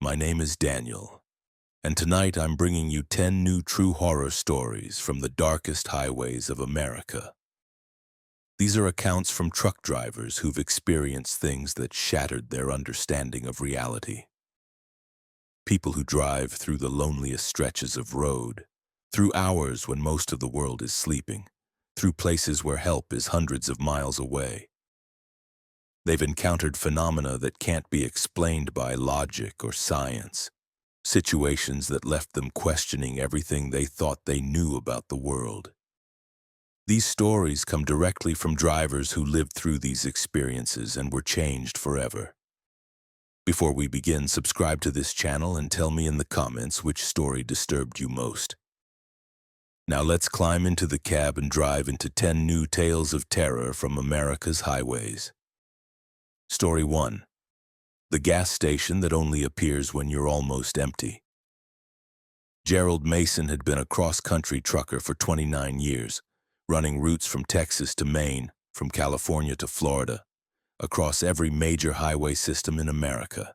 My name is Daniel, and tonight I'm bringing you 10 new true horror stories from the darkest highways of America. These are accounts from truck drivers who've experienced things that shattered their understanding of reality. People who drive through the loneliest stretches of road, through hours when most of the world is sleeping, through places where help is hundreds of miles away. They've encountered phenomena that can't be explained by logic or science, situations that left them questioning everything they thought they knew about the world. These stories come directly from drivers who lived through these experiences and were changed forever. Before we begin, subscribe to this channel and tell me in the comments which story disturbed you most. Now let's climb into the cab and drive into 10 new tales of terror from America's highways. Story 1. The gas station that only appears when you're almost empty. Gerald Mason had been a cross-country trucker for 29 years, running routes from Texas to Maine, from California to Florida, across every major highway system in America.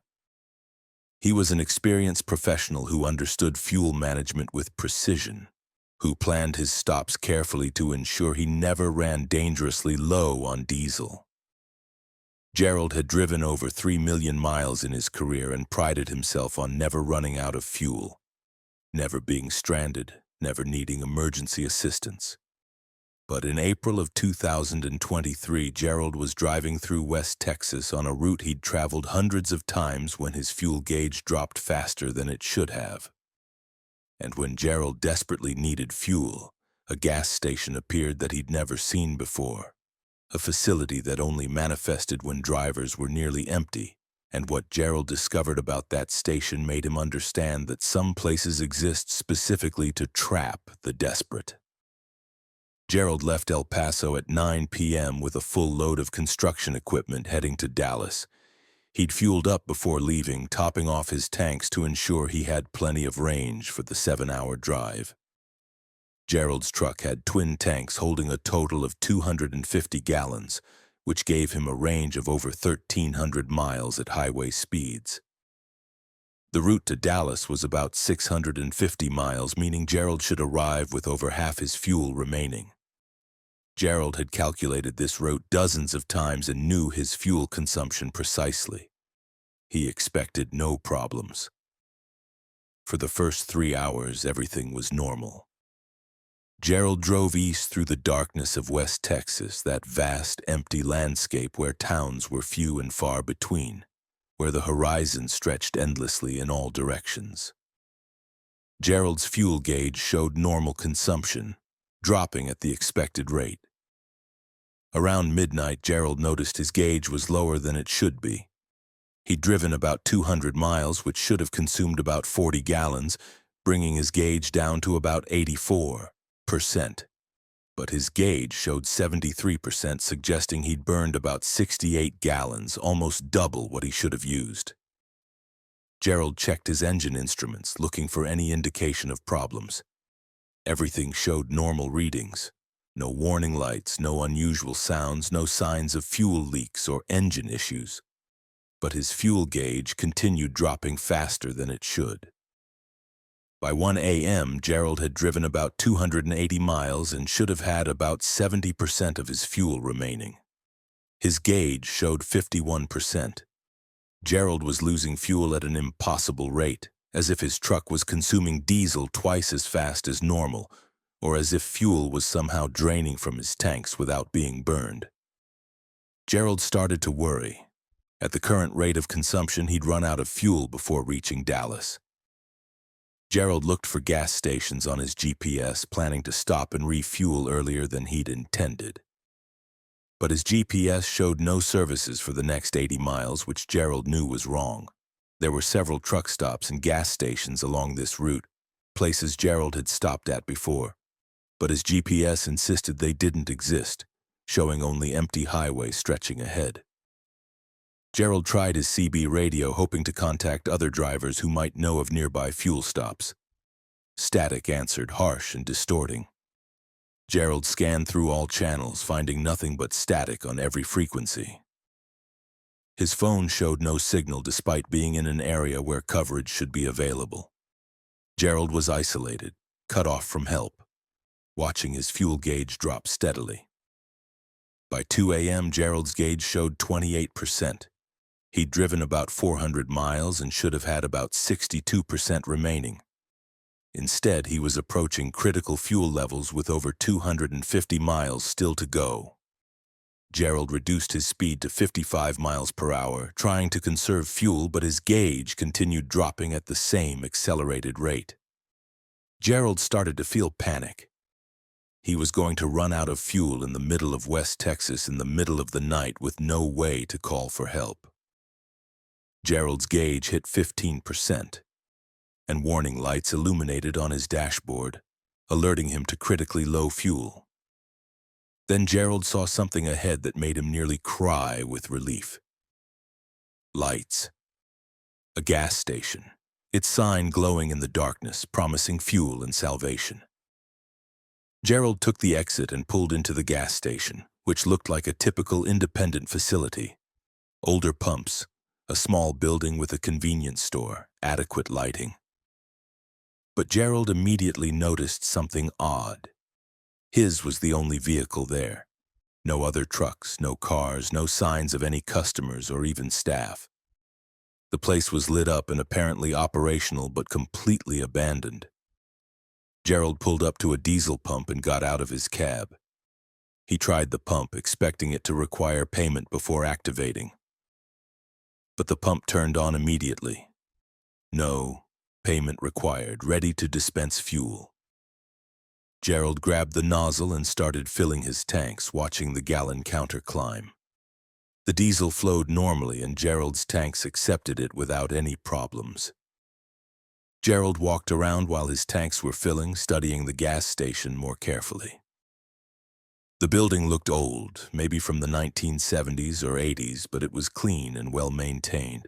He was an experienced professional who understood fuel management with precision, who planned his stops carefully to ensure he never ran dangerously low on diesel. Gerald had driven over 3 million miles in his career and prided himself on never running out of fuel, never being stranded, never needing emergency assistance. But in April of 2023, Gerald was driving through West Texas on a route he'd traveled hundreds of times when his fuel gauge dropped faster than it should have. And when Gerald desperately needed fuel, a gas station appeared that he'd never seen before. A facility that only manifested when drivers were nearly empty, and what Gerald discovered about that station made him understand that some places exist specifically to trap the desperate. Gerald left El Paso at 9 p.m. with a full load of construction equipment heading to Dallas. He'd fueled up before leaving, topping off his tanks to ensure he had plenty of range for the 7-hour drive. Gerald's truck had twin tanks holding a total of 250 gallons, which gave him a range of over 1,300 miles at highway speeds. The route to Dallas was about 650 miles, meaning Gerald should arrive with over half his fuel remaining. Gerald had calculated this route dozens of times and knew his fuel consumption precisely. He expected no problems. For the first 3 hours, everything was normal. Gerald drove east through the darkness of West Texas, that vast, empty landscape where towns were few and far between, where the horizon stretched endlessly in all directions. Gerald's fuel gauge showed normal consumption, dropping at the expected rate. Around midnight, Gerald noticed his gauge was lower than it should be. He'd driven about 200 miles, which should have consumed about 40 gallons, bringing his gauge down to about 84%. But his gauge showed 73%, suggesting he'd burned about 68 gallons, almost double what he should have used. Gerald checked his engine instruments, looking for any indication of problems. Everything showed normal readings. No warning lights, no unusual sounds, no signs of fuel leaks or engine issues. But his fuel gauge continued dropping faster than it should. By 1 a.m., Gerald had driven about 280 miles and should have had about 70% of his fuel remaining. His gauge showed 51%. Gerald was losing fuel at an impossible rate, as if his truck was consuming diesel twice as fast as normal, or as if fuel was somehow draining from his tanks without being burned. Gerald started to worry. At the current rate of consumption, he'd run out of fuel before reaching Dallas. Gerald looked for gas stations on his GPS, planning to stop and refuel earlier than he'd intended. But his GPS showed no services for the next 80 miles, which Gerald knew was wrong. There were several truck stops and gas stations along this route, places Gerald had stopped at before. But his GPS insisted they didn't exist, showing only empty highway stretching ahead. Gerald tried his CB radio, hoping to contact other drivers who might know of nearby fuel stops. Static answered, harsh and distorting. Gerald scanned through all channels, finding nothing but static on every frequency. His phone showed no signal despite being in an area where coverage should be available. Gerald was isolated, cut off from help, watching his fuel gauge drop steadily. By 2 a.m., Gerald's gauge showed 28%. He'd driven about 400 miles and should have had about 62% remaining. Instead, he was approaching critical fuel levels with over 250 miles still to go. Gerald reduced his speed to 55 miles per hour, trying to conserve fuel, but his gauge continued dropping at the same accelerated rate. Gerald started to feel panic. He was going to run out of fuel in the middle of West Texas in the middle of the night with no way to call for help. Gerald's gauge hit 15%, and warning lights illuminated on his dashboard, alerting him to critically low fuel. Then Gerald saw something ahead that made him nearly cry with relief. Lights. A gas station, its sign glowing in the darkness, promising fuel and salvation. Gerald took the exit and pulled into the gas station, which looked like a typical independent facility. Older pumps, a small building with a convenience store, adequate lighting. But Gerald immediately noticed something odd. His was the only vehicle there. No other trucks, no cars, no signs of any customers or even staff. The place was lit up and apparently operational but completely abandoned. Gerald pulled up to a diesel pump and got out of his cab. He tried the pump, expecting it to require payment before activating. But the pump turned on immediately. No, payment required, ready to dispense fuel. Gerald grabbed the nozzle and started filling his tanks, watching the gallon counter climb. The diesel flowed normally and Gerald's tanks accepted it without any problems. Gerald walked around while his tanks were filling, studying the gas station more carefully. The building looked old, maybe from the 1970s or 80s, but it was clean and well maintained.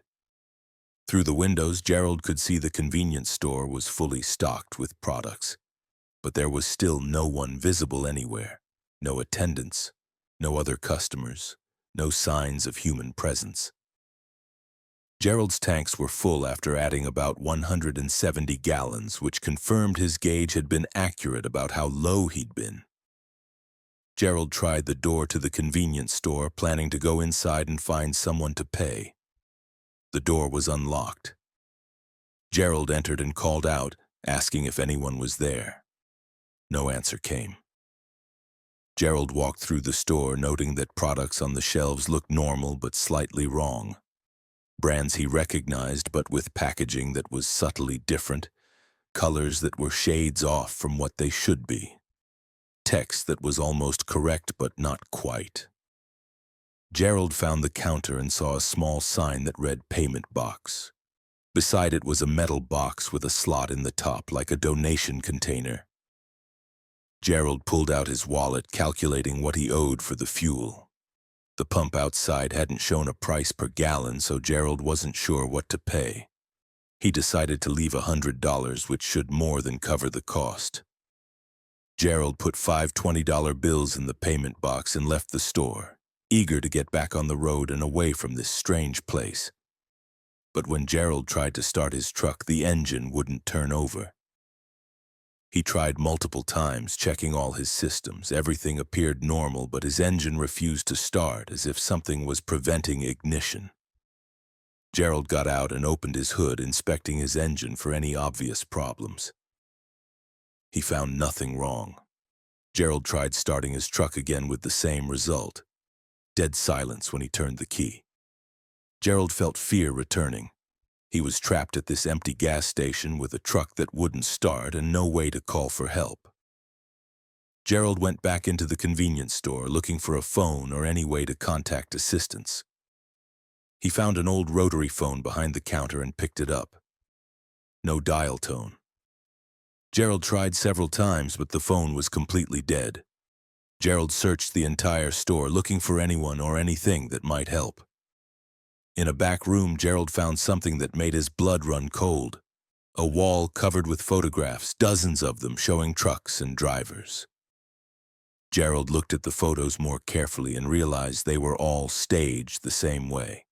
Through the windows, Gerald could see the convenience store was fully stocked with products. But there was still no one visible anywhere, no attendants, no other customers, no signs of human presence. Gerald's tanks were full after adding about 170 gallons, which confirmed his gauge had been accurate about how low he'd been. Gerald tried the door to the convenience store, planning to go inside and find someone to pay. The door was unlocked. Gerald entered and called out, asking if anyone was there. No answer came. Gerald walked through the store, noting that products on the shelves looked normal but slightly wrong. Brands he recognized, but with packaging that was subtly different, colors that were shades off from what they should be, text that was almost correct but not quite. Gerald found the counter and saw a small sign that read "Payment Box." Beside it was a metal box with a slot in the top, like a donation container. Gerald pulled out his wallet, calculating what he owed for the fuel. The pump outside hadn't shown a price per gallon, so Gerald wasn't sure what to pay. He decided to leave $100, which should more than cover the cost. Gerald put 5 $20 bills in the payment box and left the store, eager to get back on the road and away from this strange place. But when Gerald tried to start his truck, the engine wouldn't turn over. He tried multiple times, checking all his systems. Everything appeared normal, but his engine refused to start, as if something was preventing ignition. Gerald got out and opened his hood, inspecting his engine for any obvious problems. He found nothing wrong. Gerald tried starting his truck again with the same result. Dead silence when he turned the key. Gerald felt fear returning. He was trapped at this empty gas station with a truck that wouldn't start and no way to call for help. Gerald went back into the convenience store, looking for a phone or any way to contact assistance. He found an old rotary phone behind the counter and picked it up. No dial tone. Gerald tried several times, but the phone was completely dead. Gerald searched the entire store, looking for anyone or anything that might help. In a back room, Gerald found something that made his blood run cold. A wall covered with photographs, dozens of them showing trucks and drivers. Gerald looked at the photos more carefully and realized they were all staged the same way.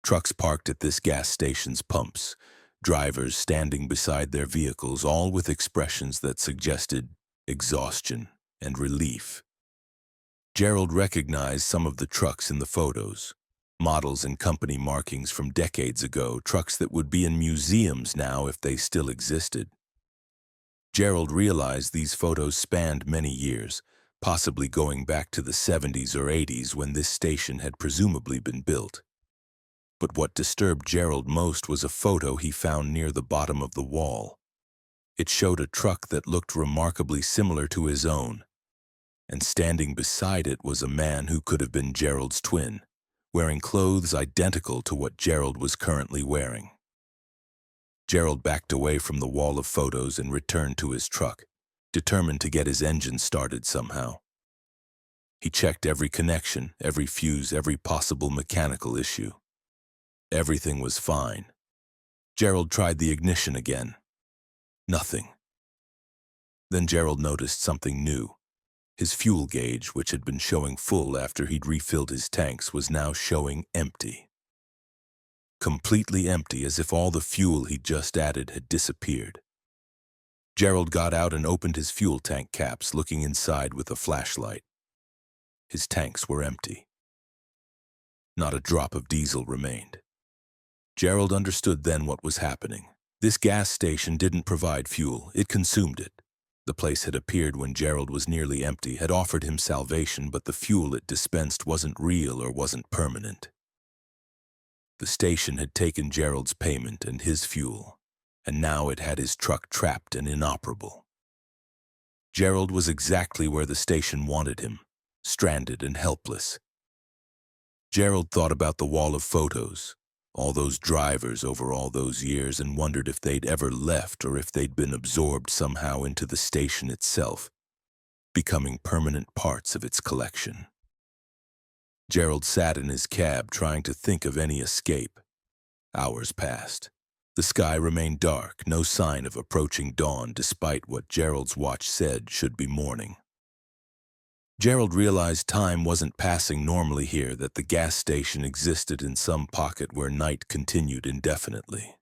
Trucks parked at this gas station's pumps, drivers standing beside their vehicles, all with expressions that suggested exhaustion and relief. Gerald recognized some of the trucks in the photos, models and company markings from decades ago, trucks that would be in museums now if they still existed. Gerald realized these photos spanned many years, possibly going back to the 70s or 80s when this station had presumably been built. But what disturbed Gerald most was a photo he found near the bottom of the wall. It showed a truck that looked remarkably similar to his own, and standing beside it was a man who could have been Gerald's twin, wearing clothes identical to what Gerald was currently wearing. Gerald backed away from the wall of photos and returned to his truck, determined to get his engine started somehow. He checked every connection, every fuse, every possible mechanical issue. Everything was fine. Gerald tried the ignition again. Nothing. Then Gerald noticed something new. His fuel gauge, which had been showing full after he'd refilled his tanks, was now showing empty. Completely empty, as if all the fuel he'd just added had disappeared. Gerald got out and opened his fuel tank caps, looking inside with a flashlight. His tanks were empty. Not a drop of diesel remained. Gerald understood then what was happening. This gas station didn't provide fuel, it consumed it. The place had appeared when Gerald was nearly empty, had offered him salvation, but the fuel it dispensed wasn't real or wasn't permanent. The station had taken Gerald's payment and his fuel, and now it had his truck trapped and inoperable. Gerald was exactly where the station wanted him, stranded and helpless. Gerald thought about the wall of photos, all those drivers over all those years, and wondered if they'd ever left or if they'd been absorbed somehow into the station itself, becoming permanent parts of its collection. Gerald sat in his cab trying to think of any escape. Hours passed. The sky remained dark, no sign of approaching dawn despite what Gerald's watch said should be morning. Gerald realized time wasn't passing normally here, that the gas station existed in some pocket where night continued indefinitely.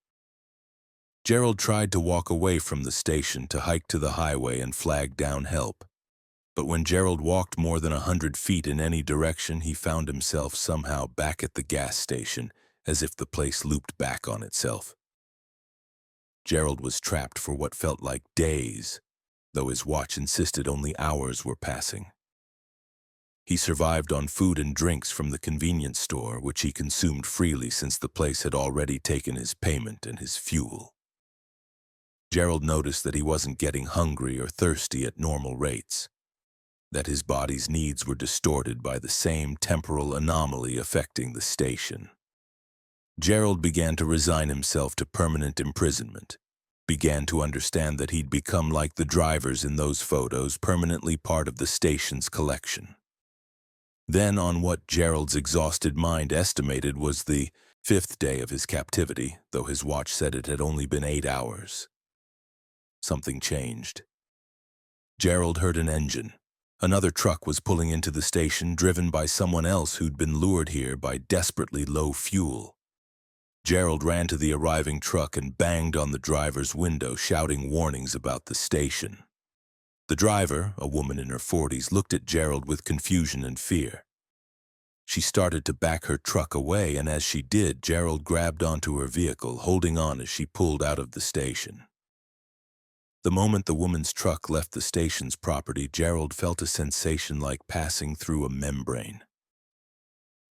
Gerald tried to walk away from the station, to hike to the highway and flag down help. But when Gerald walked more than 100 feet in any direction, he found himself somehow back at the gas station, as if the place looped back on itself. Gerald was trapped for what felt like days, though his watch insisted only hours were passing. He survived on food and drinks from the convenience store, which he consumed freely since the place had already taken his payment and his fuel. Gerald noticed that he wasn't getting hungry or thirsty at normal rates, that his body's needs were distorted by the same temporal anomaly affecting the station. Gerald began to resign himself to permanent imprisonment, began to understand that he'd become like the drivers in those photos, permanently part of the station's collection. Then, on what Gerald's exhausted mind estimated was the 5th day of his captivity, though his watch said it had only been 8 hours, something changed. Gerald heard an engine. Another truck was pulling into the station, driven by someone else who'd been lured here by desperately low fuel. Gerald ran to the arriving truck and banged on the driver's window, shouting warnings about the station. The driver, a woman in her 40s, looked at Gerald with confusion and fear. She started to back her truck away, and as she did, Gerald grabbed onto her vehicle, holding on as she pulled out of the station. The moment the woman's truck left the station's property, Gerald felt a sensation like passing through a membrane.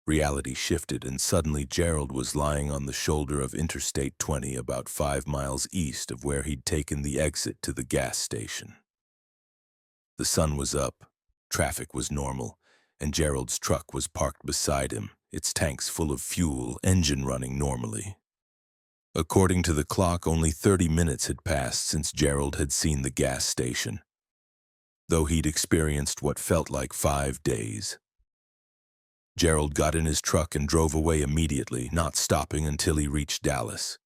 Reality shifted, and suddenly Gerald was lying on the shoulder of Interstate 20, about 5 miles east of where he'd taken the exit to the gas station. The sun was up, traffic was normal, and Gerald's truck was parked beside him, its tanks full of fuel, engine running normally. According to the clock, only 30 minutes had passed since Gerald had seen the gas station, though he'd experienced what felt like 5 days. Gerald got in his truck and drove away immediately, not stopping until he reached Dallas.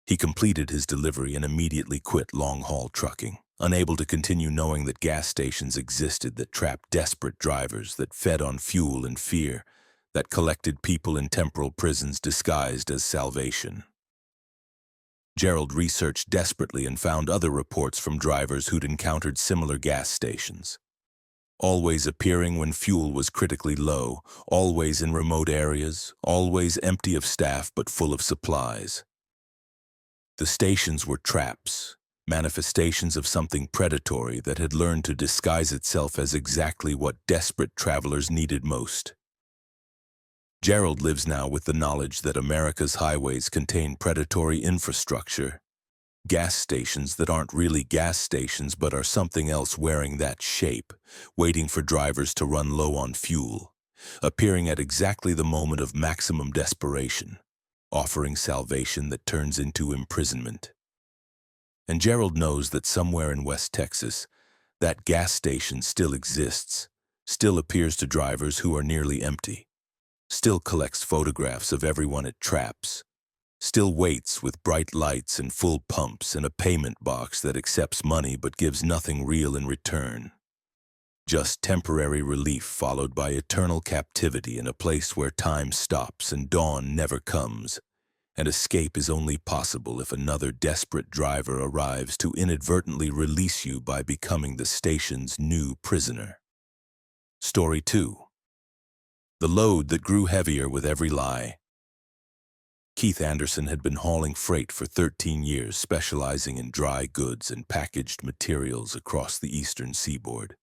He completed his delivery and immediately quit long-haul trucking, unable to continue knowing that gas stations existed that trapped desperate drivers, that fed on fuel and fear, that collected people in temporal prisons disguised as salvation. Gerald researched desperately and found other reports from drivers who'd encountered similar gas stations. Always appearing when fuel was critically low, always in remote areas, always empty of staff but full of supplies. The stations were traps, manifestations of something predatory that had learned to disguise itself as exactly what desperate travelers needed most. Gerald lives now with the knowledge that America's highways contain predatory infrastructure, gas stations that aren't really gas stations but are something else wearing that shape, waiting for drivers to run low on fuel, appearing at exactly the moment of maximum desperation, offering salvation that turns into imprisonment. And Gerald knows that somewhere in West Texas, that gas station still exists, still appears to drivers who are nearly empty, still collects photographs of everyone it traps, still waits with bright lights and full pumps and a payment box that accepts money but gives nothing real in return. Just temporary relief followed by eternal captivity in a place where time stops and dawn never comes, and escape is only possible if another desperate driver arrives to inadvertently release you by becoming the station's new prisoner. Story 2. The load that grew heavier with every lie. Keith Anderson had been hauling freight for 13 years, specializing in dry goods and packaged materials across the eastern seaboard.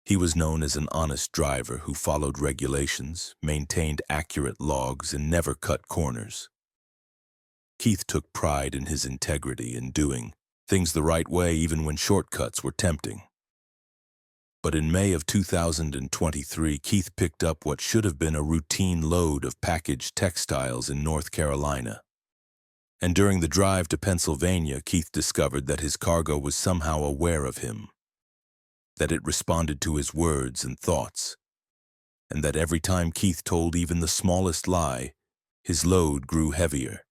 He was known as an honest driver who followed regulations, maintained accurate logs, and never cut corners. Keith took pride in his integrity in doing things the right way even when shortcuts were tempting. But in May of 2023, Keith picked up what should have been a routine load of packaged textiles in North Carolina. And during the drive to Pennsylvania, Keith discovered that his cargo was somehow aware of him, that it responded to his words and thoughts, and that every time Keith told even the smallest lie, his load grew heavier,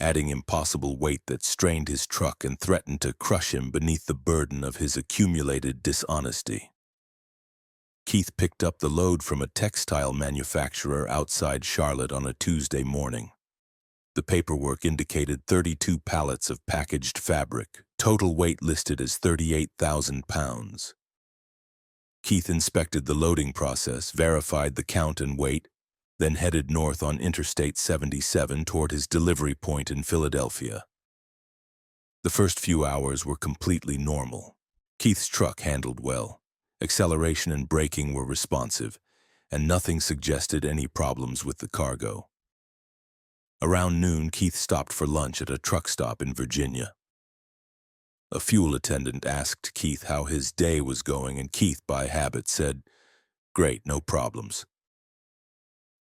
adding impossible weight that strained his truck and threatened to crush him beneath the burden of his accumulated dishonesty. Keith picked up the load from a textile manufacturer outside Charlotte on a Tuesday morning. The paperwork indicated 32 pallets of packaged fabric, total weight listed as 38,000 pounds. Keith inspected the loading process, verified the count and weight, then headed north on Interstate 77 toward his delivery point in Philadelphia. The first few hours were completely normal. Keith's truck handled well. Acceleration and braking were responsive, and nothing suggested any problems with the cargo. Around noon, Keith stopped for lunch at a truck stop in Virginia. A fuel attendant asked Keith how his day was going, and Keith, by habit, said, "Great, no problems."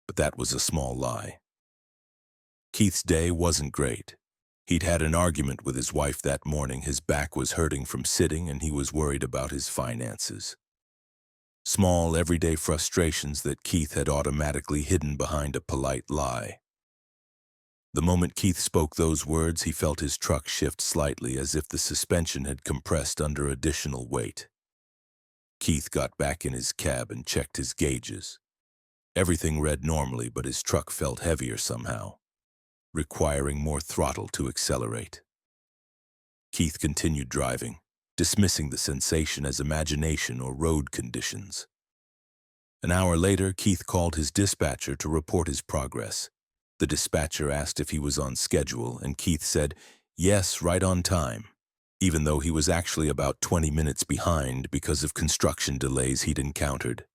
But that was a small lie. Keith's day wasn't great. He'd had an argument with his wife that morning, his back was hurting from sitting, and he was worried about his finances. Small, everyday frustrations that Keith had automatically hidden behind a polite lie. The moment Keith spoke those words, he felt his truck shift slightly, as if the suspension had compressed under additional weight. Keith got back in his cab and checked his gauges. Everything read normally, but his truck felt heavier somehow, requiring more throttle to accelerate. Keith continued driving, dismissing the sensation as imagination or road conditions. An hour later, Keith called his dispatcher to report his progress. The dispatcher asked if he was on schedule, and Keith said, "Yes, right on time," even though he was actually about 20 minutes behind because of construction delays he'd encountered.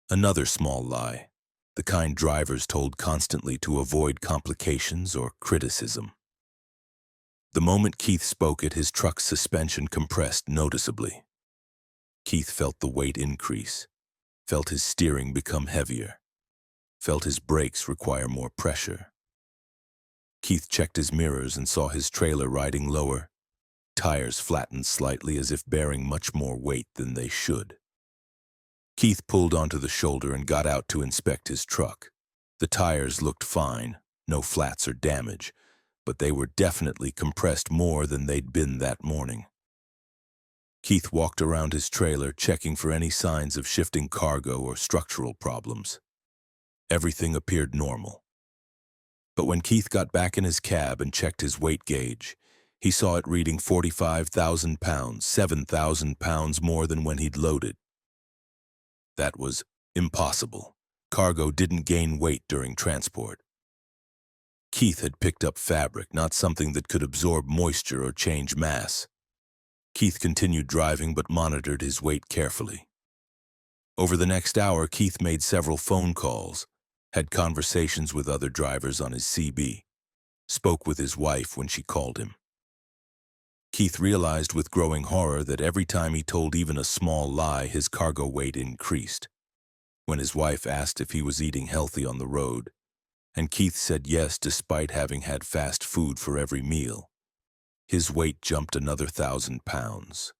Another small lie, the kind drivers told constantly to avoid complications or criticism. The moment Keith spoke it, his truck's suspension compressed noticeably. Keith felt the weight increase, felt his steering become heavier, felt his brakes require more pressure. Keith checked his mirrors and saw his trailer riding lower, tires flattened slightly as if bearing much more weight than they should. Keith pulled onto the shoulder and got out to inspect his truck. The tires looked fine, no flats or damage, but they were definitely compressed more than they'd been that morning. Keith walked around his trailer, checking for any signs of shifting cargo or structural problems. Everything appeared normal. But when Keith got back in his cab and checked his weight gauge, he saw it reading 45,000 pounds, 7,000 pounds more than when he'd loaded. That was impossible. Cargo didn't gain weight during transport. Keith had picked up fabric, not something that could absorb moisture or change mass. Keith continued driving but monitored his weight carefully. Over the next hour, Keith made several phone calls, had conversations with other drivers on his CB, spoke with his wife when she called him. Keith realized with growing horror that every time he told even a small lie, his cargo weight increased. When his wife asked if he was eating healthy on the road, and Keith said yes despite having had fast food for every meal, his weight jumped another 1,000 pounds.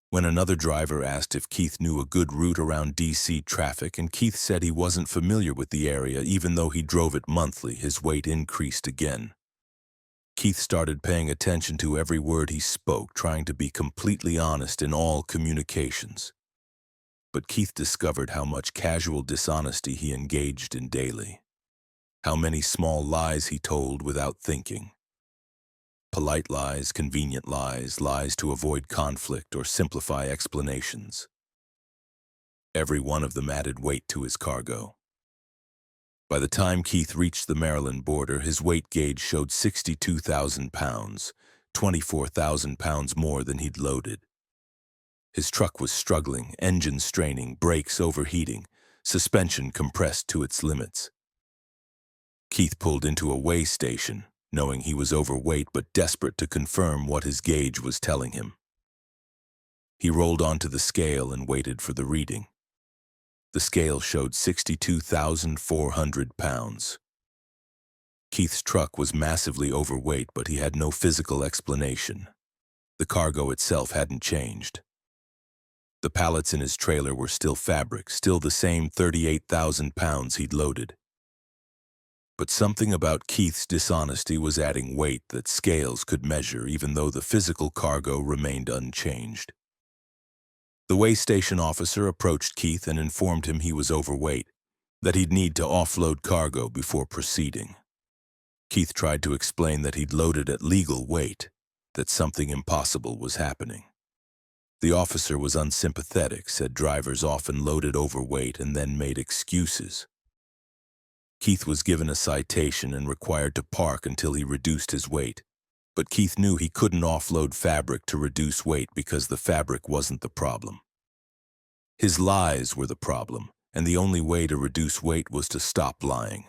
When another driver asked if Keith knew a good route around DC traffic, and Keith said he wasn't familiar with the area even though he drove it monthly, his weight increased again. Keith started paying attention to every word he spoke, trying to be completely honest in all communications. But Keith discovered how much casual dishonesty he engaged in daily. How many small lies he told without thinking. Polite lies, convenient lies, lies to avoid conflict or simplify explanations. Every one of them added weight to his cargo. By the time Keith reached the Maryland border, his weight gauge showed 62,000 pounds, 24,000 pounds more than he'd loaded. His truck was struggling, engine straining, brakes overheating, suspension compressed to its limits. Keith pulled into a weigh station, knowing he was overweight but desperate to confirm what his gauge was telling him. He rolled onto the scale and waited for the reading. The scale showed 62,400 pounds. Keith's truck was massively overweight, but he had no physical explanation. The cargo itself hadn't changed. The pallets in his trailer were still fabric, still the same 38,000 pounds he'd loaded. But something about Keith's dishonesty was adding weight that scales could measure, even though the physical cargo remained unchanged. The weigh station officer approached Keith and informed him he was overweight, that he'd need to offload cargo before proceeding. Keith tried to explain that he'd loaded at legal weight, that something impossible was happening. The officer was unsympathetic, said drivers often loaded overweight and then made excuses. Keith was given a citation and required to park until he reduced his weight. But Keith knew he couldn't offload fabric to reduce weight because the fabric wasn't the problem. His lies were the problem, and the only way to reduce weight was to stop lying.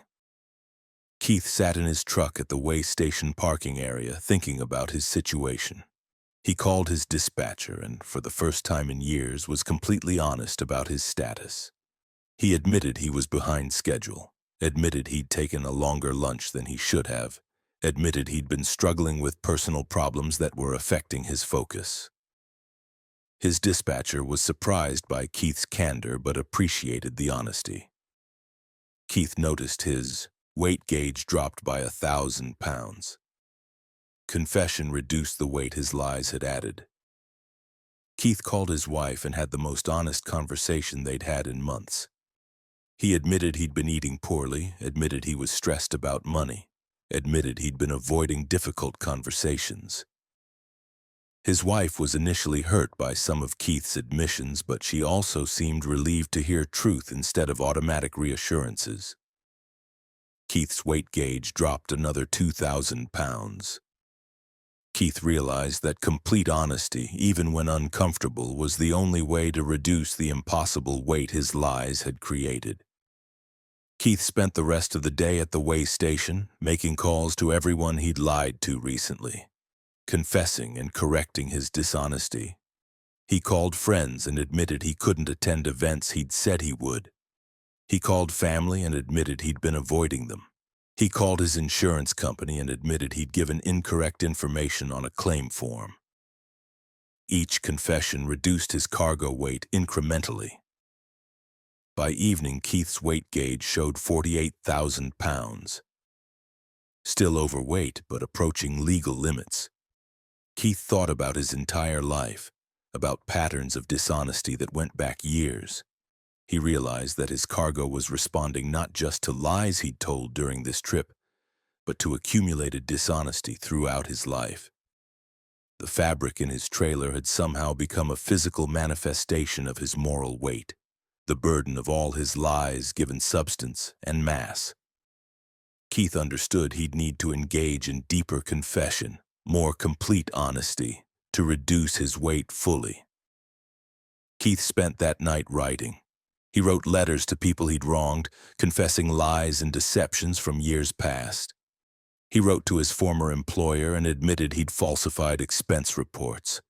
Keith sat in his truck at the weigh station parking area thinking about his situation. He called his dispatcher and, for the first time in years, was completely honest about his status. He admitted he was behind schedule, admitted he'd taken a longer lunch than he should have, admitted he'd been struggling with personal problems that were affecting his focus. His dispatcher was surprised by Keith's candor but appreciated the honesty. Keith noticed his weight gauge dropped by 1,000 pounds. Confession reduced the weight his lies had added. Keith called his wife and had the most honest conversation they'd had in months. He admitted he'd been eating poorly, admitted he was stressed about money, admitted he'd been avoiding difficult conversations. His wife was initially hurt by some of Keith's admissions, but she also seemed relieved to hear truth instead of automatic reassurances. Keith's weight gauge dropped another 2,000 pounds. Keith realized that complete honesty, even when uncomfortable, was the only way to reduce the impossible weight his lies had created. Keith spent the rest of the day at the weigh station, making calls to everyone he'd lied to recently, confessing and correcting his dishonesty. He called friends and admitted he couldn't attend events he'd said he would. He called family and admitted he'd been avoiding them. He called his insurance company and admitted he'd given incorrect information on a claim form. Each confession reduced his cargo weight incrementally. By evening, Keith's weight gauge showed 48,000 pounds. Still overweight, but approaching legal limits. Keith thought about his entire life, about patterns of dishonesty that went back years. He realized that his cargo was responding not just to lies he'd told during this trip, but to accumulated dishonesty throughout his life. The fabric in his trailer had somehow become a physical manifestation of his moral weight, the burden of all his lies given substance and mass. Keith understood he'd need to engage in deeper confession, more complete honesty, to reduce his weight fully. Keith spent that night writing. He wrote letters to people he'd wronged, confessing lies and deceptions from years past. He wrote to his former employer and admitted he'd falsified expense reports.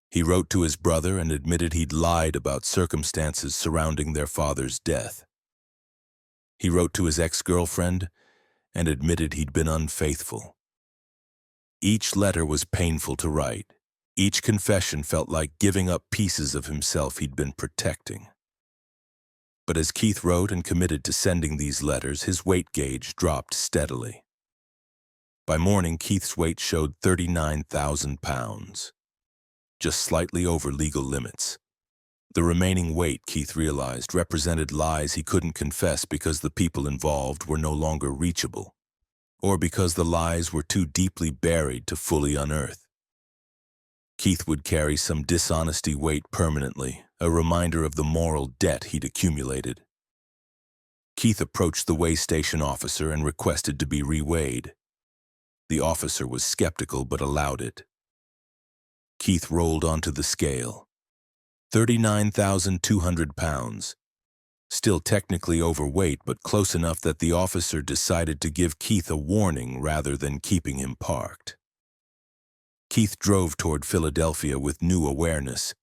He wrote to his brother and admitted he'd lied about circumstances surrounding their father's death. He wrote to his ex-girlfriend and admitted he'd been unfaithful. Each letter was painful to write. Each confession felt like giving up pieces of himself he'd been protecting. But as Keith wrote and committed to sending these letters, his weight gauge dropped steadily. By morning, Keith's weight showed 39,000 pounds, just slightly over legal limits. The remaining weight, Keith realized, represented lies he couldn't confess because the people involved were no longer reachable, or because the lies were too deeply buried to fully unearth. Keith would carry some dishonesty weight permanently, a reminder of the moral debt he'd accumulated. Keith approached the weigh station officer and requested to be reweighed. The officer was skeptical but allowed it. Keith rolled onto the scale. 39,200 pounds. Still technically overweight, but close enough that the officer decided to give Keith a warning rather than keeping him parked. Keith drove toward Philadelphia with new awareness.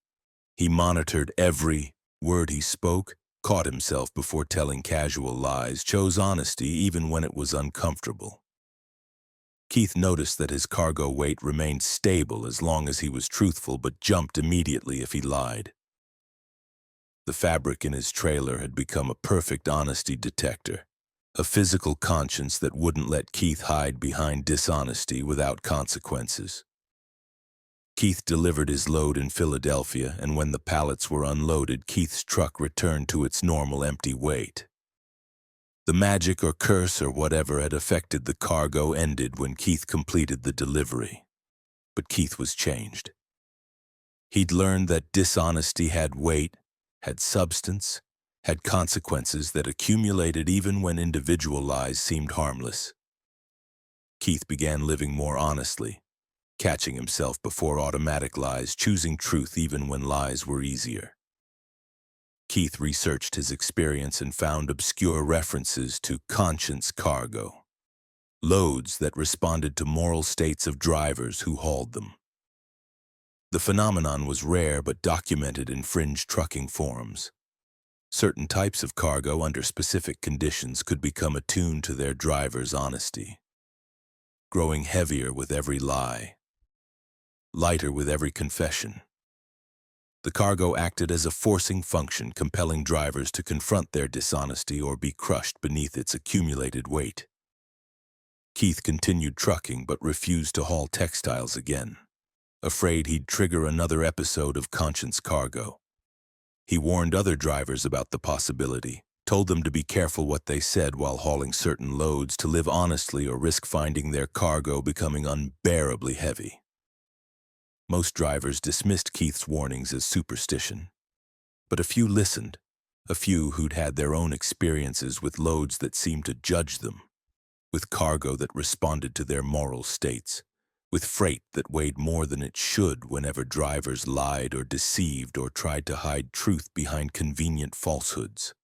He monitored every word he spoke, caught himself before telling casual lies, chose honesty even when it was uncomfortable. Keith noticed that his cargo weight remained stable as long as he was truthful, but jumped immediately if he lied. The fabric in his trailer had become a perfect honesty detector, a physical conscience that wouldn't let Keith hide behind dishonesty without consequences. Keith delivered his load in Philadelphia, and when the pallets were unloaded, Keith's truck returned to its normal empty weight. The magic or curse or whatever had affected the cargo ended when Keith completed the delivery. But Keith was changed. He'd learned that dishonesty had weight, had substance, had consequences that accumulated even when individual lies seemed harmless. Keith began living more honestly, catching himself before automatic lies, choosing truth even when lies were easier. Keith researched his experience and found obscure references to conscience cargo, loads that responded to moral states of drivers who hauled them. The phenomenon was rare but documented in fringe trucking forums. Certain types of cargo under specific conditions could become attuned to their driver's honesty, growing heavier with every lie, lighter with every confession. The cargo acted as a forcing function, compelling drivers to confront their dishonesty or be crushed beneath its accumulated weight. Keith continued trucking but refused to haul textiles again, afraid he'd trigger another episode of conscience cargo. He warned other drivers about the possibility, told them to be careful what they said while hauling certain loads, to live honestly or risk finding their cargo becoming unbearably heavy. Most drivers dismissed Keith's warnings as superstition, but a few listened, a few who'd had their own experiences with loads that seemed to judge them, with cargo that responded to their moral states, with freight that weighed more than it should whenever drivers lied or deceived or tried to hide truth behind convenient falsehoods.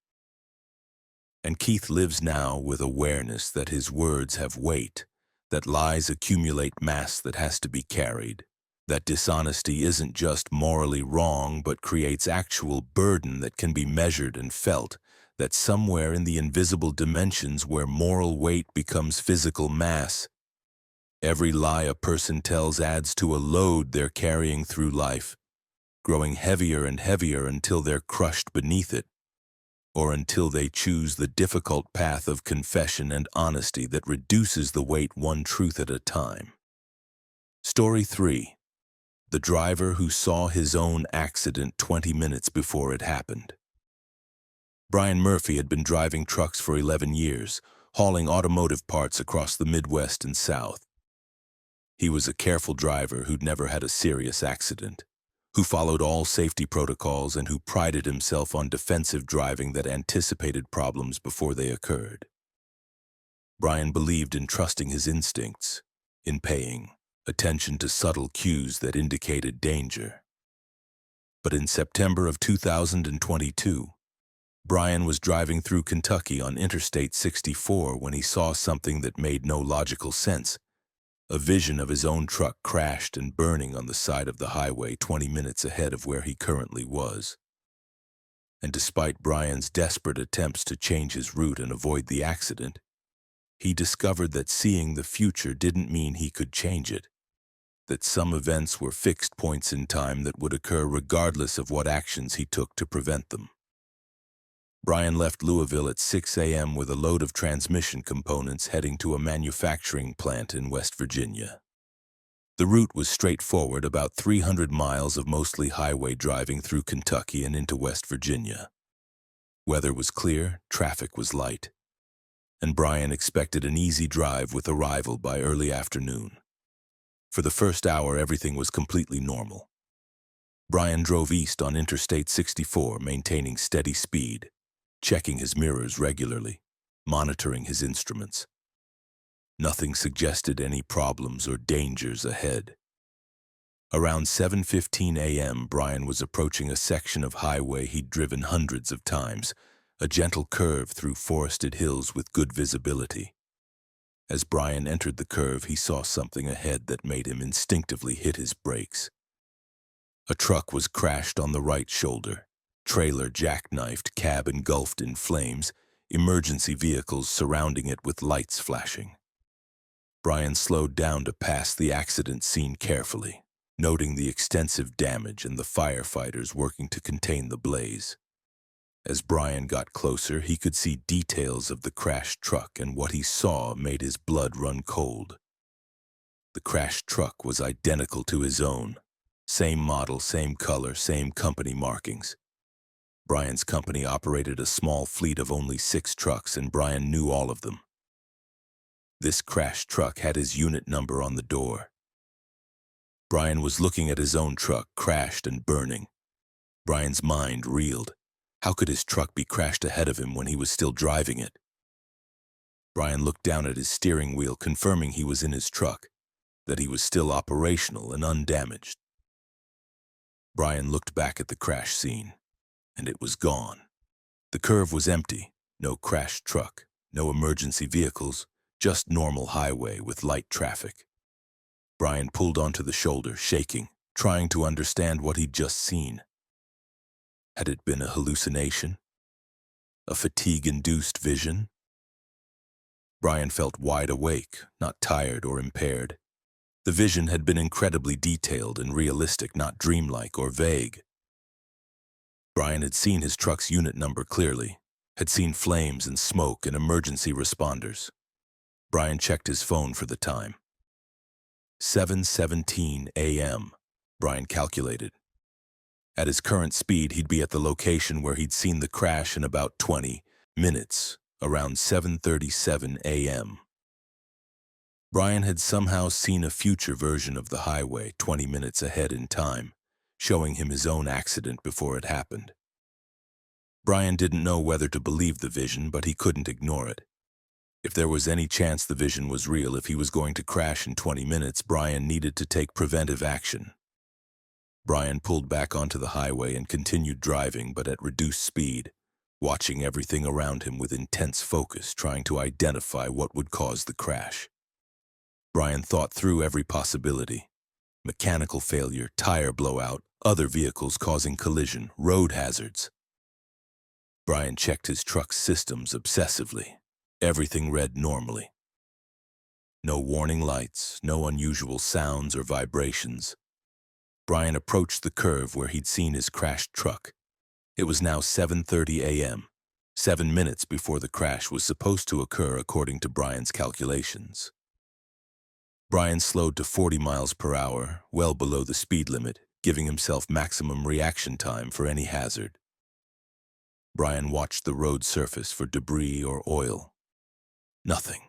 And Keith lives now with awareness that his words have weight, that lies accumulate mass that has to be carried, that dishonesty isn't just morally wrong but creates actual burden that can be measured and felt, that somewhere in the invisible dimensions where moral weight becomes physical mass, every lie a person tells adds to a load they're carrying through life, growing heavier and heavier until they're crushed beneath it, or until they choose the difficult path of confession and honesty that reduces the weight one truth at a time. Story 3. The driver who saw his own accident 20 minutes before it happened. Brian Murphy had been driving trucks for 11 years, hauling automotive parts across the Midwest and South. He was a careful driver who'd never had a serious accident, who followed all safety protocols and who prided himself on defensive driving that anticipated problems before they occurred. Brian believed in trusting his instincts, in paying attention to subtle cues that indicated danger. But in September of 2022, Brian was driving through Kentucky on Interstate 64 when he saw something that made no logical sense. A vision of his own truck crashed and burning on the side of the highway 20 minutes ahead of where he currently was. And despite Brian's desperate attempts to change his route and avoid the accident, he discovered that seeing the future didn't mean he could change it, that some events were fixed points in time that would occur regardless of what actions he took to prevent them. Brian left Louisville at 6 a.m. with a load of transmission components heading to a manufacturing plant in West Virginia. The route was straightforward, about 300 miles of mostly highway driving through Kentucky and into West Virginia. Weather was clear, traffic was light, and Brian expected an easy drive with arrival by early afternoon. For the first hour, everything was completely normal. Brian drove east on Interstate 64, maintaining steady speed, checking his mirrors regularly, monitoring his instruments. Nothing suggested any problems or dangers ahead. Around 7:15 a.m., Brian was approaching a section of highway he'd driven hundreds of times, a gentle curve through forested hills with good visibility. As Brian entered the curve, he saw something ahead that made him instinctively hit his brakes. A truck was crashed on the right shoulder, trailer jackknifed, cab engulfed in flames, emergency vehicles surrounding it with lights flashing. Brian slowed down to pass the accident scene carefully, noting the extensive damage and the firefighters working to contain the blaze. As Brian got closer, he could see details of the crashed truck, and what he saw made his blood run cold. The crashed truck was identical to his own. Same model, same color, same company markings. Brian's company operated a small fleet of only 6 trucks, and Brian knew all of them. This crashed truck had his unit number on the door. Brian was looking at his own truck, crashed and burning. Brian's mind reeled. How could his truck be crashed ahead of him when he was still driving it? Brian looked down at his steering wheel, confirming he was in his truck, that he was still operational and undamaged. Brian looked back at the crash scene, and it was gone. The curve was empty, no crashed truck, no emergency vehicles, just normal highway with light traffic. Brian pulled onto the shoulder, shaking, trying to understand what he'd just seen. Had it been a hallucination? A fatigue-induced vision? Brian felt wide awake, not tired or impaired. The vision had been incredibly detailed and realistic, not dreamlike or vague. Brian had seen his truck's unit number clearly, had seen flames and smoke and emergency responders. Brian checked his phone for the time. 7:17 a.m., Brian calculated. At his current speed, he'd be at the location where he'd seen the crash in about 20 minutes, around 7:37 a.m. Brian had somehow seen a future version of the highway 20 minutes ahead in time, showing him his own accident before it happened. Brian didn't know whether to believe the vision, but he couldn't ignore it. If there was any chance the vision was real, if he was going to crash in 20 minutes, Brian needed to take preventive action. Brian pulled back onto the highway and continued driving, but at reduced speed, watching everything around him with intense focus, trying to identify what would cause the crash. Brian thought through every possibility. Mechanical failure, tire blowout, other vehicles causing collision, road hazards. Brian checked his truck's systems obsessively. Everything read normally. No warning lights, no unusual sounds or vibrations. Brian approached the curve where he'd seen his crashed truck. It was now 7:30 a.m., 7 minutes before the crash was supposed to occur according to Brian's calculations. Brian slowed to 40 miles per hour, well below the speed limit, giving himself maximum reaction time for any hazard. Brian watched the road surface for debris or oil. Nothing.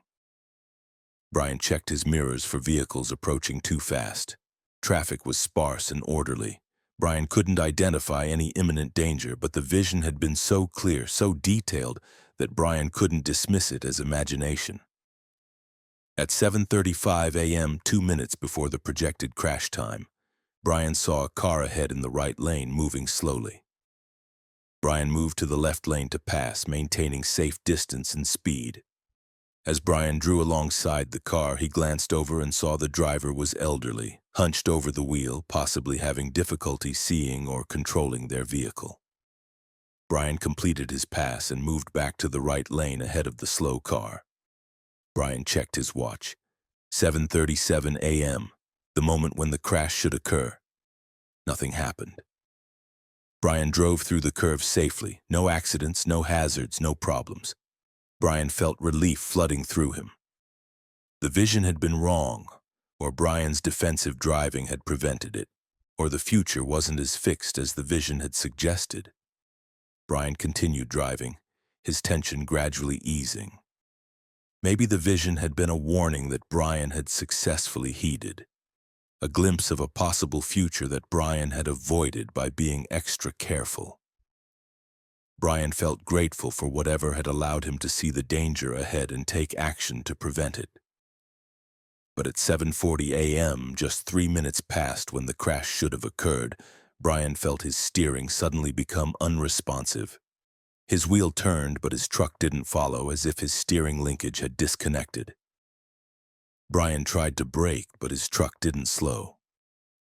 Brian checked his mirrors for vehicles approaching too fast. Traffic was sparse and orderly. Brian couldn't identify any imminent danger, but the vision had been so clear, so detailed, that Brian couldn't dismiss it as imagination. At 7:35 a.m., 2 minutes before the projected crash time, Brian saw a car ahead in the right lane moving slowly. Brian moved to the left lane to pass, maintaining safe distance and speed. As Brian drew alongside the car, he glanced over and saw the driver was elderly, hunched over the wheel, possibly having difficulty seeing or controlling their vehicle. Brian completed his pass and moved back to the right lane ahead of the slow car. Brian checked his watch. 7:37 a.m., the moment when the crash should occur. Nothing happened. Brian drove through the curve safely. No accidents, no hazards, no problems. Brian felt relief flooding through him. The vision had been wrong, or Brian's defensive driving had prevented it, or the future wasn't as fixed as the vision had suggested. Brian continued driving, his tension gradually easing. Maybe the vision had been a warning that Brian had successfully heeded, a glimpse of a possible future that Brian had avoided by being extra careful. Brian felt grateful for whatever had allowed him to see the danger ahead and take action to prevent it. But at 7:40 a.m., just 3 minutes past when the crash should have occurred, Brian felt his steering suddenly become unresponsive. His wheel turned, but his truck didn't follow, as if his steering linkage had disconnected. Brian tried to brake, but his truck didn't slow.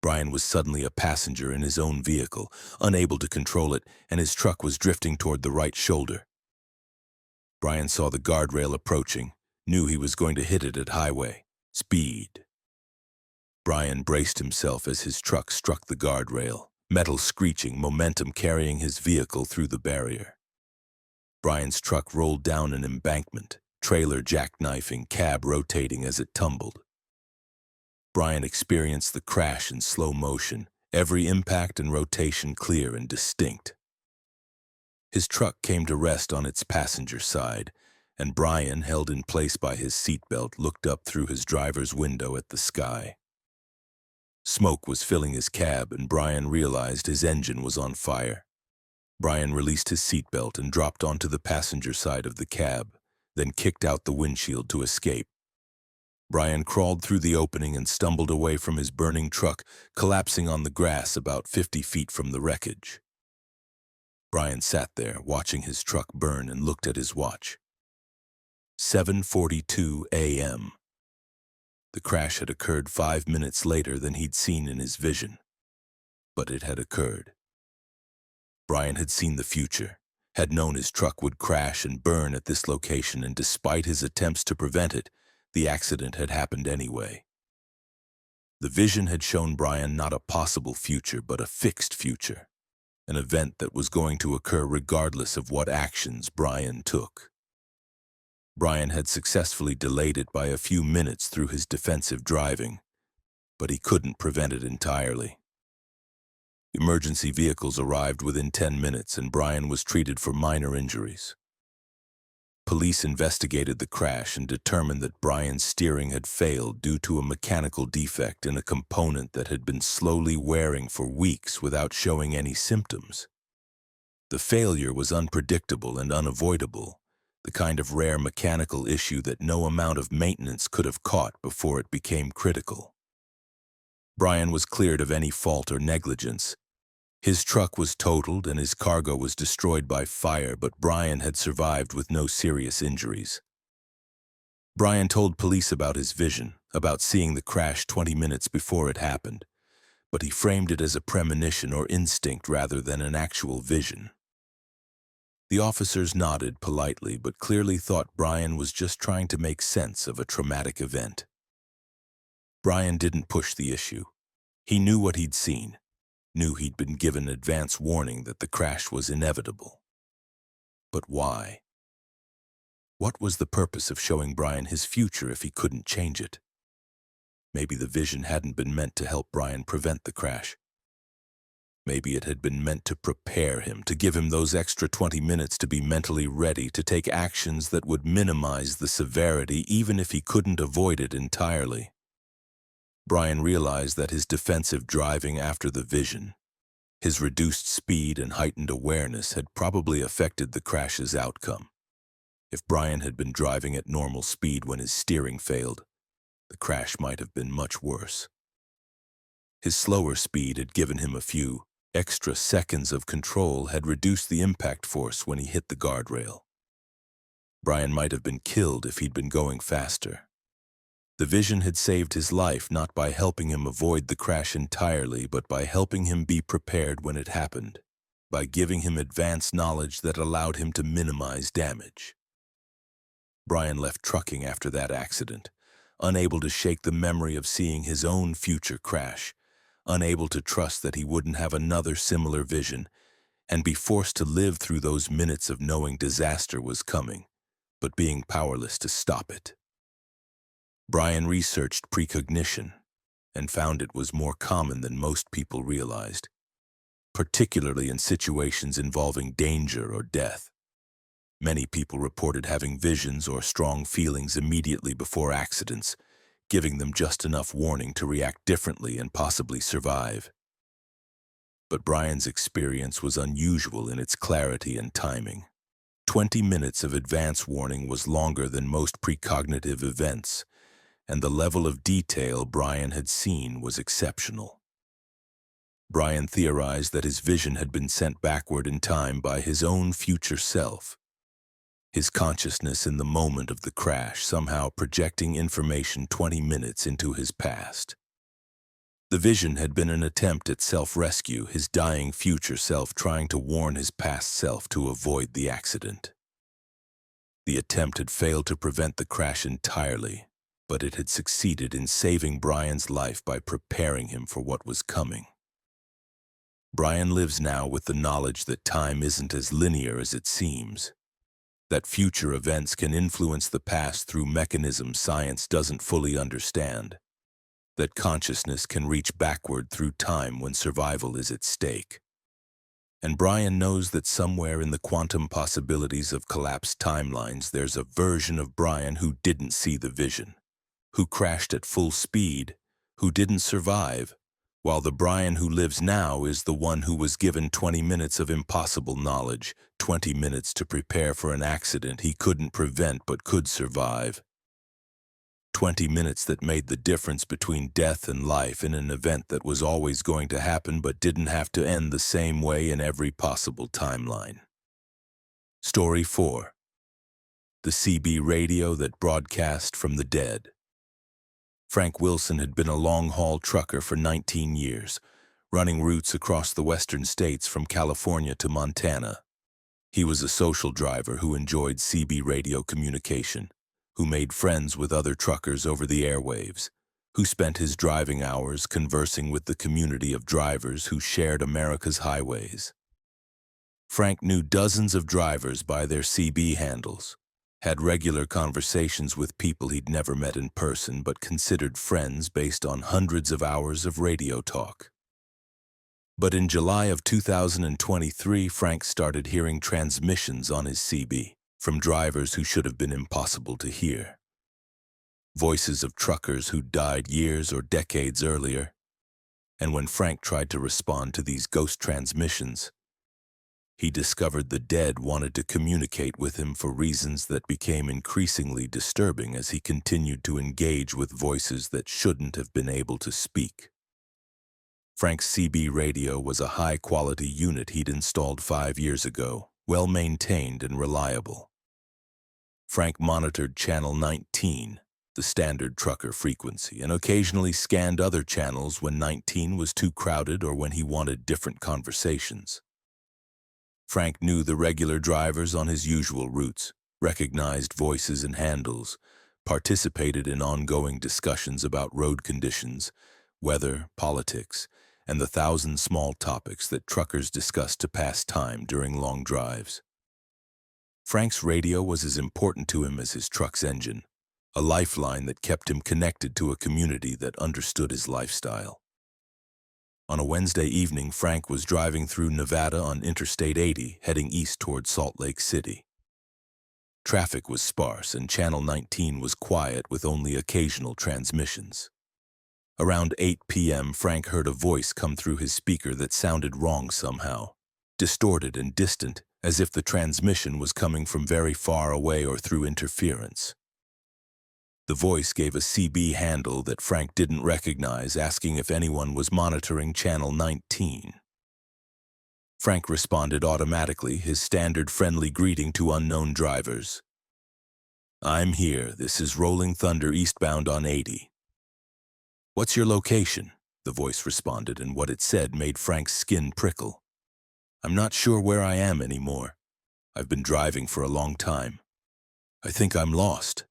Brian was suddenly a passenger in his own vehicle, unable to control it, and his truck was drifting toward the right shoulder. Brian saw the guardrail approaching, knew he was going to hit it at highway speed. Brian braced himself as his truck struck the guardrail, metal screeching, momentum carrying his vehicle through the barrier. Brian's truck rolled down an embankment, trailer jackknifing, cab rotating as it tumbled. Brian experienced the crash in slow motion, every impact and rotation clear and distinct. His truck came to rest on its passenger side, and Brian, held in place by his seatbelt, looked up through his driver's window at the sky. Smoke was filling his cab, and Brian realized his engine was on fire. Brian released his seatbelt and dropped onto the passenger side of the cab, then kicked out the windshield to escape. Brian crawled through the opening and stumbled away from his burning truck, collapsing on the grass about 50 feet from the wreckage. Brian sat there, watching his truck burn, and looked at his watch. 7:42 a.m. The crash had occurred 5 minutes later than he'd seen in his vision. But it had occurred. Brian had seen the future, had known his truck would crash and burn at this location, and despite his attempts to prevent it, the accident had happened anyway. The vision had shown Brian not a possible future, but a fixed future, an event that was going to occur regardless of what actions Brian took. Brian had successfully delayed it by a few minutes through his defensive driving, but he couldn't prevent it entirely. Emergency vehicles arrived within 10 minutes, and Brian was treated for minor injuries. Police investigated the crash and determined that Brian's steering had failed due to a mechanical defect in a component that had been slowly wearing for weeks without showing any symptoms. The failure was unpredictable and unavoidable, the kind of rare mechanical issue that no amount of maintenance could have caught before it became critical. Brian was cleared of any fault or negligence. His truck was totaled and his cargo was destroyed by fire, but Brian had survived with no serious injuries. Brian told police about his vision, about seeing the crash 20 minutes before it happened, but he framed it as a premonition or instinct rather than an actual vision. The officers nodded politely, but clearly thought Brian was just trying to make sense of a traumatic event. Brian didn't push the issue. He knew what he'd seen, knew he'd been given advance warning that the crash was inevitable. But why? What was the purpose of showing Brian his future if he couldn't change it? Maybe the vision hadn't been meant to help Brian prevent the crash. Maybe it had been meant to prepare him, to give him those extra 20 minutes to be mentally ready to take actions that would minimize the severity even if he couldn't avoid it entirely. Brian realized that his defensive driving after the vision, his reduced speed and heightened awareness had probably affected the crash's outcome. If Brian had been driving at normal speed when his steering failed, the crash might have been much worse. His slower speed had given him a few extra seconds of control, had reduced the impact force when he hit the guardrail. Brian might have been killed if he'd been going faster. The vision had saved his life not by helping him avoid the crash entirely, but by helping him be prepared when it happened, by giving him advanced knowledge that allowed him to minimize damage. Brian left trucking after that accident, unable to shake the memory of seeing his own future crash, unable to trust that he wouldn't have another similar vision, and be forced to live through those minutes of knowing disaster was coming, but being powerless to stop it. Brian researched precognition and found it was more common than most people realized, particularly in situations involving danger or death. Many people reported having visions or strong feelings immediately before accidents, giving them just enough warning to react differently and possibly survive. But Brian's experience was unusual in its clarity and timing. 20 minutes of advance warning was longer than most precognitive events, and the level of detail Brian had seen was exceptional. Brian theorized that his vision had been sent backward in time by his own future self, his consciousness in the moment of the crash somehow projecting information 20 minutes into his past. The vision had been an attempt at self-rescue, his dying future self trying to warn his past self to avoid the accident. The attempt had failed to prevent the crash entirely, but it had succeeded in saving Brian's life by preparing him for what was coming. Brian lives now with the knowledge that time isn't as linear as it seems, that future events can influence the past through mechanisms science doesn't fully understand, that consciousness can reach backward through time when survival is at stake. And Brian knows that somewhere in the quantum possibilities of collapsed timelines there's a version of Brian who didn't see the vision, who crashed at full speed, who didn't survive, while the Brian who lives now is the one who was given 20 minutes of impossible knowledge, 20 minutes to prepare for an accident he couldn't prevent but could survive. 20 minutes that made the difference between death and life in an event that was always going to happen but didn't have to end the same way in every possible timeline. Story 4. The CB radio that broadcast from the dead. Frank Wilson had been a long-haul trucker for 19 years, running routes across the western states from California to Montana. He was a social driver who enjoyed CB radio communication, who made friends with other truckers over the airwaves, who spent his driving hours conversing with the community of drivers who shared America's highways. Frank knew dozens of drivers by their CB handles, had regular conversations with people he'd never met in person but considered friends based on hundreds of hours of radio talk. But in July of 2023, Frank started hearing transmissions on his CB from drivers who should have been impossible to hear. Voices of truckers who died years or decades earlier. And when Frank tried to respond to these ghost transmissions, he discovered the dead wanted to communicate with him for reasons that became increasingly disturbing as he continued to engage with voices that shouldn't have been able to speak. Frank's CB radio was a high-quality unit he'd installed 5 years ago, well-maintained and reliable. Frank monitored Channel 19, the standard trucker frequency, and occasionally scanned other channels when 19 was too crowded or when he wanted different conversations. Frank knew the regular drivers on his usual routes, recognized voices and handles, participated in ongoing discussions about road conditions, weather, politics, and the 1,000 small topics that truckers discussed to pass time during long drives. Frank's radio was as important to him as his truck's engine, a lifeline that kept him connected to a community that understood his lifestyle. On a Wednesday evening, Frank was driving through Nevada on Interstate 80, heading east toward Salt Lake City. Traffic was sparse, and Channel 19 was quiet with only occasional transmissions. Around 8 p.m., Frank heard a voice come through his speaker that sounded wrong somehow, distorted and distant, as if the transmission was coming from very far away or through interference. The voice gave a CB handle that Frank didn't recognize, asking if anyone was monitoring Channel 19. Frank responded automatically, his standard friendly greeting to unknown drivers. "I'm here. This is Rolling Thunder eastbound on 80. "What's your location?" the voice responded, and what it said made Frank's skin prickle. "I'm not sure where I am anymore. I've been driving for a long time. I think I'm lost."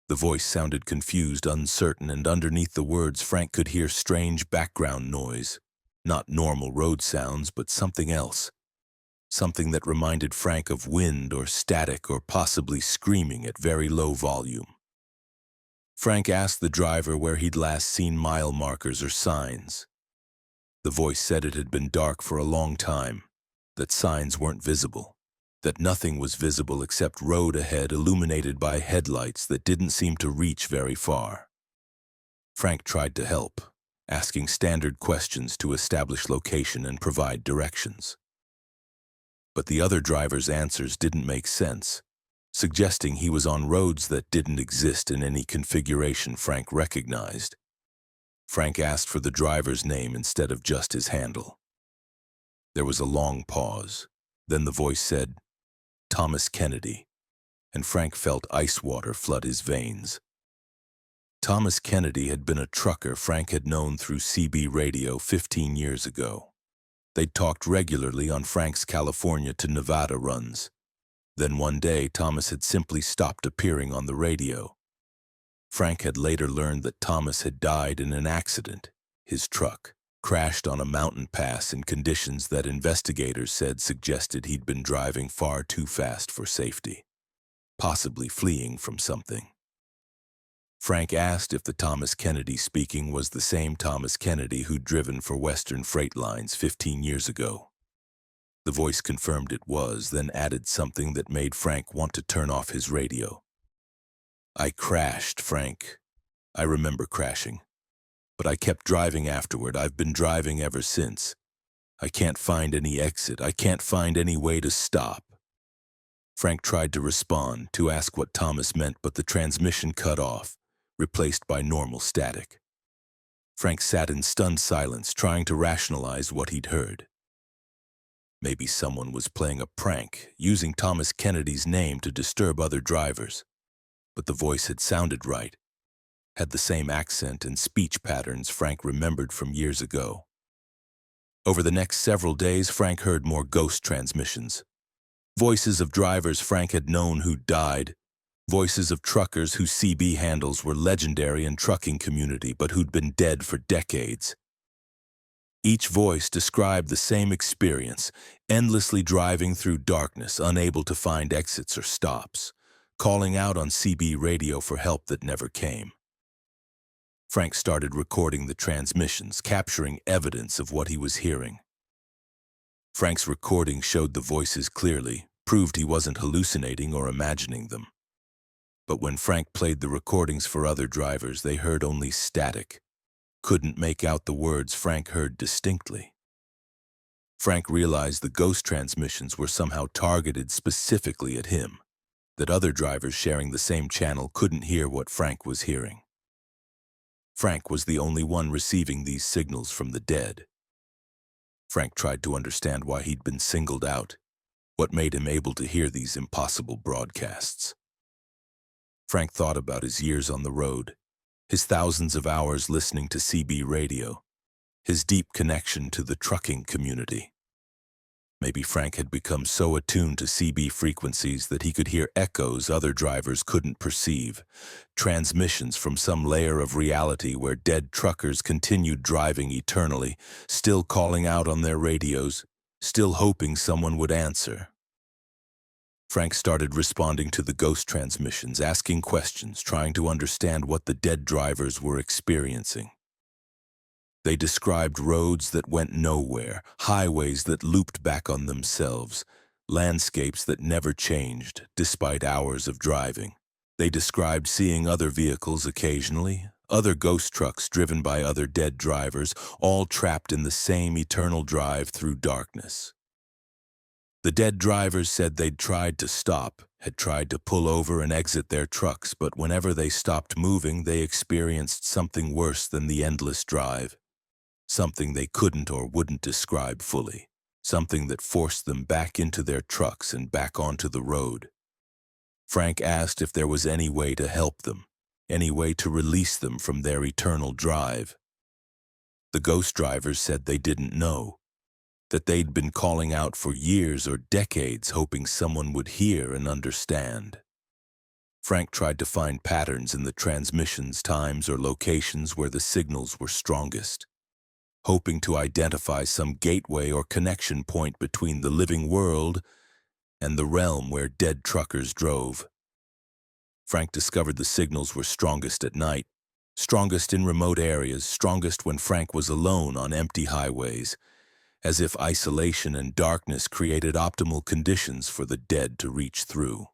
The voice sounded confused, uncertain, and underneath the words Frank could hear strange background noise. Not normal road sounds, but something else. Something that reminded Frank of wind or static or possibly screaming at very low volume. Frank asked the driver where he'd last seen mile markers or signs. The voice said it had been dark for a long time, that signs weren't visible, that nothing was visible except road ahead illuminated by headlights that didn't seem to reach very far. Frank tried to help, asking standard questions to establish location and provide directions. But the other driver's answers didn't make sense, suggesting he was on roads that didn't exist in any configuration Frank recognized. Frank asked for the driver's name instead of just his handle. There was a long pause. Then the voice said, "Thomas Kennedy," and Frank felt ice water flood his veins. Thomas Kennedy had been a trucker Frank had known through CB radio 15 years ago. They'd talked regularly on Frank's California to Nevada runs. Then one day, Thomas had simply stopped appearing on the radio. Frank had later learned that Thomas had died in an accident. His truck crashed on a mountain pass in conditions that investigators said suggested he'd been driving far too fast for safety, possibly fleeing from something. Frank asked if the Thomas Kennedy speaking was the same Thomas Kennedy who'd driven for Western Freight Lines 15 years ago. The voice confirmed it was, then added something that made Frank want to turn off his radio. "I crashed, Frank. I remember crashing. But I kept driving afterward. I've been driving ever since. I can't find any exit. I can't find any way to stop." Frank tried to respond, to ask what Thomas meant, but the transmission cut off, replaced by normal static. Frank sat in stunned silence, trying to rationalize what he'd heard. Maybe someone was playing a prank, using Thomas Kennedy's name to disturb other drivers. But the voice had sounded right, had the same accent and speech patterns Frank remembered from years ago. Over the next several days, Frank heard more ghost transmissions. Voices of drivers Frank had known who died, voices of truckers whose CB handles were legendary in trucking community but who'd been dead for decades. Each voice described the same experience, endlessly driving through darkness, unable to find exits or stops, calling out on CB radio for help that never came. Frank started recording the transmissions, capturing evidence of what he was hearing. Frank's recording showed the voices clearly, proved he wasn't hallucinating or imagining them. But when Frank played the recordings for other drivers, they heard only static. Couldn't make out the words Frank heard distinctly. Frank realized the ghost transmissions were somehow targeted specifically at him, that other drivers sharing the same channel couldn't hear what Frank was hearing. Frank was the only one receiving these signals from the dead. Frank tried to understand why he'd been singled out, what made him able to hear these impossible broadcasts. Frank thought about his years on the road, his thousands of hours listening to CB radio, his deep connection to the trucking community. Maybe Frank had become so attuned to CB frequencies that he could hear echoes other drivers couldn't perceive, transmissions from some layer of reality where dead truckers continued driving eternally, still calling out on their radios, still hoping someone would answer. Frank started responding to the ghost transmissions, asking questions, trying to understand what the dead drivers were experiencing. They described roads that went nowhere, highways that looped back on themselves, landscapes that never changed despite hours of driving. They described seeing other vehicles occasionally, other ghost trucks driven by other dead drivers, all trapped in the same eternal drive through darkness. The dead drivers said they'd tried to stop, had tried to pull over and exit their trucks, but whenever they stopped moving, they experienced something worse than the endless drive. Something they couldn't or wouldn't describe fully. Something that forced them back into their trucks and back onto the road. Frank asked if there was any way to help them, any way to release them from their eternal drive. The ghost drivers said they didn't know, that they'd been calling out for years or decades hoping someone would hear and understand. Frank tried to find patterns in the transmissions, times, or locations where the signals were strongest, hoping to identify some gateway or connection point between the living world and the realm where dead truckers drove. Frank discovered the signals were strongest at night, strongest in remote areas, strongest when Frank was alone on empty highways, as if isolation and darkness created optimal conditions for the dead to reach through.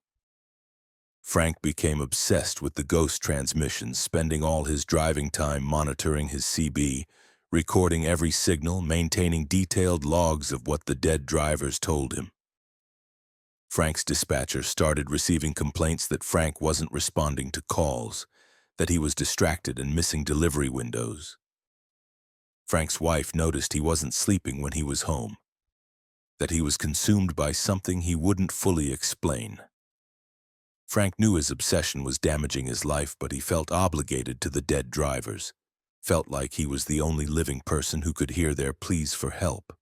Frank became obsessed with the ghost transmissions, spending all his driving time monitoring his CB, recording every signal, maintaining detailed logs of what the dead drivers told him. Frank's dispatcher started receiving complaints that Frank wasn't responding to calls, that he was distracted and missing delivery windows. Frank's wife noticed he wasn't sleeping when he was home, that he was consumed by something he wouldn't fully explain. Frank knew his obsession was damaging his life, but he felt obligated to the dead drivers, felt like he was the only living person who could hear their pleas for help.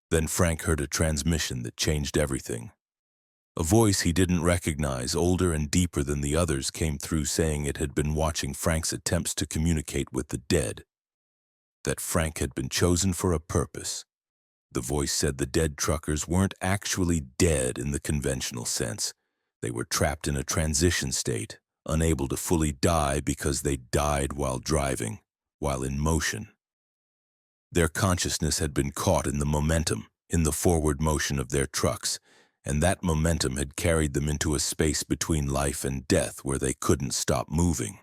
Then Frank heard a transmission that changed everything. A voice he didn't recognize, older and deeper than the others, came through saying it had been watching Frank's attempts to communicate with the dead, that Frank had been chosen for a purpose. The voice said the dead truckers weren't actually dead in the conventional sense. They were trapped in a transition state, unable to fully die because they died while driving, while in motion. Their consciousness had been caught in the momentum, in the forward motion of their trucks, and that momentum had carried them into a space between life and death where they couldn't stop moving.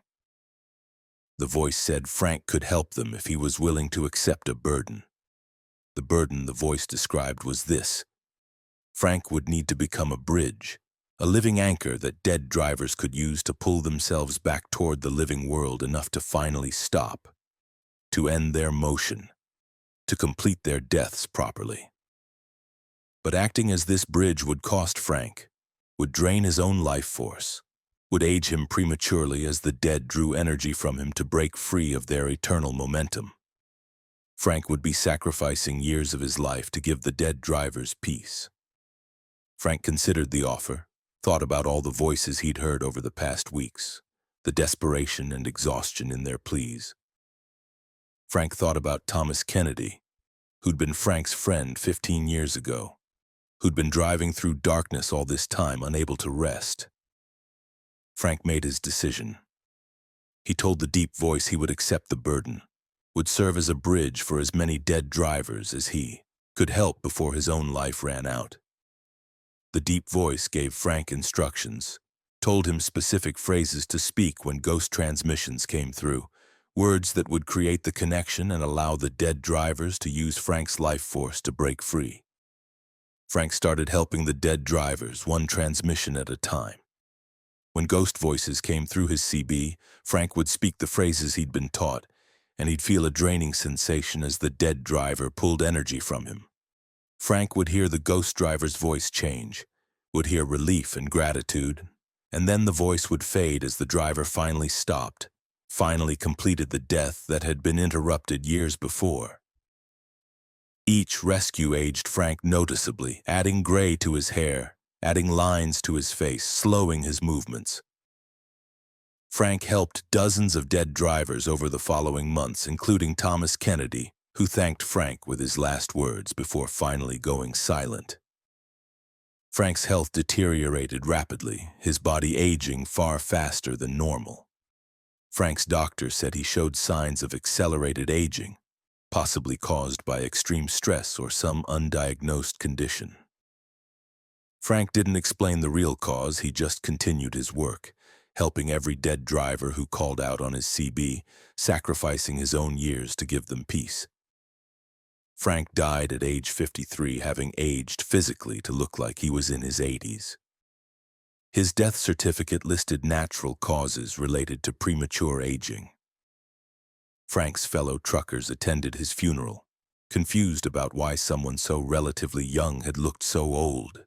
The voice said Frank could help them if he was willing to accept a burden. The burden the voice described was this: Frank would need to become a bridge, a living anchor that dead drivers could use to pull themselves back toward the living world enough to finally stop, to end their motion, to complete their deaths properly. But acting as this bridge would cost Frank, would drain his own life force, would age him prematurely as the dead drew energy from him to break free of their eternal momentum. Frank would be sacrificing years of his life to give the dead drivers peace. Frank considered the offer, thought about all the voices he'd heard over the past weeks, the desperation and exhaustion in their pleas. Frank thought about Thomas Kennedy, who'd been Frank's friend 15 years ago, who'd been driving through darkness all this time, unable to rest. Frank made his decision. He told the deep voice he would accept the burden, would serve as a bridge for as many dead drivers as he could help before his own life ran out. The deep voice gave Frank instructions, told him specific phrases to speak when ghost transmissions came through, words that would create the connection and allow the dead drivers to use Frank's life force to break free. Frank started helping the dead drivers, one transmission at a time. When ghost voices came through his CB, Frank would speak the phrases he'd been taught, and he'd feel a draining sensation as the dead driver pulled energy from him. Frank would hear the ghost driver's voice change, would hear relief and gratitude, and then the voice would fade as the driver finally stopped, finally completed the death that had been interrupted years before. Each rescue aged Frank noticeably, adding gray to his hair, adding lines to his face, slowing his movements. Frank helped dozens of dead drivers over the following months, including Thomas Kennedy, who thanked Frank with his last words before finally going silent. Frank's health deteriorated rapidly, his body aging far faster than normal. Frank's doctor said he showed signs of accelerated aging, possibly caused by extreme stress or some undiagnosed condition. Frank didn't explain the real cause, he just continued his work, helping every dead driver who called out on his CB, sacrificing his own years to give them peace. Frank died at age 53, having aged physically to look like he was in his 80s. His death certificate listed natural causes related to premature aging. Frank's fellow truckers attended his funeral, confused about why someone so relatively young had looked so old,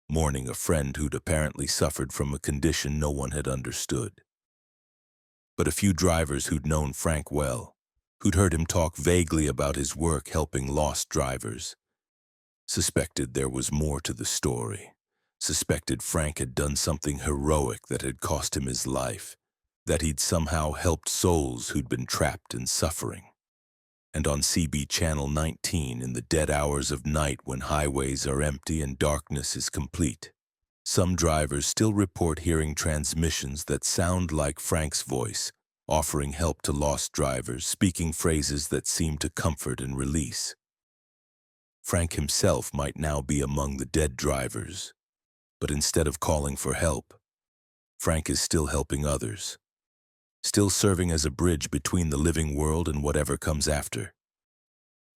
mourning a friend who'd apparently suffered from a condition no one had understood. But a few drivers who'd known Frank well, who'd heard him talk vaguely about his work helping lost drivers, suspected there was more to the story, suspected Frank had done something heroic that had cost him his life, that he'd somehow helped souls who'd been trapped in suffering. And on CB Channel 19, in the dead hours of night when highways are empty and darkness is complete, some drivers still report hearing transmissions that sound like Frank's voice, offering help to lost drivers, speaking phrases that seem to comfort and release. Frank himself might now be among the dead drivers, but instead of calling for help, Frank is still helping others, still serving as a bridge between the living world and whatever comes after,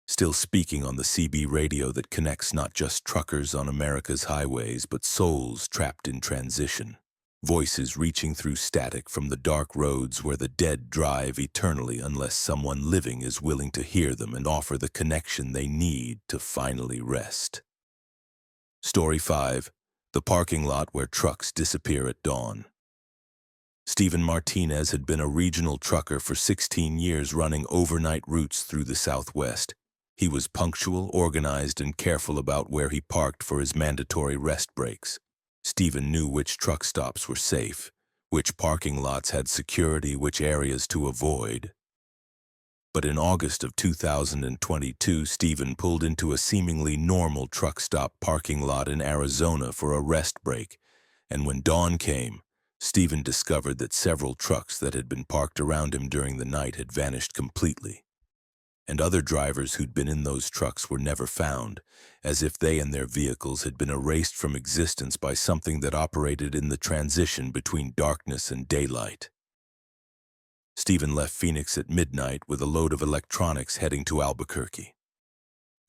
still speaking on the CB radio that connects not just truckers on America's highways, but souls trapped in transition, voices reaching through static from the dark roads where the dead drive eternally unless someone living is willing to hear them and offer the connection they need to finally rest. Story 5. The parking lot where trucks disappear at dawn. Stephen Martinez had been a regional trucker for 16 years running overnight routes through the Southwest. He was punctual, organized, and careful about where he parked for his mandatory rest breaks. Stephen knew which truck stops were safe, which parking lots had security, which areas to avoid. But in August of 2022, Stephen pulled into a seemingly normal truck stop parking lot in Arizona for a rest break, and when dawn came, Stephen discovered that several trucks that had been parked around him during the night had vanished completely, and other drivers who'd been in those trucks were never found, as if they and their vehicles had been erased from existence by something that operated in the transition between darkness and daylight. Stephen left Phoenix at midnight with a load of electronics heading to Albuquerque.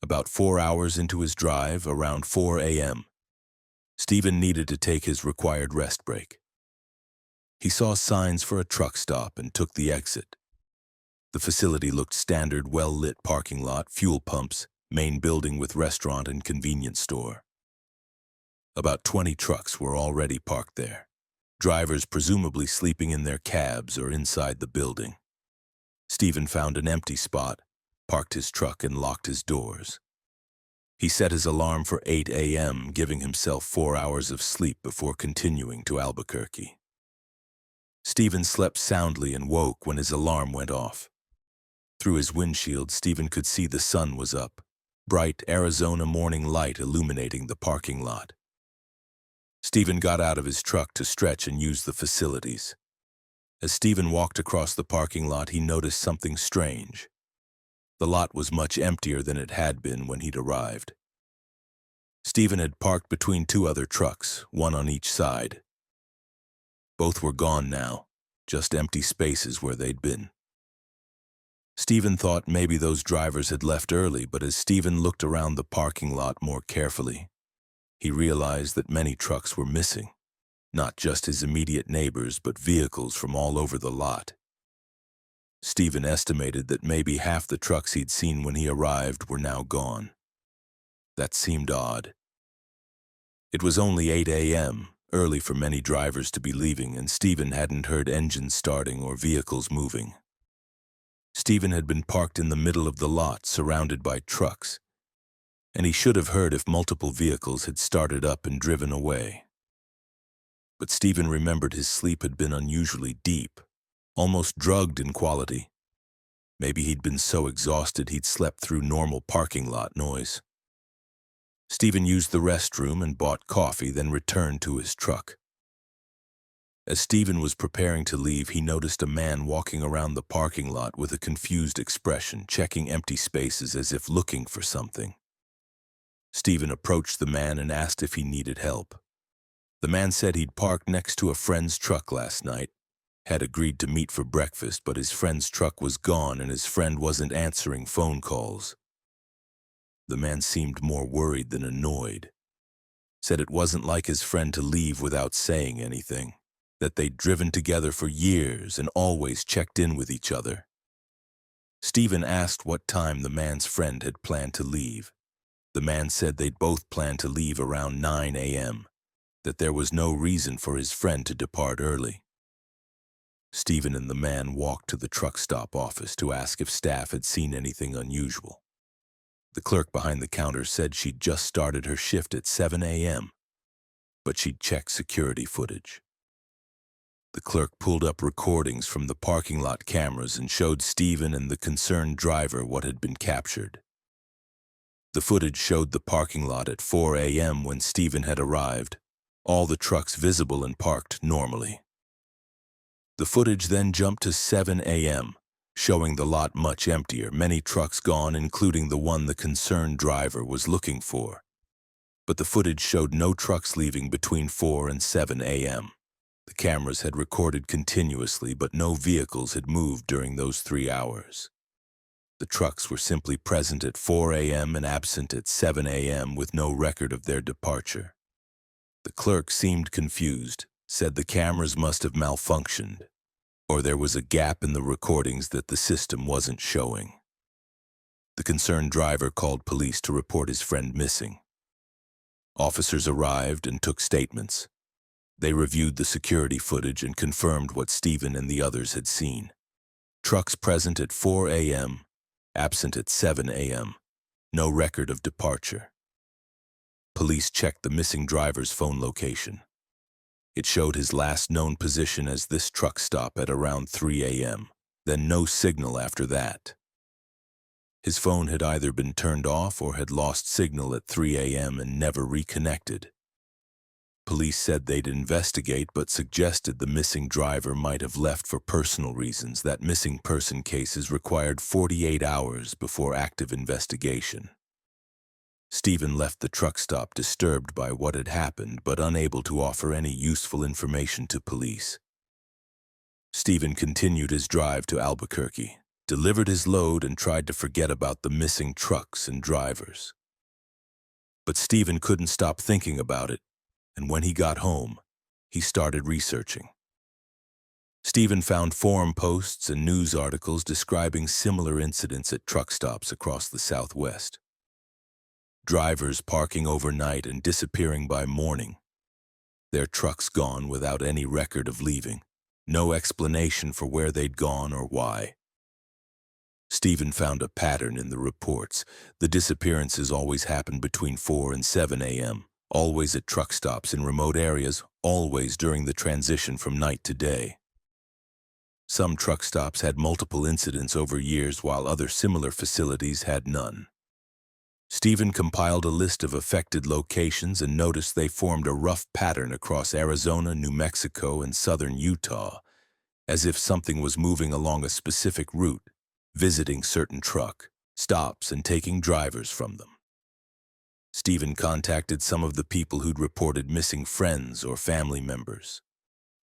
About 4 hours into his drive, around 4 a.m., Stephen needed to take his required rest break. He saw signs for a truck stop and took the exit. The facility looked standard, well-lit parking lot, fuel pumps, main building with restaurant and convenience store. About 20 trucks were already parked there, drivers presumably sleeping in their cabs or inside the building. Stephen found an empty spot, parked his truck, and locked his doors. He set his alarm for 8 a.m., giving himself 4 hours of sleep before continuing to Albuquerque. Stephen slept soundly and woke when his alarm went off. Through his windshield, Stephen could see the sun was up, bright Arizona morning light illuminating the parking lot. Stephen got out of his truck to stretch and use the facilities. As Stephen walked across the parking lot, he noticed something strange. The lot was much emptier than it had been when he'd arrived. Stephen had parked between two other trucks, one on each side. Both were gone now, just empty spaces where they'd been. Stephen thought maybe those drivers had left early, but as Stephen looked around the parking lot more carefully, he realized that many trucks were missing, not just his immediate neighbors, but vehicles from all over the lot. Stephen estimated that maybe half the trucks he'd seen when he arrived were now gone. That seemed odd. It was only 8 a.m., early for many drivers to be leaving, and Stephen hadn't heard engines starting or vehicles moving. Stephen had been parked in the middle of the lot, surrounded by trucks, and he should have heard if multiple vehicles had started up and driven away. But Stephen remembered his sleep had been unusually deep, almost drugged in quality. Maybe he'd been so exhausted he'd slept through normal parking lot noise. Stephen used the restroom and bought coffee, then returned to his truck. As Stephen was preparing to leave, he noticed a man walking around the parking lot with a confused expression, checking empty spaces as if looking for something. Stephen approached the man and asked if he needed help. The man said he'd parked next to a friend's truck last night, had agreed to meet for breakfast, but his friend's truck was gone and his friend wasn't answering phone calls. The man seemed more worried than annoyed. Said it wasn't like his friend to leave without saying anything, that they'd driven together for years and always checked in with each other. Stephen asked what time the man's friend had planned to leave. The man said they'd both planned to leave around 9 a.m., that there was no reason for his friend to depart early. Stephen and the man walked to the truck stop office to ask if staff had seen anything unusual. The clerk behind the counter said she'd just started her shift at 7 a.m., but she'd checked security footage. The clerk pulled up recordings from the parking lot cameras and showed Stephen and the concerned driver what had been captured. The footage showed the parking lot at 4 a.m. when Stephen had arrived, all the trucks visible and parked normally. The footage then jumped to 7 a.m., showing the lot much emptier, many trucks gone, including the one the concerned driver was looking for. But the footage showed no trucks leaving between 4 and 7 a.m. The cameras had recorded continuously, but no vehicles had moved during those 3 hours. The trucks were simply present at 4 a.m. and absent at 7 a.m. with no record of their departure. The clerk seemed confused, said the cameras must have malfunctioned, or there was a gap in the recordings that the system wasn't showing. The concerned driver called police to report his friend missing. Officers arrived and took statements. They reviewed the security footage and confirmed what Stephen and the others had seen. Trucks present at 4 a.m., absent at 7 a.m., no record of departure. Police checked the missing driver's phone location. It showed his last known position as this truck stop at around 3 a.m., then no signal after that. His phone had either been turned off or had lost signal at 3 a.m. and never reconnected. Police said they'd investigate, but suggested the missing driver might have left for personal reasons, that missing person cases required 48 hours before active investigation. Stephen left the truck stop disturbed by what had happened, but unable to offer any useful information to police. Stephen continued his drive to Albuquerque, delivered his load, and tried to forget about the missing trucks and drivers. But Stephen couldn't stop thinking about it, and when he got home, he started researching. Stephen found forum posts and news articles describing similar incidents at truck stops across the Southwest. Drivers parking overnight and disappearing by morning. Their trucks gone without any record of leaving. No explanation for where they'd gone or why. Stephen found a pattern in the reports. The disappearances always happened between 4 and 7 a.m., always at truck stops in remote areas, always during the transition from night to day. Some truck stops had multiple incidents over years, while other similar facilities had none. Stephen compiled a list of affected locations and noticed they formed a rough pattern across Arizona, New Mexico, and southern Utah, as if something was moving along a specific route, visiting certain truck stops and taking drivers from them. Stephen contacted some of the people who'd reported missing friends or family members.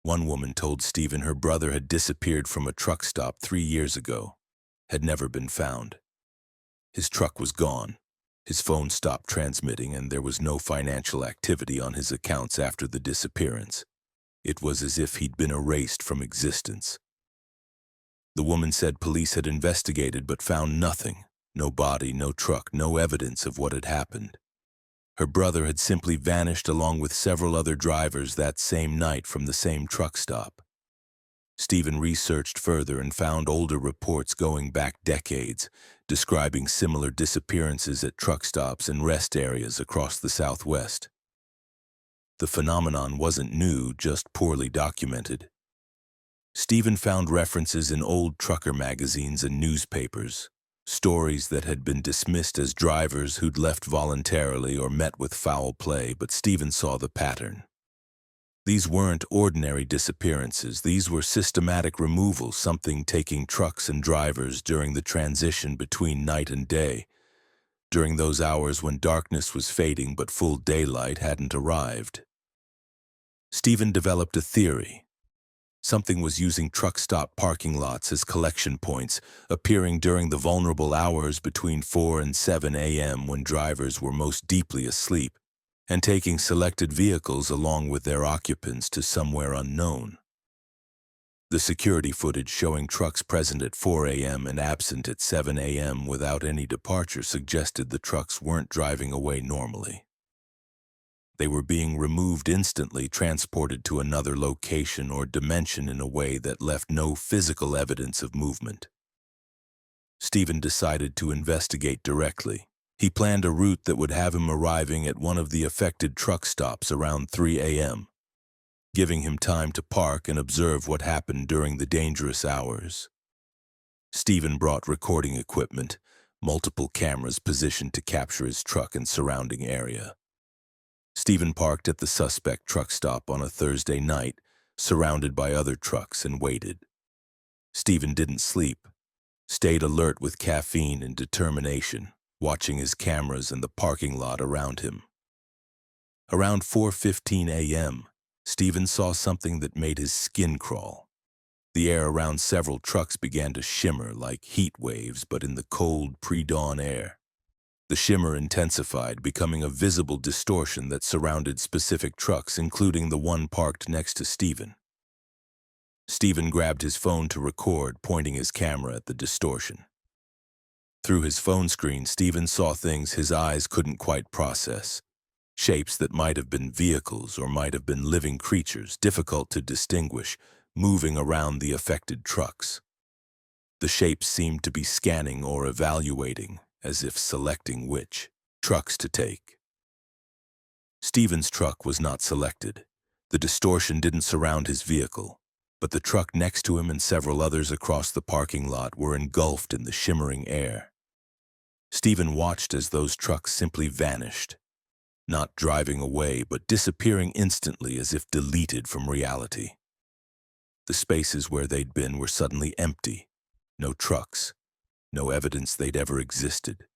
One woman told Stephen her brother had disappeared from a truck stop 3 years ago, had never been found. His truck was gone. His phone stopped transmitting, and there was no financial activity on his accounts after the disappearance. It was as if he'd been erased from existence. The woman said police had investigated but found nothing. No body, no truck, no evidence of what had happened. Her brother had simply vanished along with several other drivers that same night from the same truck stop. Stephen researched further and found older reports going back decades, describing similar disappearances at truck stops and rest areas across the Southwest. The phenomenon wasn't new, just poorly documented. Stephen found references in old trucker magazines and newspapers, stories that had been dismissed as drivers who'd left voluntarily or met with foul play, but Stephen saw the pattern. These weren't ordinary disappearances. These were systematic removals, something taking trucks and drivers during the transition between night and day, during those hours when darkness was fading but full daylight hadn't arrived. Stephen developed a theory. Something was using truck stop parking lots as collection points, appearing during the vulnerable hours between 4 and 7 a.m. when drivers were most deeply asleep, and taking selected vehicles along with their occupants to somewhere unknown. The security footage showing trucks present at 4 a.m. and absent at 7 a.m. without any departure suggested the trucks weren't driving away normally. They were being removed instantly, transported to another location or dimension in a way that left no physical evidence of movement. Stephen decided to investigate directly. He planned a route that would have him arriving at one of the affected truck stops around 3 a.m., giving him time to park and observe what happened during the dangerous hours. Stephen brought recording equipment, multiple cameras positioned to capture his truck and surrounding area. Stephen parked at the suspect truck stop on a Thursday night, surrounded by other trucks, and waited. Stephen didn't sleep, stayed alert with caffeine and determination, watching his cameras and the parking lot around him. Around 4:15 a.m., Stephen saw something that made his skin crawl. The air around several trucks began to shimmer like heat waves, but in the cold pre-dawn air. The shimmer intensified, becoming a visible distortion that surrounded specific trucks, including the one parked next to Stephen. Stephen grabbed his phone to record, pointing his camera at the distortion. Through his phone screen, Stephen saw things his eyes couldn't quite process. Shapes that might have been vehicles or might have been living creatures, difficult to distinguish, moving around the affected trucks. The shapes seemed to be scanning or evaluating, as if selecting which trucks to take. Stephen's truck was not selected. The distortion didn't surround his vehicle, but the truck next to him and several others across the parking lot were engulfed in the shimmering air. Stephen watched as those trucks simply vanished, not driving away, but disappearing instantly as if deleted from reality. The spaces where they'd been were suddenly empty. No trucks. No evidence they'd ever existed.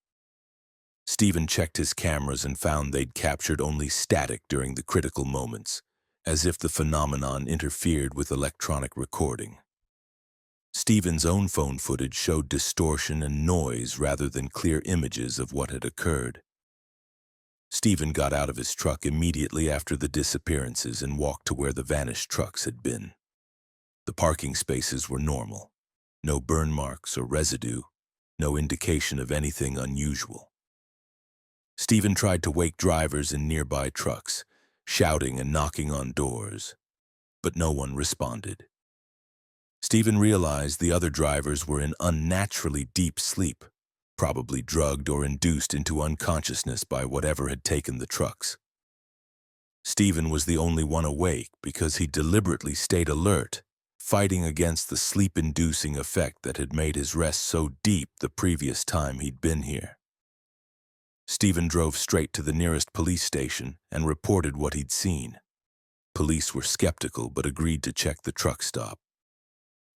Stephen checked his cameras and found they'd captured only static during the critical moments, as if the phenomenon interfered with electronic recording. Stephen's own phone footage showed distortion and noise rather than clear images of what had occurred. Stephen got out of his truck immediately after the disappearances and walked to where the vanished trucks had been. The parking spaces were normal. No burn marks or residue. No indication of anything unusual. Stephen tried to wake drivers in nearby trucks, shouting and knocking on doors, but no one responded. Stephen realized the other drivers were in unnaturally deep sleep, probably drugged or induced into unconsciousness by whatever had taken the trucks. Stephen was the only one awake because he deliberately stayed alert, fighting against the sleep-inducing effect that had made his rest so deep the previous time he'd been here. Stephen drove straight to the nearest police station and reported what he'd seen. Police were skeptical but agreed to check the truck stop.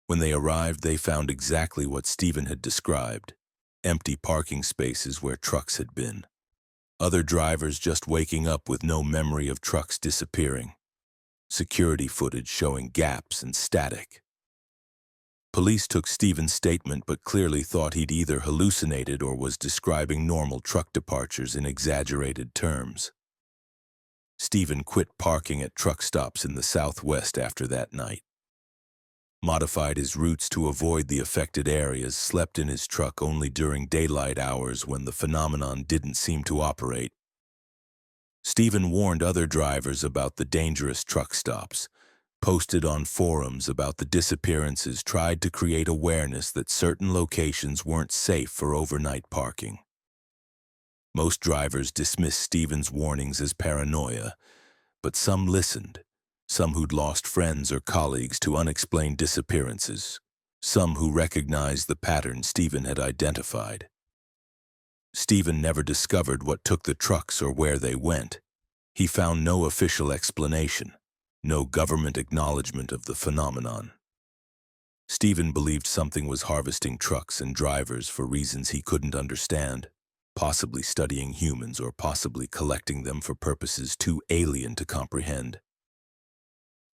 When they arrived, they found exactly what Stephen had described: empty parking spaces where trucks had been. Other drivers just waking up with no memory of trucks disappearing. Security footage showing gaps and static. Police took Stephen's statement but clearly thought he'd either hallucinated or was describing normal truck departures in exaggerated terms. Stephen quit parking at truck stops in the Southwest after that night. Modified his routes to avoid the affected areas, slept in his truck only during daylight hours when the phenomenon didn't seem to operate. Stephen warned other drivers about the dangerous truck stops, posted on forums about the disappearances, tried to create awareness that certain locations weren't safe for overnight parking. Most drivers dismissed Stephen's warnings as paranoia, but some listened. Some who'd lost friends or colleagues to unexplained disappearances, some who recognized the pattern Stephen had identified. Stephen never discovered what took the trucks or where they went. He found no official explanation, no government acknowledgement of the phenomenon. Stephen believed something was harvesting trucks and drivers for reasons he couldn't understand, possibly studying humans or possibly collecting them for purposes too alien to comprehend.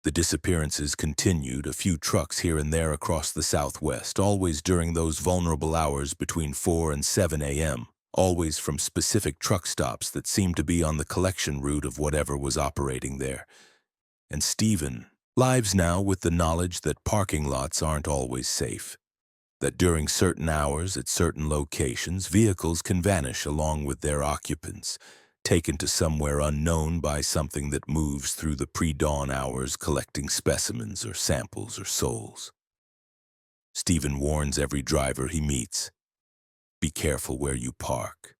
The disappearances continued, a few trucks here and there across the Southwest, always during those vulnerable hours between 4 and 7 a.m., always from specific truck stops that seemed to be on the collection route of whatever was operating there. And Stephen lives now with the knowledge that parking lots aren't always safe, that during certain hours at certain locations, vehicles can vanish along with their occupants, taken to somewhere unknown by something that moves through the pre-dawn hours collecting specimens or samples or souls. Stephen warns every driver he meets, be careful where you park.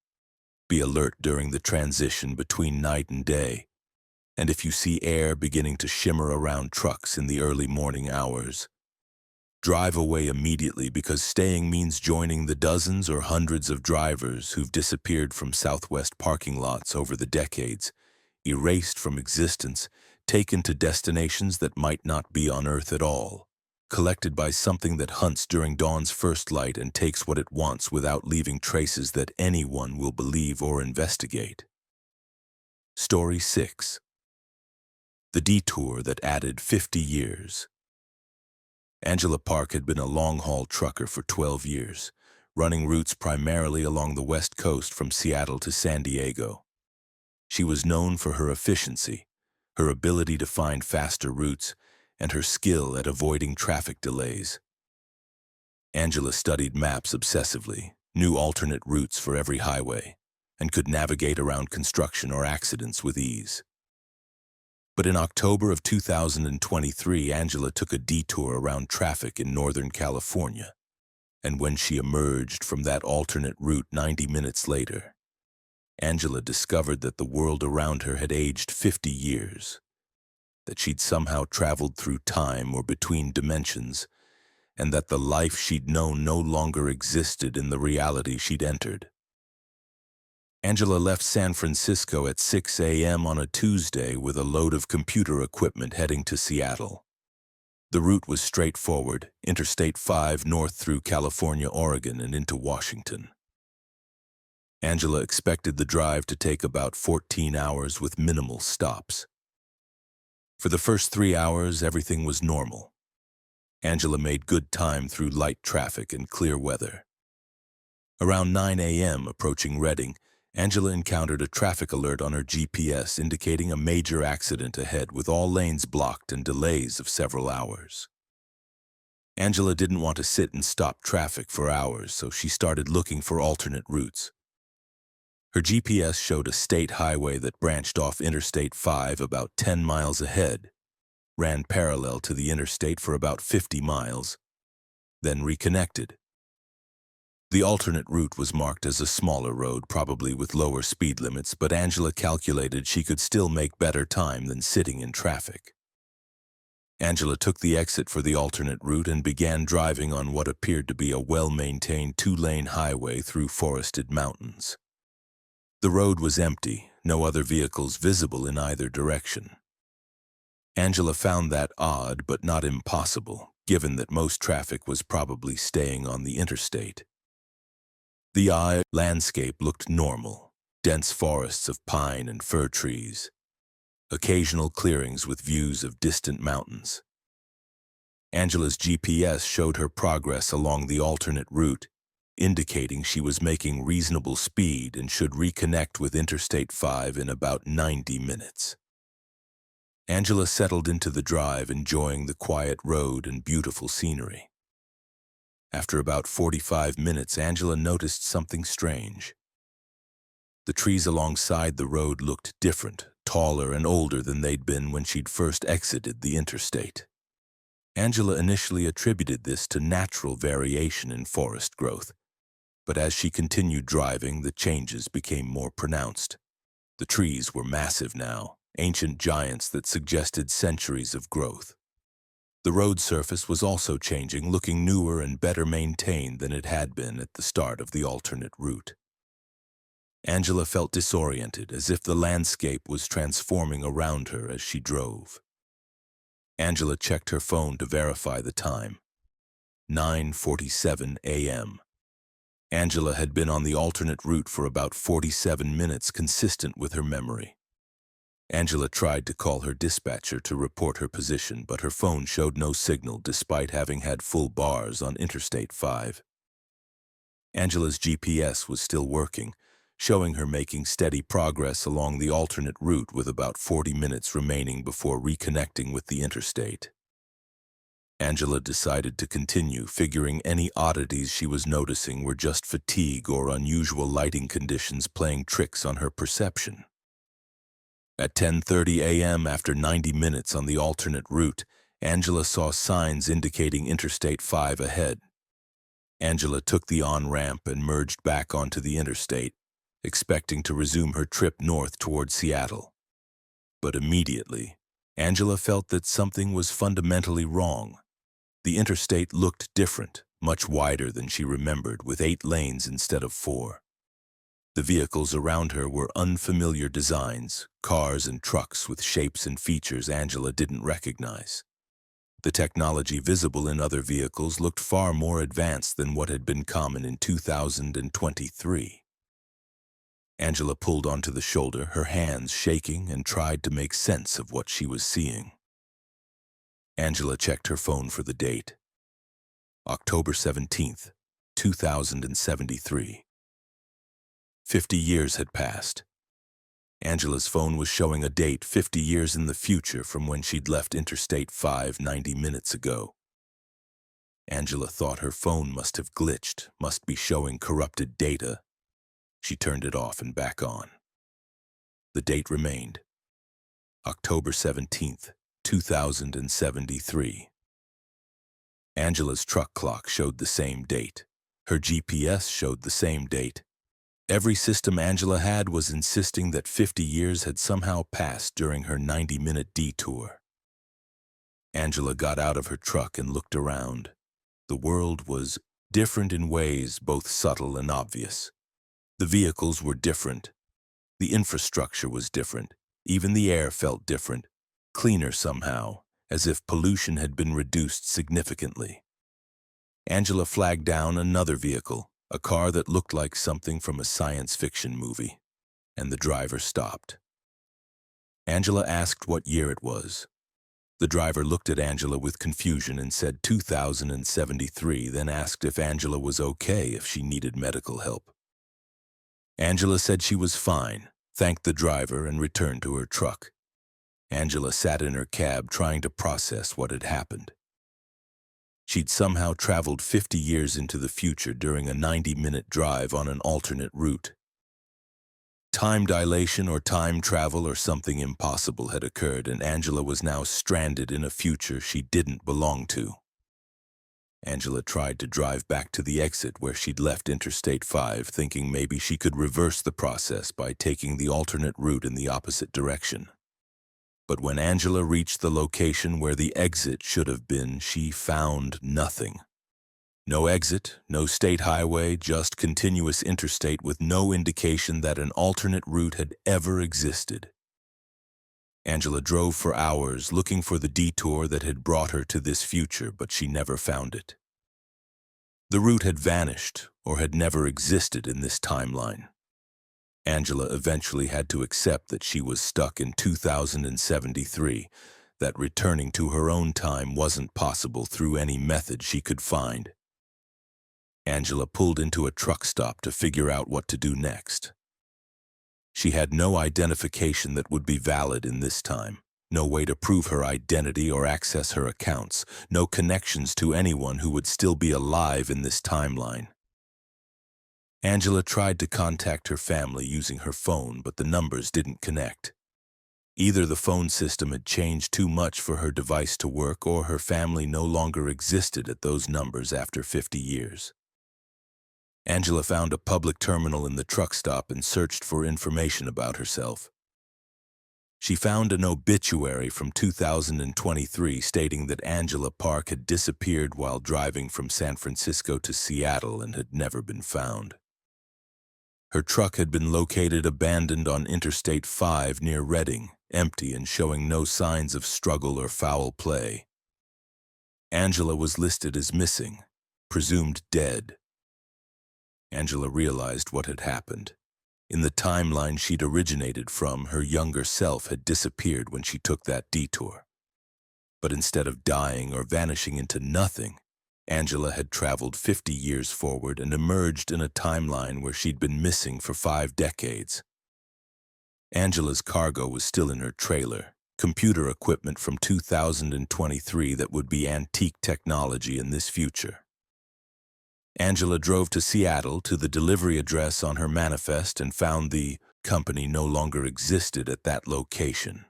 Be alert during the transition between night and day. And if you see air beginning to shimmer around trucks in the early morning hours, drive away immediately, because staying means joining the dozens or hundreds of drivers who've disappeared from Southwest parking lots over the decades, erased from existence, taken to destinations that might not be on Earth at all, collected by something that hunts during dawn's first light and takes what it wants without leaving traces that anyone will believe or investigate. Story 6. The Detour That Added 50 Years. Angela Park had been a long-haul trucker for 12 years, running routes primarily along the West Coast from Seattle to San Diego. She was known for her efficiency, her ability to find faster routes, and her skill at avoiding traffic delays. Angela studied maps obsessively, knew alternate routes for every highway, and could navigate around construction or accidents with ease. But in October of 2023, Angela took a detour around traffic in Northern California, and when she emerged from that alternate route 90 minutes later, Angela discovered that the world around her had aged 50 years, that she'd somehow traveled through time or between dimensions, and that the life she'd known no longer existed in the reality she'd entered. Angela left San Francisco at 6 a.m. on a Tuesday with a load of computer equipment heading to Seattle. The route was straightforward, Interstate 5 north through California, Oregon, and into Washington. Angela expected the drive to take about 14 hours with minimal stops. For the first 3 hours, everything was normal. Angela made good time through light traffic and clear weather. Around 9 a.m., approaching Redding, Angela encountered a traffic alert on her GPS indicating a major accident ahead with all lanes blocked and delays of several hours. Angela didn't want to sit and stop traffic for hours, so she started looking for alternate routes. Her GPS showed a state highway that branched off Interstate 5 about 10 miles ahead, ran parallel to the interstate for about 50 miles, then reconnected. The alternate route was marked as a smaller road, probably with lower speed limits, but Angela calculated she could still make better time than sitting in traffic. Angela took the exit for the alternate route and began driving on what appeared to be a well-maintained 2-lane highway through forested mountains. The road was empty, no other vehicles visible in either direction. Angela found that odd but not impossible, given that most traffic was probably staying on the interstate. The landscape looked normal, dense forests of pine and fir trees, occasional clearings with views of distant mountains. Angela's GPS showed her progress along the alternate route, indicating she was making reasonable speed and should reconnect with Interstate 5 in about 90 minutes. Angela settled into the drive, enjoying the quiet road and beautiful scenery. After about 45 minutes, Angela noticed something strange. The trees alongside the road looked different, taller and older than they'd been when she'd first exited the interstate. Angela initially attributed this to natural variation in forest growth, but as she continued driving, the changes became more pronounced. The trees were massive now, ancient giants that suggested centuries of growth. The road surface was also changing, looking newer and better maintained than it had been at the start of the alternate route. Angela felt disoriented, as if the landscape was transforming around her as she drove. Angela checked her phone to verify the time. 9:47 a.m. Angela had been on the alternate route for about 47 minutes, consistent with her memory. Angela tried to call her dispatcher to report her position, but her phone showed no signal despite having had full bars on Interstate 5. Angela's GPS was still working, showing her making steady progress along the alternate route with about 40 minutes remaining before reconnecting with the interstate. Angela decided to continue, figuring any oddities she was noticing were just fatigue or unusual lighting conditions playing tricks on her perception. At 10:30 a.m., after 90 minutes on the alternate route, Angela saw signs indicating Interstate 5 ahead. Angela took the on-ramp and merged back onto the interstate, expecting to resume her trip north toward Seattle. But immediately, Angela felt that something was fundamentally wrong. The interstate looked different, much wider than she remembered, with 8 lanes instead of 4. The vehicles around her were unfamiliar designs, cars and trucks with shapes and features Angela didn't recognize. The technology visible in other vehicles looked far more advanced than what had been common in 2023. Angela pulled onto the shoulder, her hands shaking, and tried to make sense of what she was seeing. Angela checked her phone for the date. October 17th, 2073. 50 years had passed. Angela's phone was showing a date 50 years in the future from when she'd left Interstate 5 90 minutes ago. Angela thought her phone must have glitched, must be showing corrupted data. She turned it off and back on. The date remained. October 17th, 2073. Angela's truck clock showed the same date. Her GPS showed the same date. Every system Angela had was insisting that 50 years had somehow passed during her 90-minute detour. Angela got out of her truck and looked around. The world was different in ways both subtle and obvious. The vehicles were different. The infrastructure was different. Even the air felt different, cleaner somehow, as if pollution had been reduced significantly. Angela flagged down another vehicle, a car that looked like something from a science fiction movie, and the driver stopped. Angela asked what year it was. The driver looked at Angela with confusion and said 2073, then asked if Angela was okay if she needed medical help. Angela said she was fine, thanked the driver, and returned to her truck. Angela sat in her cab trying to process what had happened. She'd somehow traveled 50 years into the future during a 90-minute drive on an alternate route. Time dilation or time travel or something impossible had occurred, and Angela was now stranded in a future she didn't belong to. Angela tried to drive back to the exit where she'd left Interstate 5, thinking maybe she could reverse the process by taking the alternate route in the opposite direction. But when Angela reached the location where the exit should have been, she found nothing. No exit, no state highway, just continuous interstate with no indication that an alternate route had ever existed. Angela drove for hours looking for the detour that had brought her to this future, but she never found it. The route had vanished or had never existed in this timeline. Angela eventually had to accept that she was stuck in 2073, that returning to her own time wasn't possible through any method she could find. Angela pulled into a truck stop to figure out what to do next. She had no identification that would be valid in this time, no way to prove her identity or access her accounts, no connections to anyone who would still be alive in this timeline. Angela tried to contact her family using her phone, but the numbers didn't connect. Either the phone system had changed too much for her device to work, or her family no longer existed at those numbers after 50 years. Angela found a public terminal in the truck stop and searched for information about herself. She found an obituary from 2023 stating that Angela Park had disappeared while driving from San Francisco to Seattle and had never been found. Her truck had been located abandoned on Interstate 5 near Redding, empty and showing no signs of struggle or foul play. Angela was listed as missing, presumed dead. Angela realized what had happened. In the timeline she'd originated from, her younger self had disappeared when she took that detour. But instead of dying or vanishing into nothing, Angela had traveled 50 years forward and emerged in a timeline where she'd been missing for 5 decades. Angela's cargo was still in her trailer, computer equipment from 2023 that would be antique technology in this future. Angela drove to Seattle to the delivery address on her manifest and found the company no longer existed at that location.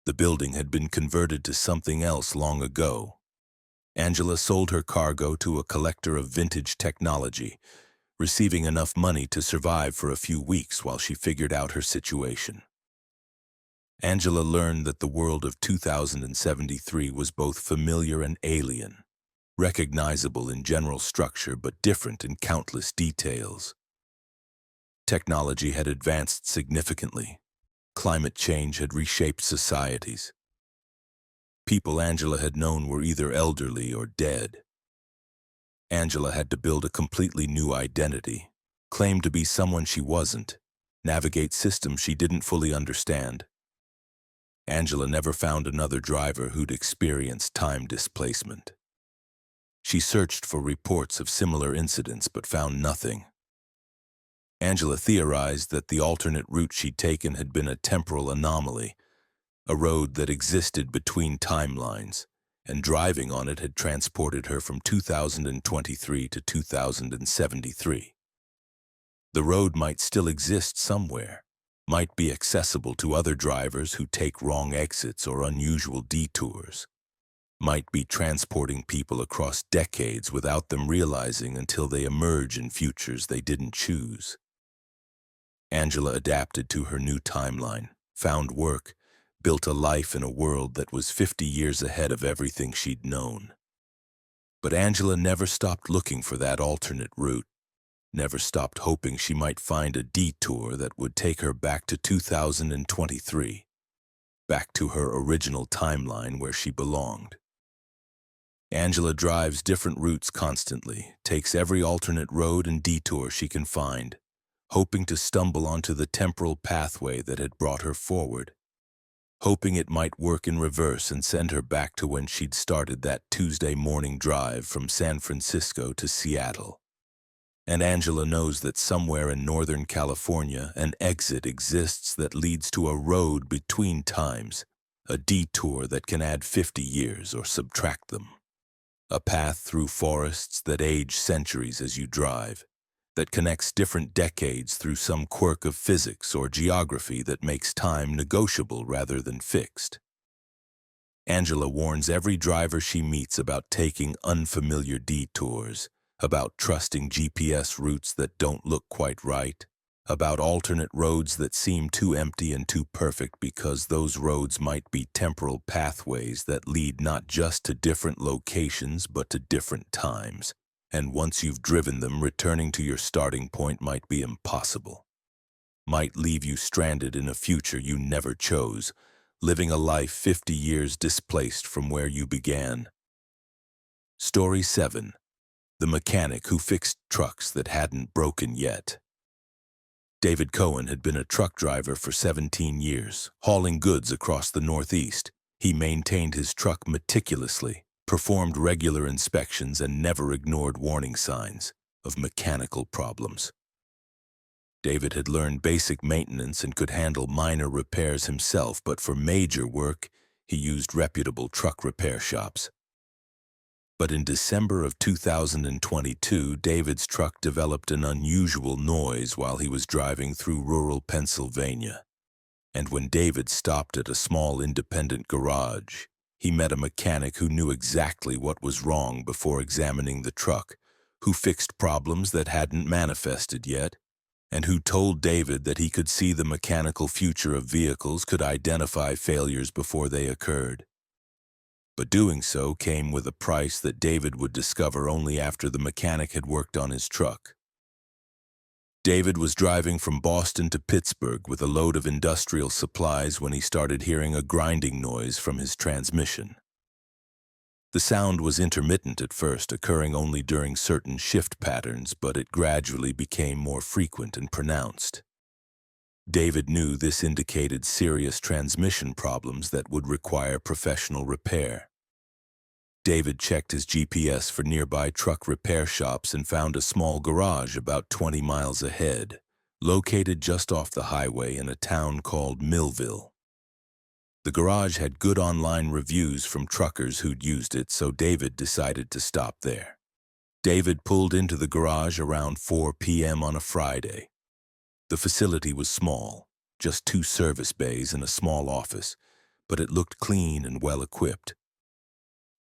The building had been converted to something else long ago. Angela sold her cargo to a collector of vintage technology, receiving enough money to survive for a few weeks while she figured out her situation. Angela learned that the world of 2073 was both familiar and alien, recognizable in general structure but different in countless details. Technology had advanced significantly. Climate change had reshaped societies. People Angela had known were either elderly or dead. Angela had to build a completely new identity, claim to be someone she wasn't, navigate systems she didn't fully understand. Angela never found another driver who'd experienced time displacement. She searched for reports of similar incidents but found nothing. Angela theorized that the alternate route she'd taken had been a temporal anomaly, a road that existed between timelines, and driving on it had transported her from 2023 to 2073. The road might still exist somewhere, might be accessible to other drivers who take wrong exits or unusual detours, might be transporting people across decades without them realizing until they emerge in futures they didn't choose. Angela adapted to her new timeline, found work, built a life in a world that was 50 years ahead of everything she'd known. But Angela never stopped looking for that alternate route, never stopped hoping she might find a detour that would take her back to 2023, back to her original timeline where she belonged. Angela drives different routes constantly, takes every alternate road and detour she can find, hoping to stumble onto the temporal pathway that had brought her forward, hoping it might work in reverse and send her back to when she'd started that Tuesday morning drive from San Francisco to Seattle. And Angela knows that somewhere in Northern California an exit exists that leads to a road between times, a detour that can add 50 years or subtract them. A path through forests that age centuries as you drive, that connects different decades through some quirk of physics or geography that makes time negotiable rather than fixed. Angela warns every driver she meets about taking unfamiliar detours, about trusting GPS routes that don't look quite right, about alternate roads that seem too empty and too perfect because those roads might be temporal pathways that lead not just to different locations but to different times. And once you've driven them, returning to your starting point might be impossible. Might leave you stranded in a future you never chose, living a life 50 years displaced from where you began. Story 7. The mechanic who fixed trucks that hadn't broken yet. David Cohen had been a truck driver for 17 years, hauling goods across the Northeast. He maintained his truck meticulously, performed regular inspections, and never ignored warning signs of mechanical problems. David had learned basic maintenance and could handle minor repairs himself, but for major work, he used reputable truck repair shops. But in December of 2022, David's truck developed an unusual noise while he was driving through rural Pennsylvania. And when David stopped at a small independent garage, he met a mechanic who knew exactly what was wrong before examining the truck, who fixed problems that hadn't manifested yet, and who told David that he could see the mechanical future of vehicles, could identify failures before they occurred. But doing so came with a price that David would discover only after the mechanic had worked on his truck. David was driving from Boston to Pittsburgh with a load of industrial supplies when he started hearing a grinding noise from his transmission. The sound was intermittent at first, occurring only during certain shift patterns, but it gradually became more frequent and pronounced. David knew this indicated serious transmission problems that would require professional repair. David checked his GPS for nearby truck repair shops and found a small garage about 20 miles ahead, located just off the highway in a town called Millville. The garage had good online reviews from truckers who'd used it, so David decided to stop there. David pulled into the garage around 4 p.m. on a Friday. The facility was small, just 2 service bays and a small office, but it looked clean and well-equipped.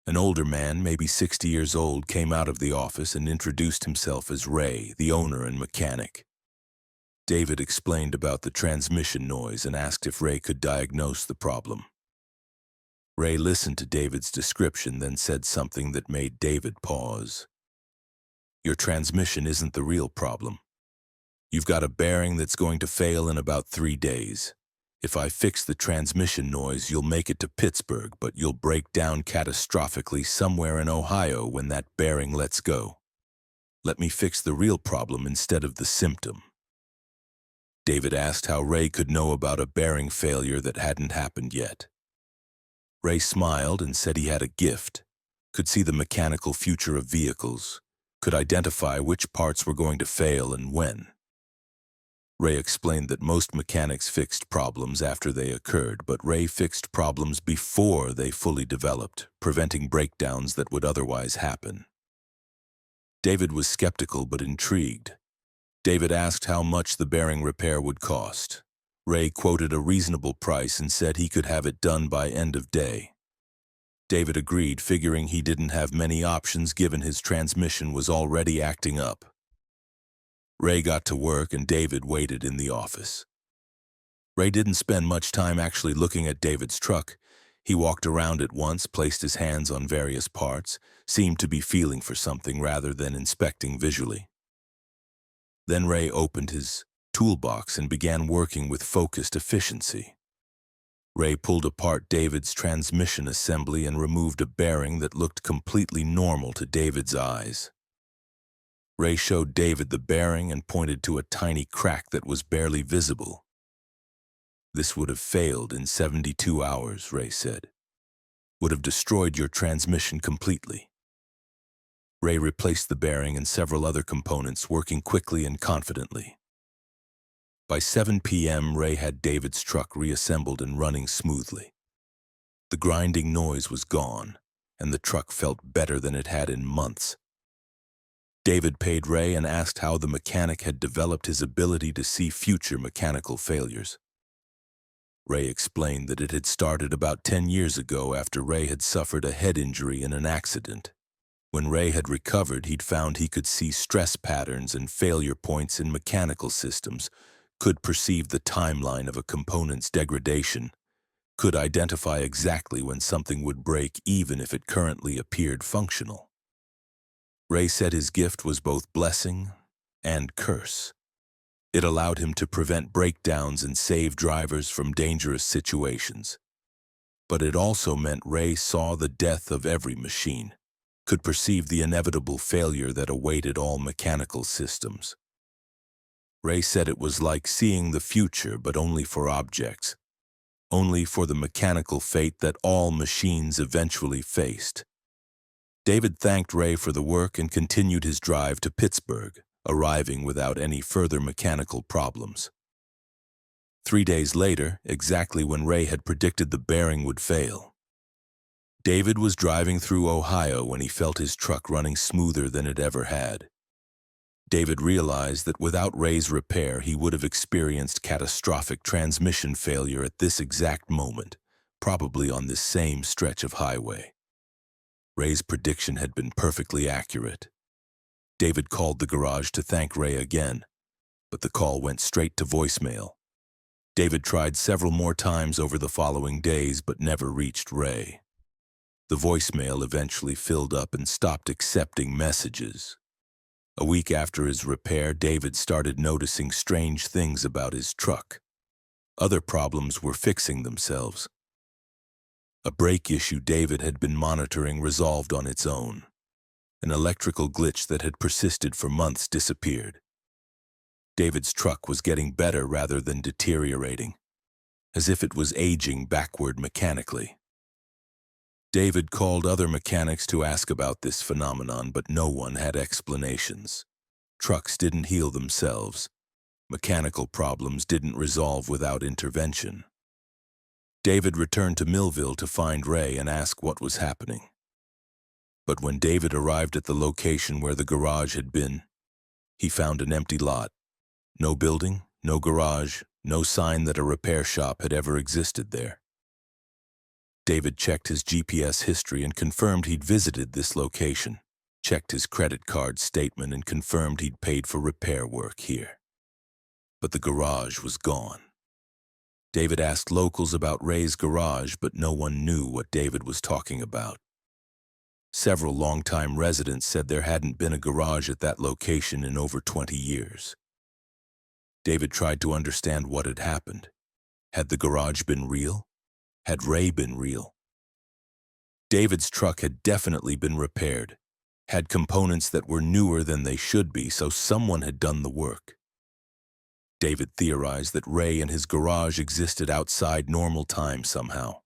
An older man, maybe 60 years old, came out of the office and introduced himself as Ray, the owner and mechanic. David explained about the transmission noise and asked if Ray could diagnose the problem. Ray listened to David's description, then said something that made David pause. "Your transmission isn't the real problem. You've got a bearing that's going to fail in about 3 days. If I fix the transmission noise, you'll make it to Pittsburgh, but you'll break down catastrophically somewhere in Ohio when that bearing lets go. Let me fix the real problem instead of the symptom." David asked how Ray could know about a bearing failure that hadn't happened yet. Ray smiled and said he had a gift, could see the mechanical future of vehicles, could identify which parts were going to fail and when. Ray explained that most mechanics fixed problems after they occurred, but Ray fixed problems before they fully developed, preventing breakdowns that would otherwise happen. David was skeptical but intrigued. David asked how much the bearing repair would cost. Ray quoted a reasonable price and said he could have it done by end of day. David agreed, figuring he didn't have many options given his transmission was already acting up. Ray got to work and David waited in the office. Ray didn't spend much time actually looking at David's truck. He walked around it once, placed his hands on various parts, seemed to be feeling for something rather than inspecting visually. Then Ray opened his toolbox and began working with focused efficiency. Ray pulled apart David's transmission assembly and removed a bearing that looked completely normal to David's eyes. Ray showed David the bearing and pointed to a tiny crack that was barely visible. "This would have failed in 72 hours, Ray said. Would have destroyed your transmission completely." Ray replaced the bearing and several other components, working quickly and confidently. By 7 p.m., Ray had David's truck reassembled and running smoothly. The grinding noise was gone, and the truck felt better than it had in months. David paid Ray and asked how the mechanic had developed his ability to see future mechanical failures. Ray explained that it had started about 10 years ago after Ray had suffered a head injury in an accident. When Ray had recovered, he'd found he could see stress patterns and failure points in mechanical systems, could perceive the timeline of a component's degradation, could identify exactly when something would break even if it currently appeared functional. Ray said his gift was both blessing and curse. It allowed him to prevent breakdowns and save drivers from dangerous situations. But it also meant Ray saw the death of every machine, could perceive the inevitable failure that awaited all mechanical systems. Ray said it was like seeing the future, but only for objects, only for the mechanical fate that all machines eventually faced. David thanked Ray for the work and continued his drive to Pittsburgh, arriving without any further mechanical problems. 3 days later, exactly when Ray had predicted the bearing would fail, David was driving through Ohio when he felt his truck running smoother than it ever had. David realized that without Ray's repair, he would have experienced catastrophic transmission failure at this exact moment, probably on this same stretch of highway. Ray's prediction had been perfectly accurate. David called the garage to thank Ray again, but the call went straight to voicemail. David tried several more times over the following days but never reached Ray. The voicemail eventually filled up and stopped accepting messages. A week after his repair, David started noticing strange things about his truck. Other problems were fixing themselves. A brake issue David had been monitoring resolved on its own. An electrical glitch that had persisted for months disappeared. David's truck was getting better rather than deteriorating, as if it was aging backward mechanically. David called other mechanics to ask about this phenomenon, but no one had explanations. Trucks didn't heal themselves. Mechanical problems didn't resolve without intervention. David returned to Millville to find Ray and ask what was happening. But when David arrived at the location where the garage had been, he found an empty lot. No building, no garage, no sign that a repair shop had ever existed there. David checked his GPS history and confirmed he'd visited this location, checked his credit card statement and confirmed he'd paid for repair work here. But the garage was gone. David asked locals about Ray's garage, but no one knew what David was talking about. Several longtime residents said there hadn't been a garage at that location in over 20 years. David tried to understand what had happened. Had the garage been real? Had Ray been real? David's truck had definitely been repaired, had components that were newer than they should be, so someone had done the work. David theorized that Ray and his garage existed outside normal time somehow,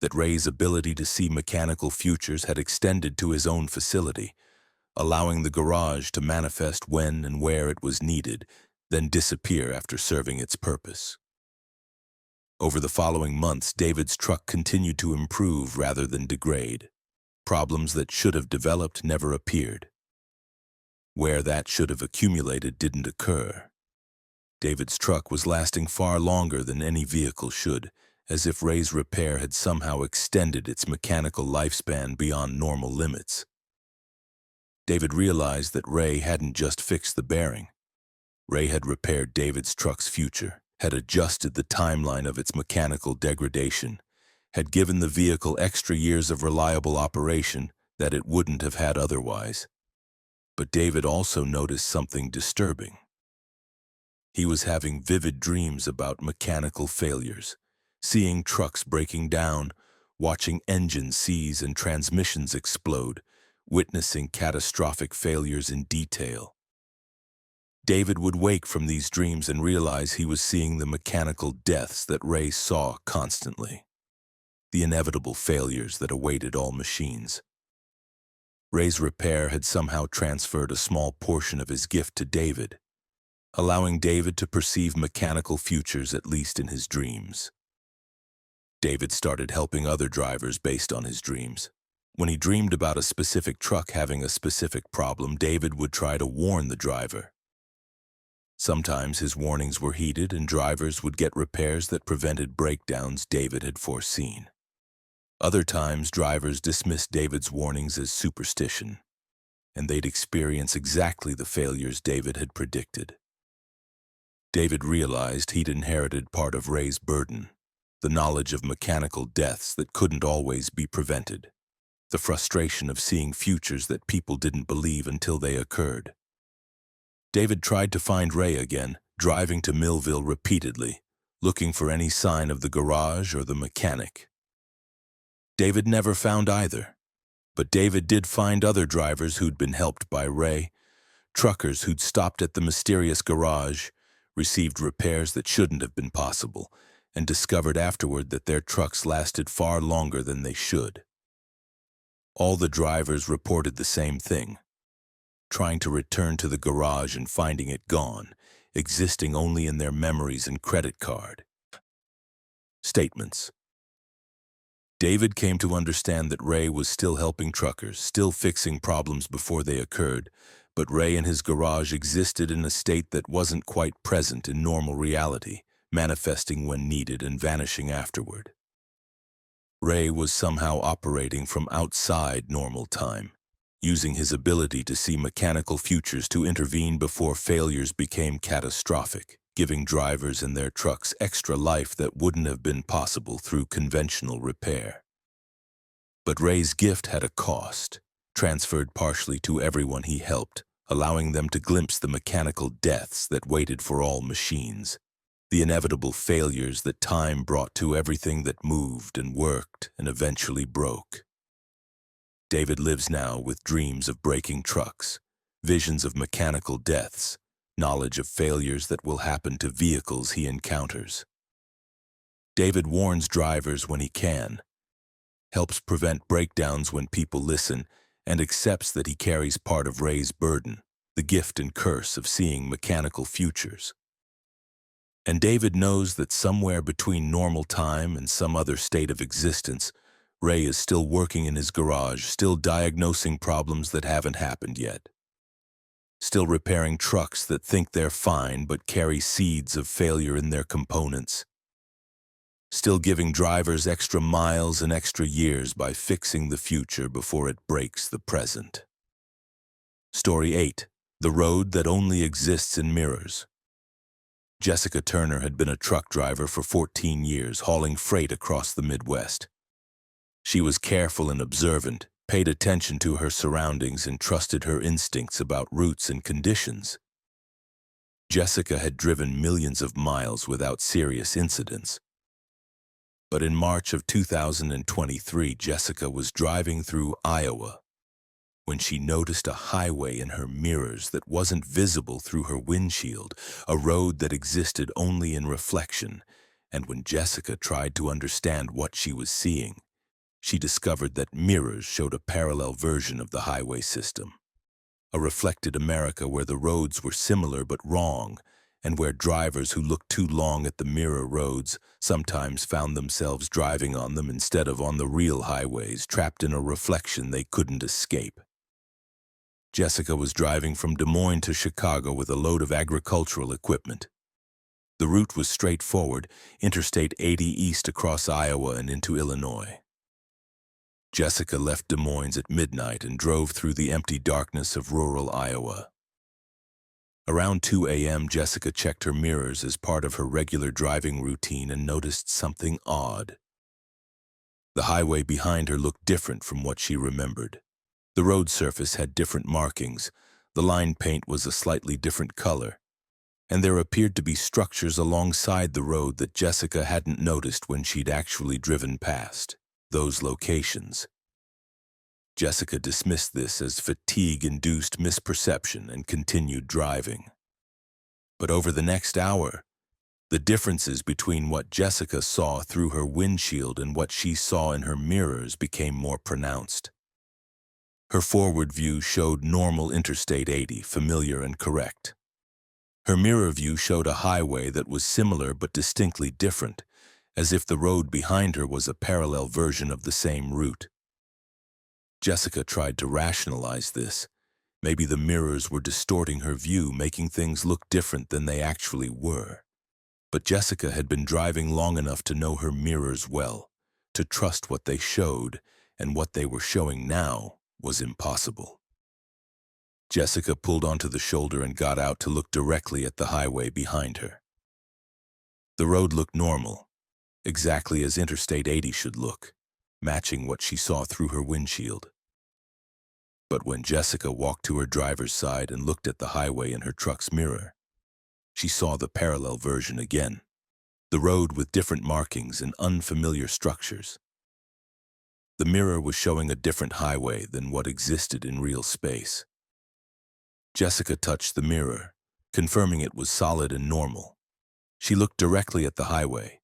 that Ray's ability to see mechanical futures had extended to his own facility, allowing the garage to manifest when and where it was needed, then disappear after serving its purpose. Over the following months, David's truck continued to improve rather than degrade. Problems that should have developed never appeared. Where that should have accumulated didn't occur. David's truck was lasting far longer than any vehicle should, as if Ray's repair had somehow extended its mechanical lifespan beyond normal limits. David realized that Ray hadn't just fixed the bearing. Ray had repaired David's truck's future, had adjusted the timeline of its mechanical degradation, had given the vehicle extra years of reliable operation that it wouldn't have had otherwise. But David also noticed something disturbing. He was having vivid dreams about mechanical failures, seeing trucks breaking down, watching engines seize and transmissions explode, witnessing catastrophic failures in detail. David would wake from these dreams and realize he was seeing the mechanical deaths that Ray saw constantly, the inevitable failures that awaited all machines. Ray's repair had somehow transferred a small portion of his gift to David, allowing David to perceive mechanical futures at least in his dreams. David started helping other drivers based on his dreams. When he dreamed about a specific truck having a specific problem, David would try to warn the driver. Sometimes his warnings were heeded and drivers would get repairs that prevented breakdowns David had foreseen. Other times, drivers dismissed David's warnings as superstition, and they'd experience exactly the failures David had predicted. David realized he'd inherited part of Ray's burden, the knowledge of mechanical deaths that couldn't always be prevented, the frustration of seeing futures that people didn't believe until they occurred. David tried to find Ray again, driving to Millville repeatedly, looking for any sign of the garage or the mechanic. David never found either, but David did find other drivers who'd been helped by Ray, truckers who'd stopped at the mysterious garage, received repairs that shouldn't have been possible, and discovered afterward that their trucks lasted far longer than they should. All the drivers reported the same thing, trying to return to the garage and finding it gone, existing only in their memories and credit card statements. David came to understand that Ray was still helping truckers, still fixing problems before they occurred, but Ray and his garage existed in a state that wasn't quite present in normal reality, manifesting when needed and vanishing afterward. Ray was somehow operating from outside normal time, using his ability to see mechanical futures to intervene before failures became catastrophic, giving drivers and their trucks extra life that wouldn't have been possible through conventional repair. But Ray's gift had a cost, transferred partially to everyone he helped, allowing them to glimpse the mechanical deaths that waited for all machines, the inevitable failures that time brought to everything that moved and worked and eventually broke. David lives now with dreams of breaking trucks, visions of mechanical deaths, knowledge of failures that will happen to vehicles he encounters. David warns drivers when he can, helps prevent breakdowns when people listen, and accepts that he carries part of Ray's burden, the gift and curse of seeing mechanical futures. And David knows that somewhere between normal time and some other state of existence, Ray is still working in his garage, still diagnosing problems that haven't happened yet. Still repairing trucks that think they're fine but carry seeds of failure in their components. Still giving drivers extra miles and extra years by fixing the future before it breaks the present. Story 8. The Road That Only Exists in Mirrors. Jessica Turner had been a truck driver for 14 years, hauling freight across the Midwest. She was careful and observant, paid attention to her surroundings, and trusted her instincts about routes and conditions. Jessica had driven millions of miles without serious incidents. But in March of 2023, Jessica was driving through Iowa when she noticed a highway in her mirrors that wasn't visible through her windshield, a road that existed only in reflection. And when Jessica tried to understand what she was seeing, she discovered that mirrors showed a parallel version of the highway system. A reflected America where the roads were similar but wrong, and where drivers who looked too long at the mirror roads sometimes found themselves driving on them instead of on the real highways, trapped in a reflection they couldn't escape. Jessica was driving from Des Moines to Chicago with a load of agricultural equipment. The route was straightforward, Interstate 80 east across Iowa and into Illinois. Jessica left Des Moines at midnight and drove through the empty darkness of rural Iowa. Around 2 a.m., Jessica checked her mirrors as part of her regular driving routine and noticed something odd. The highway behind her looked different from what she remembered. The road surface had different markings, the line paint was a slightly different color, and there appeared to be structures alongside the road that Jessica hadn't noticed when she'd actually driven past those locations. Jessica dismissed this as fatigue-induced misperception and continued driving. But over the next hour, the differences between what Jessica saw through her windshield and what she saw in her mirrors became more pronounced. Her forward view showed normal Interstate 80, familiar and correct. Her mirror view showed a highway that was similar but distinctly different, as if the road behind her was a parallel version of the same route. Jessica tried to rationalize this. Maybe the mirrors were distorting her view, making things look different than they actually were. But Jessica had been driving long enough to know her mirrors well, to trust what they showed, and what they were showing now was impossible. Jessica pulled onto the shoulder and got out to look directly at the highway behind her. The road looked normal, exactly as Interstate 80 should look, matching what she saw through her windshield. But when Jessica walked to her driver's side and looked at the highway in her truck's mirror, she saw the parallel version again, the road with different markings and unfamiliar structures. The mirror was showing a different highway than what existed in real space. Jessica touched the mirror, confirming it was solid and normal. She looked directly at the highway,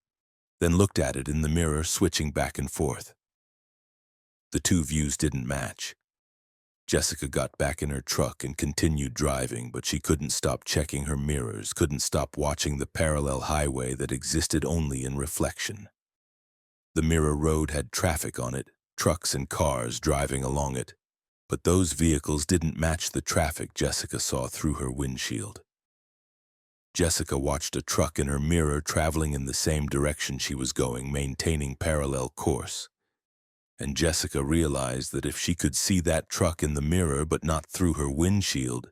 then looked at it in the mirror, switching back and forth. The two views didn't match. Jessica got back in her truck and continued driving, but she couldn't stop checking her mirrors, couldn't stop watching the parallel highway that existed only in reflection. The mirror road had traffic on it, trucks and cars driving along it, but those vehicles didn't match the traffic Jessica saw through her windshield. Jessica watched a truck in her mirror traveling in the same direction she was going, maintaining parallel course. And Jessica realized that if she could see that truck in the mirror but not through her windshield,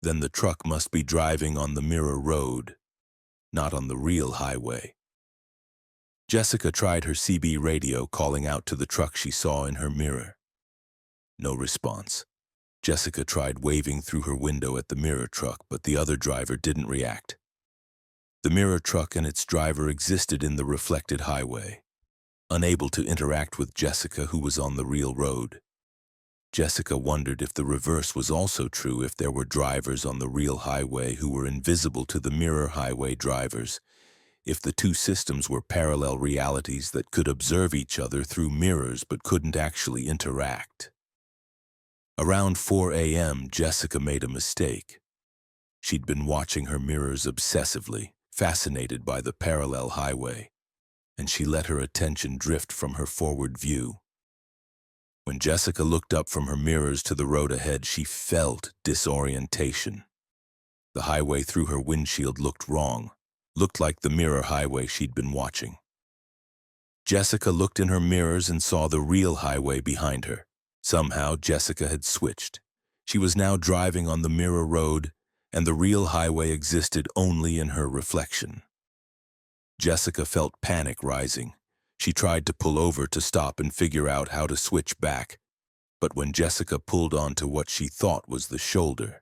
then the truck must be driving on the mirror road, not on the real highway. Jessica tried her CB radio, calling out to the truck she saw in her mirror. No response. Jessica tried waving through her window at the mirror truck, but the other driver didn't react. The mirror truck and its driver existed in the reflected highway, unable to interact with Jessica, who was on the real road. Jessica wondered if the reverse was also true, if there were drivers on the real highway who were invisible to the mirror highway drivers, if the two systems were parallel realities that could observe each other through mirrors but couldn't actually interact. Around 4 a.m., Jessica made a mistake. She'd been watching her mirrors obsessively, fascinated by the parallel highway, and she let her attention drift from her forward view. When Jessica looked up from her mirrors to the road ahead, she felt disorientation. The highway through her windshield looked wrong, looked like the mirror highway she'd been watching. Jessica looked in her mirrors and saw the real highway behind her. Somehow, Jessica had switched. She was now driving on the mirror road, and the real highway existed only in her reflection. Jessica felt panic rising. She tried to pull over to stop and figure out how to switch back, but when Jessica pulled onto what she thought was the shoulder,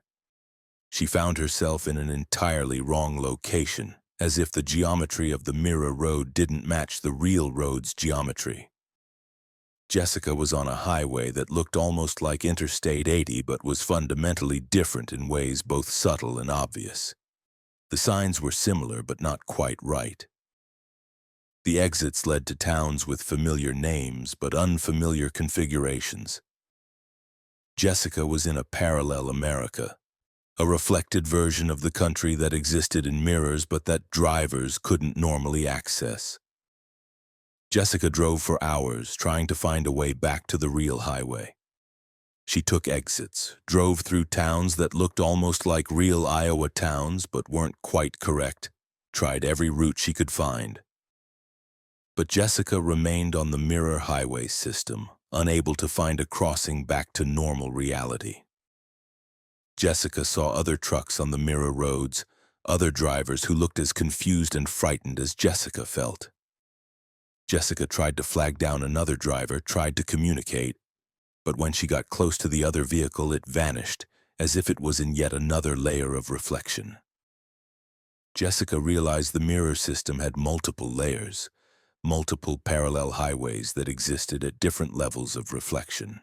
she found herself in an entirely wrong location, as if the geometry of the mirror road didn't match the real road's geometry. Jessica was on a highway that looked almost like Interstate 80 but was fundamentally different in ways both subtle and obvious. The signs were similar but not quite right. The exits led to towns with familiar names but unfamiliar configurations. Jessica was in a parallel America, a reflected version of the country that existed in mirrors but that drivers couldn't normally access. Jessica drove for hours, trying to find a way back to the real highway. She took exits, drove through towns that looked almost like real Iowa towns but weren't quite correct, tried every route she could find. But Jessica remained on the mirror highway system, unable to find a crossing back to normal reality. Jessica saw other trucks on the mirror roads, other drivers who looked as confused and frightened as Jessica felt. Jessica tried to flag down another driver, tried to communicate, but when she got close to the other vehicle, it vanished, as if it was in yet another layer of reflection. Jessica realized the mirror system had multiple layers, multiple parallel highways that existed at different levels of reflection.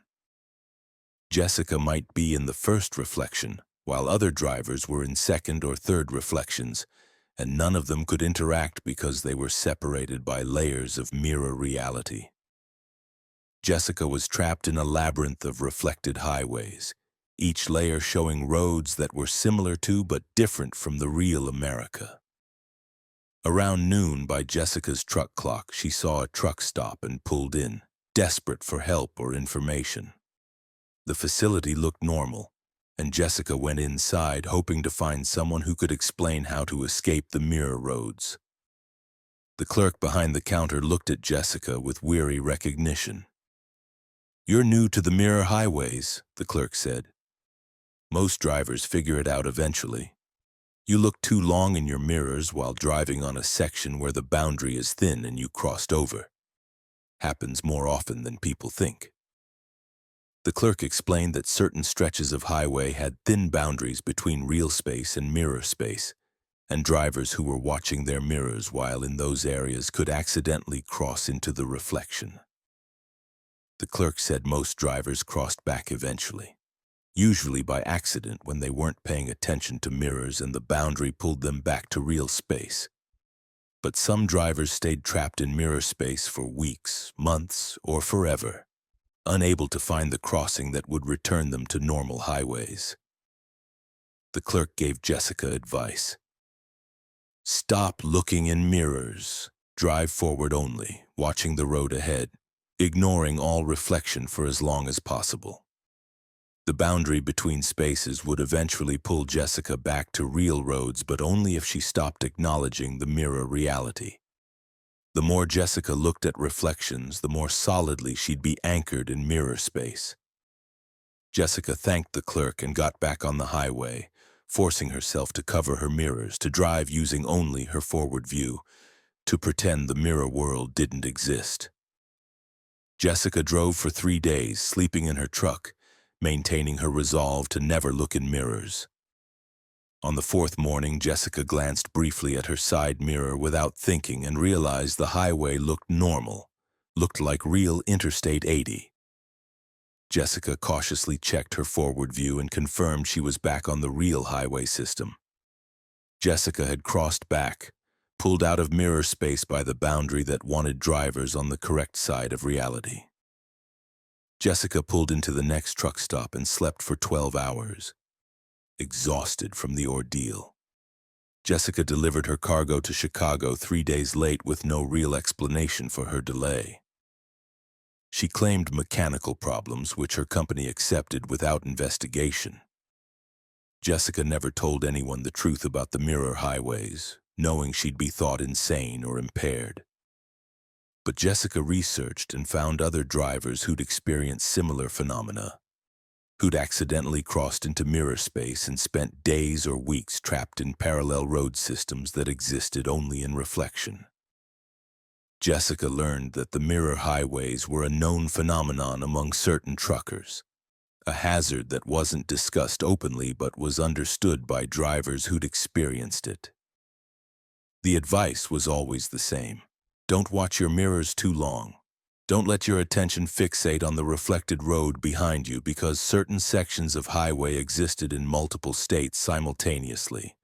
Jessica might be in the first reflection, while other drivers were in second or third reflections, and none of them could interact because they were separated by layers of mirror reality. Jessica was trapped in a labyrinth of reflected highways, each layer showing roads that were similar to but different from the real America. Around noon, by Jessica's truck clock, she saw a truck stop and pulled in, desperate for help or information. The facility looked normal, and Jessica went inside, hoping to find someone who could explain how to escape the mirror roads. The clerk behind the counter looked at Jessica with weary recognition. "You're new to the mirror highways," the clerk said. "Most drivers figure it out eventually. You look too long in your mirrors while driving on a section where the boundary is thin and you crossed over. Happens more often than people think." The clerk explained that certain stretches of highway had thin boundaries between real space and mirror space, and drivers who were watching their mirrors while in those areas could accidentally cross into the reflection. The clerk said most drivers crossed back eventually, usually by accident when they weren't paying attention to mirrors and the boundary pulled them back to real space. But some drivers stayed trapped in mirror space for weeks, months, or forever, unable to find the crossing that would return them to normal highways. The clerk gave Jessica advice. "Stop looking in mirrors. Drive forward only, watching the road ahead, ignoring all reflection for as long as possible." The boundary between spaces would eventually pull Jessica back to real roads, but only if she stopped acknowledging the mirror reality. The more Jessica looked at reflections, the more solidly she'd be anchored in mirror space. Jessica thanked the clerk and got back on the highway, forcing herself to cover her mirrors, to drive using only her forward view, to pretend the mirror world didn't exist. Jessica drove for 3 days, sleeping in her truck, maintaining her resolve to never look in mirrors. On the fourth morning, Jessica glanced briefly at her side mirror without thinking and realized the highway looked normal, looked like real Interstate 80. Jessica cautiously checked her forward view and confirmed she was back on the real highway system. Jessica had crossed back, pulled out of mirror space by the boundary that wanted drivers on the correct side of reality. Jessica pulled into the next truck stop and slept for 12 hours, exhausted from the ordeal. Jessica delivered her cargo to Chicago 3 days late with no real explanation for her delay. She claimed mechanical problems, which her company accepted without investigation. Jessica never told anyone the truth about the mirror highways, knowing she'd be thought insane or impaired. But Jessica researched and found other drivers who'd experienced similar phenomena, who'd accidentally crossed into mirror space and spent days or weeks trapped in parallel road systems that existed only in reflection. Jessica learned that the mirror highways were a known phenomenon among certain truckers, a hazard that wasn't discussed openly but was understood by drivers who'd experienced it. The advice was always the same. Don't watch your mirrors too long. Don't let your attention fixate on the reflected road behind you because certain sections of highway existed in multiple states simultaneously,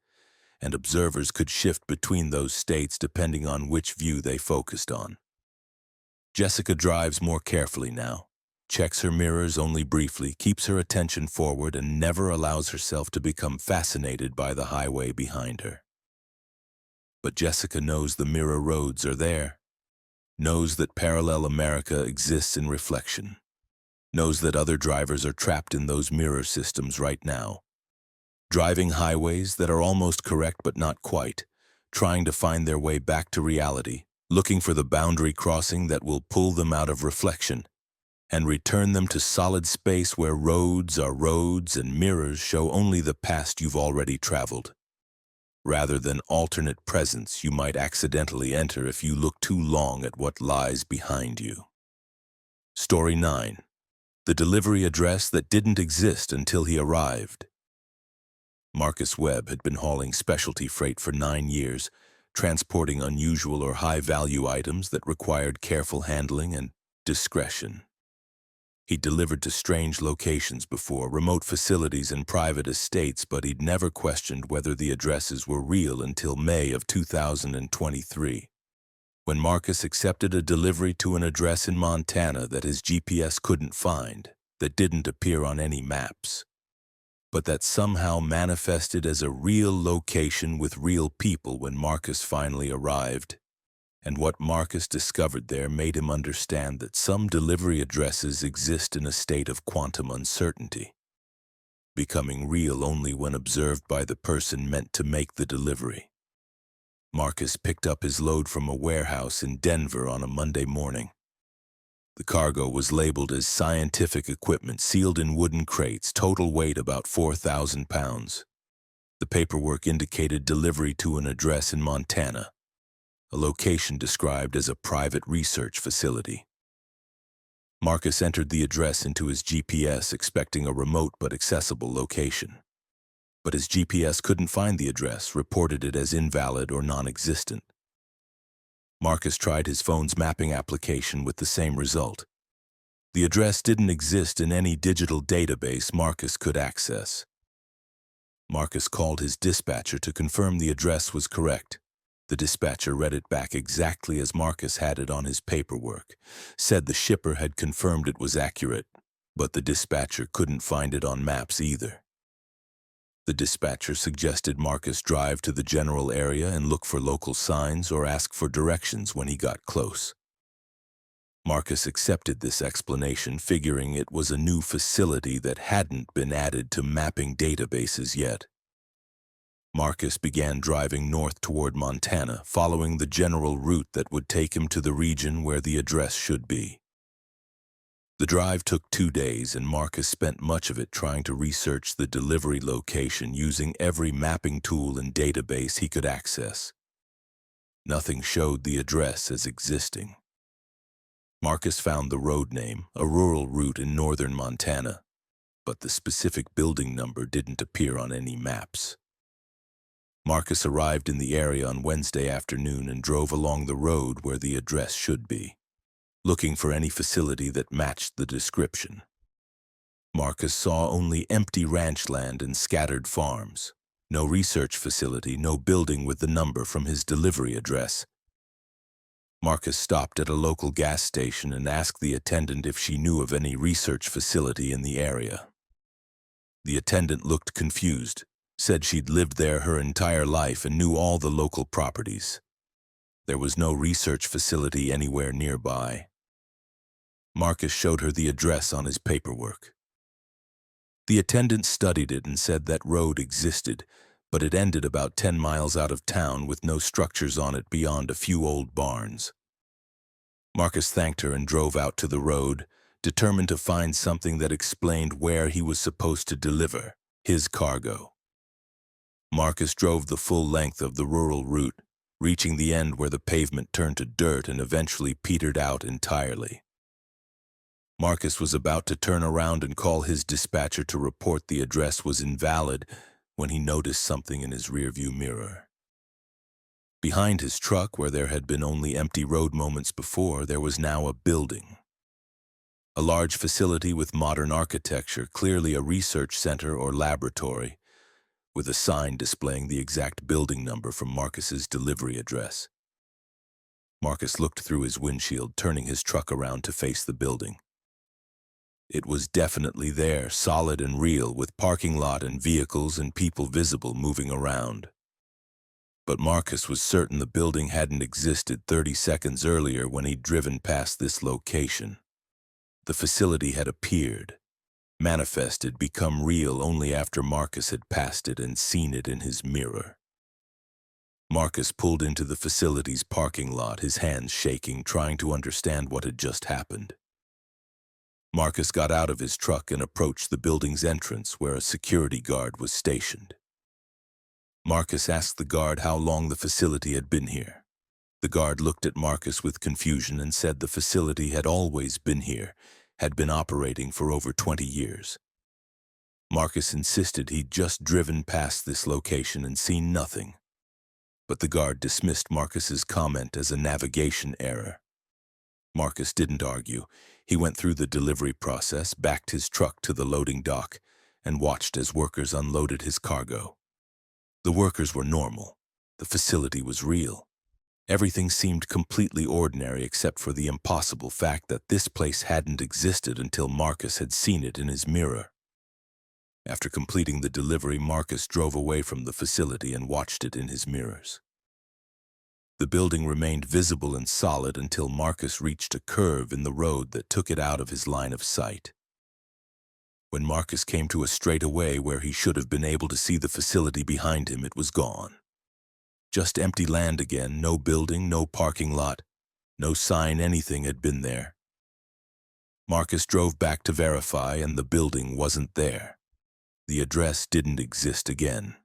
and observers could shift between those states depending on which view they focused on. Jessica drives more carefully now, checks her mirrors only briefly, keeps her attention forward, and never allows herself to become fascinated by the highway behind her. But Jessica knows the mirror roads are there, knows that parallel America exists in reflection, knows that other drivers are trapped in those mirror systems right now, driving highways that are almost correct but not quite, trying to find their way back to reality, looking for the boundary crossing that will pull them out of reflection and return them to solid space where roads are roads and mirrors show only the past you've already traveled, rather than alternate presents you might accidentally enter if you look too long at what lies behind you. Story 9. The delivery address that didn't exist until he arrived. Marcus Webb had been hauling specialty freight for 9 years, transporting unusual or high-value items that required careful handling and discretion. He'd delivered to strange locations before, remote facilities and private estates, but he'd never questioned whether the addresses were real until May of 2023, when Marcus accepted a delivery to an address in Montana that his GPS couldn't find, that didn't appear on any maps, but that somehow manifested as a real location with real people when Marcus finally arrived. And what Marcus discovered there made him understand that some delivery addresses exist in a state of quantum uncertainty, becoming real only when observed by the person meant to make the delivery. Marcus picked up his load from a warehouse in Denver on a Monday morning. The cargo was labeled as scientific equipment sealed in wooden crates, total weight about 4,000 pounds. The paperwork indicated delivery to an address in Montana, a location described as a private research facility. Marcus entered the address into his GPS, expecting a remote but accessible location. But his GPS couldn't find the address, reported it as invalid or non-existent. Marcus tried his phone's mapping application with the same result. The address didn't exist in any digital database Marcus could access. Marcus called his dispatcher to confirm the address was correct. The dispatcher read it back exactly as Marcus had it on his paperwork, said the shipper had confirmed it was accurate, but the dispatcher couldn't find it on maps either. The dispatcher suggested Marcus drive to the general area and look for local signs or ask for directions when he got close. Marcus accepted this explanation, figuring it was a new facility that hadn't been added to mapping databases yet. Marcus began driving north toward Montana, following the general route that would take him to the region where the address should be. The drive took 2 days, and Marcus spent much of it trying to research the delivery location using every mapping tool and database he could access. Nothing showed the address as existing. Marcus found the road name, a rural route in northern Montana. but the specific building number didn't appear on any maps. Marcus arrived in the area on Wednesday afternoon and drove along the road where the address should be, looking for any facility that matched the description. Marcus saw only empty ranch land and scattered farms. No research facility, no building with the number from his delivery address. Marcus stopped at a local gas station and asked the attendant if she knew of any research facility in the area. The attendant looked confused, said she'd lived there her entire life and knew all the local properties. There was no research facility anywhere nearby. Marcus showed her the address on his paperwork. The attendant studied it and said that road existed, but it ended about 10 miles out of town with no structures on it beyond a few old barns. Marcus thanked her and drove out to the road, determined to find something that explained where he was supposed to deliver his cargo. Marcus drove the full length of the rural route, reaching the end where the pavement turned to dirt and eventually petered out entirely. Marcus was about to turn around and call his dispatcher to report the address was invalid when he noticed something in his rearview mirror. Behind his truck, where there had been only empty road moments before, there was now a building. A large facility with modern architecture, clearly a research center or laboratory, with a sign displaying the exact building number from Marcus's delivery address. Marcus looked through his windshield, turning his truck around to face the building. It was definitely there, solid and real, with parking lot and vehicles and people visible moving around. But Marcus was certain the building hadn't existed 30 seconds earlier when he'd driven past this location. The facility had appeared, manifested, become real only after Marcus had passed it and seen it in his mirror. Marcus pulled into the facility's parking lot, his hands shaking, trying to understand what had just happened. Marcus got out of his truck and approached the building's entrance where a security guard was stationed. Marcus asked the guard how long the facility had been here. The guard looked at Marcus with confusion and said the facility had always been here, had been operating for over 20 years. Marcus insisted he'd just driven past this location and seen nothing, but the guard dismissed Marcus's comment as a navigation error. Marcus didn't argue. He went through the delivery process, backed his truck to the loading dock, and watched as workers unloaded his cargo. The workers were normal. The facility was real. Everything seemed completely ordinary except for the impossible fact that this place hadn't existed until Marcus had seen it in his mirror. After completing the delivery, Marcus drove away from the facility and watched it in his mirrors. The building remained visible and solid until Marcus reached a curve in the road that took it out of his line of sight. When Marcus came to a straightaway where he should have been able to see the facility behind him, it was gone. Just empty land again, no building, no parking lot, no sign anything had been there. Marcus drove back to verify, and the building wasn't there. The address didn't exist again.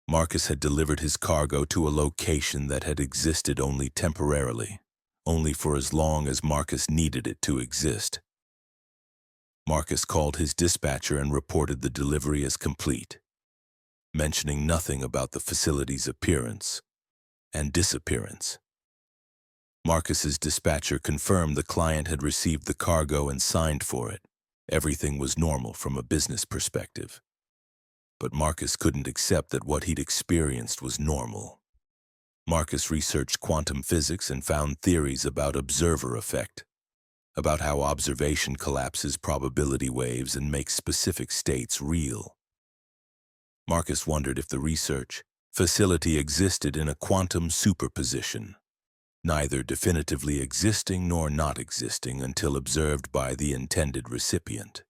Marcus had delivered his cargo to a location that had existed only temporarily, only for as long as Marcus needed it to exist. Marcus called his dispatcher and reported the delivery as complete, mentioning nothing about the facility's appearance and disappearance. Marcus's dispatcher confirmed the client had received the cargo and signed for it. Everything was normal from a business perspective. But Marcus couldn't accept that what he'd experienced was normal. Marcus researched quantum physics and found theories about observer effect, about how observation collapses probability waves and makes specific states real. Marcus wondered if the research facility existed in a quantum superposition, neither definitively existing nor not existing until observed by the intended recipient.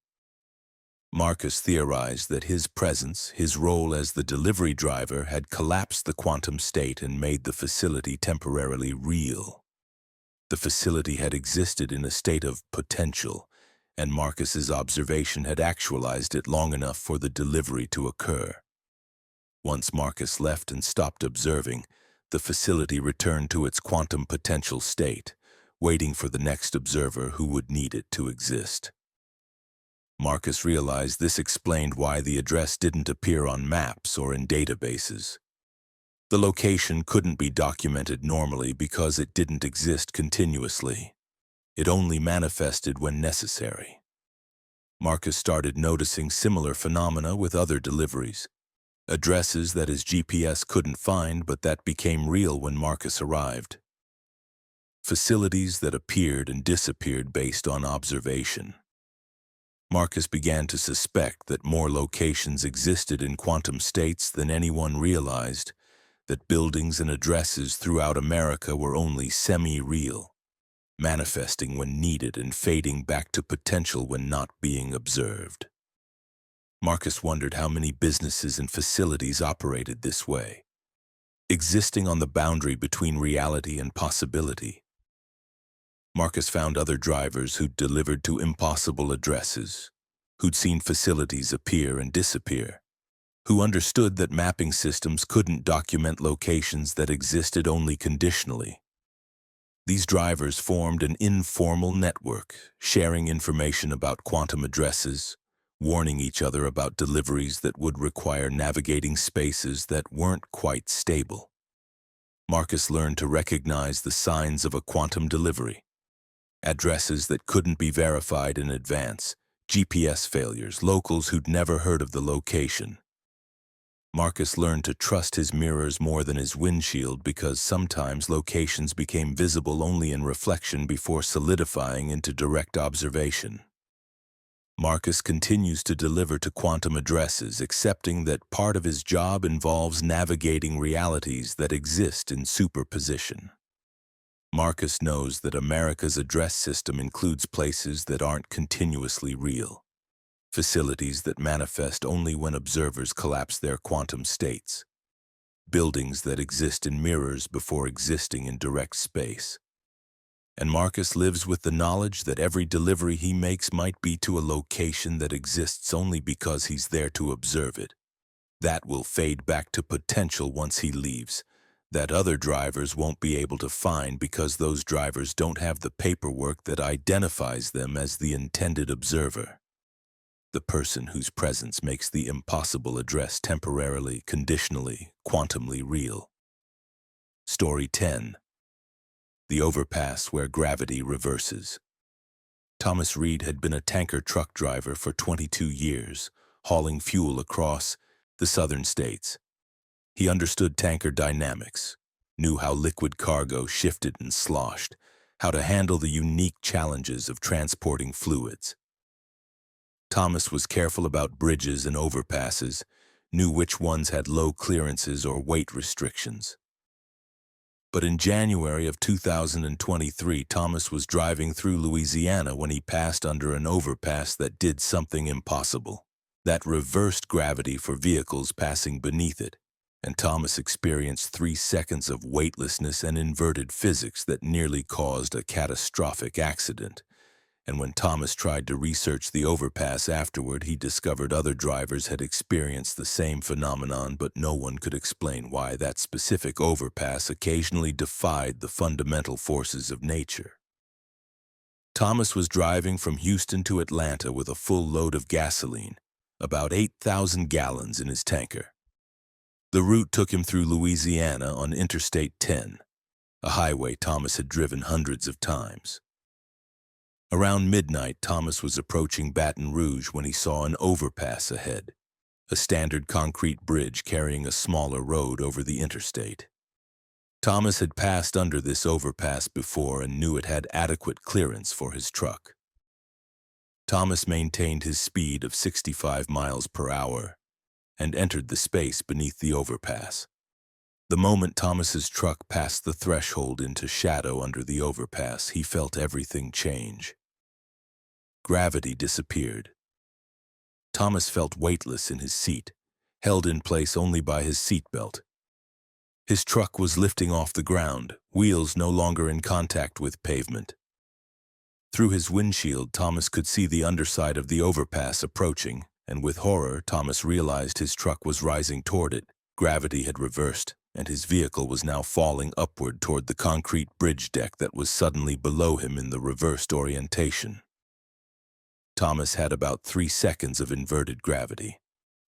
Marcus theorized that his presence, his role as the delivery driver, had collapsed the quantum state and made the facility temporarily real. The facility had existed in a state of potential, and Marcus's observation had actualized it long enough for the delivery to occur. Once Marcus left and stopped observing, the facility returned to its quantum potential state, waiting for the next observer who would need it to exist. Marcus realized this explained why the address didn't appear on maps or in databases. The location couldn't be documented normally because it didn't exist continuously. It only manifested when necessary. Marcus started noticing similar phenomena with other deliveries. Addresses that his GPS couldn't find, but that became real when Marcus arrived. Facilities that appeared and disappeared based on observation. Marcus began to suspect that more locations existed in quantum states than anyone realized, that buildings and addresses throughout America were only semi-real, manifesting when needed and fading back to potential when not being observed. Marcus wondered how many businesses and facilities operated this way, existing on the boundary between reality and possibility. Marcus found other drivers who'd delivered to impossible addresses, who'd seen facilities appear and disappear, who understood that mapping systems couldn't document locations that existed only conditionally. These drivers formed an informal network, sharing information about quantum addresses, warning each other about deliveries that would require navigating spaces that weren't quite stable. Marcus learned to recognize the signs of a quantum delivery: addresses that couldn't be verified in advance, GPS failures, locals who'd never heard of the location. Marcus learned to trust his mirrors more than his windshield because sometimes locations became visible only in reflection before solidifying into direct observation. Marcus continues to deliver to quantum addresses, accepting that part of his job involves navigating realities that exist in superposition. Marcus knows that America's address system includes places that aren't continuously real, facilities that manifest only when observers collapse their quantum states, buildings that exist in mirrors before existing in direct space. And Marcus lives with the knowledge that every delivery he makes might be to a location that exists only because he's there to observe it. That will fade back to potential once he leaves, that other drivers won't be able to find because those drivers don't have the paperwork that identifies them as the intended observer. The person whose presence makes the impossible address temporarily, conditionally, quantumly real. Story 10. The overpass where gravity reverses. Thomas Reed had been a tanker truck driver for 22 years, hauling fuel across the southern states. He understood tanker dynamics, knew how liquid cargo shifted and sloshed, how to handle the unique challenges of transporting fluids. Thomas was careful about bridges and overpasses, knew which ones had low clearances or weight restrictions. But in January of 2023, Thomas was driving through Louisiana when he passed under an overpass that did something impossible, that reversed gravity for vehicles passing beneath it, and Thomas experienced 3 seconds of weightlessness and inverted physics that nearly caused a catastrophic accident. And when Thomas tried to research the overpass afterward, he discovered other drivers had experienced the same phenomenon, but no one could explain why that specific overpass occasionally defied the fundamental forces of nature. Thomas was driving from Houston to Atlanta with a full load of gasoline, about 8,000 gallons in his tanker. The route took him through Louisiana on Interstate 10, a highway Thomas had driven hundreds of times. Around midnight, Thomas was approaching Baton Rouge when he saw an overpass ahead, a standard concrete bridge carrying a smaller road over the interstate. Thomas had passed under this overpass before and knew it had adequate clearance for his truck. Thomas maintained his speed of 65 miles per hour and entered the space beneath the overpass. The moment Thomas's truck passed the threshold into shadow under the overpass, he felt everything change. Gravity disappeared. Thomas felt weightless in his seat, held in place only by his seatbelt. His truck was lifting off the ground, wheels no longer in contact with pavement. Through his windshield, Thomas could see the underside of the overpass approaching, and with horror, Thomas realized his truck was rising toward it. Gravity had reversed, and his vehicle was now falling upward toward the concrete bridge deck that was suddenly below him in the reversed orientation. Thomas had about 3 seconds of inverted gravity.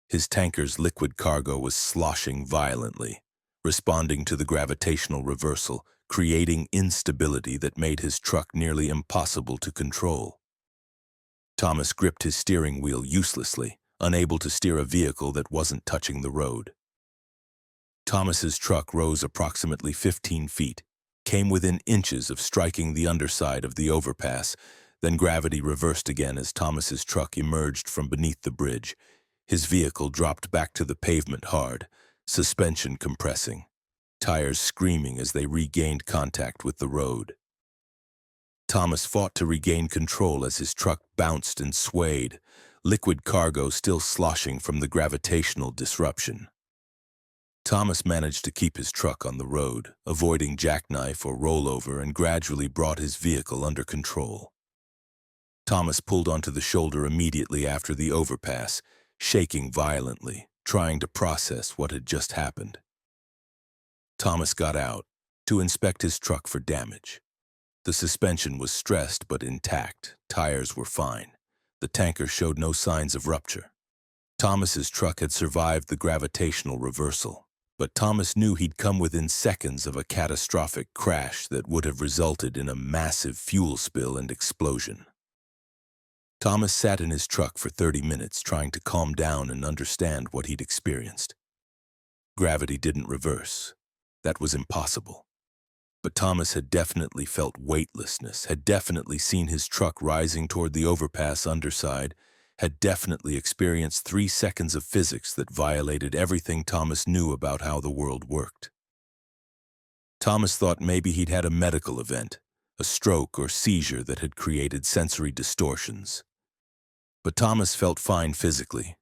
His tanker's liquid cargo was sloshing violently, responding to the gravitational reversal, creating instability that made his truck nearly impossible to control. Thomas gripped his steering wheel uselessly, unable to steer a vehicle that wasn't touching the road. Thomas's truck rose approximately 15 feet, came within inches of striking the underside of the overpass, then gravity reversed again as Thomas's truck emerged from beneath the bridge. His vehicle dropped back to the pavement hard, suspension compressing, tires screaming as they regained contact with the road. Thomas fought to regain control as his truck bounced and swayed, liquid cargo still sloshing from the gravitational disruption. Thomas managed to keep his truck on the road, avoiding jackknife or rollover, and gradually brought his vehicle under control. Thomas pulled onto the shoulder immediately after the overpass, shaking violently, trying to process what had just happened. Thomas got out to inspect his truck for damage. The suspension was stressed but intact, tires were fine. The tanker showed no signs of rupture. Thomas's truck had survived the gravitational reversal, but Thomas knew he'd come within seconds of a catastrophic crash that would have resulted in a massive fuel spill and explosion. Thomas sat in his truck for 30 minutes trying to calm down and understand what he'd experienced. Gravity didn't reverse. That was impossible. But Thomas had definitely felt weightlessness, had definitely seen his truck rising toward the overpass underside, had definitely experienced 3 seconds of physics that violated everything Thomas knew about how the world worked. Thomas thought maybe he'd had a medical event, a stroke or seizure that had created sensory distortions. But Thomas felt fine physically,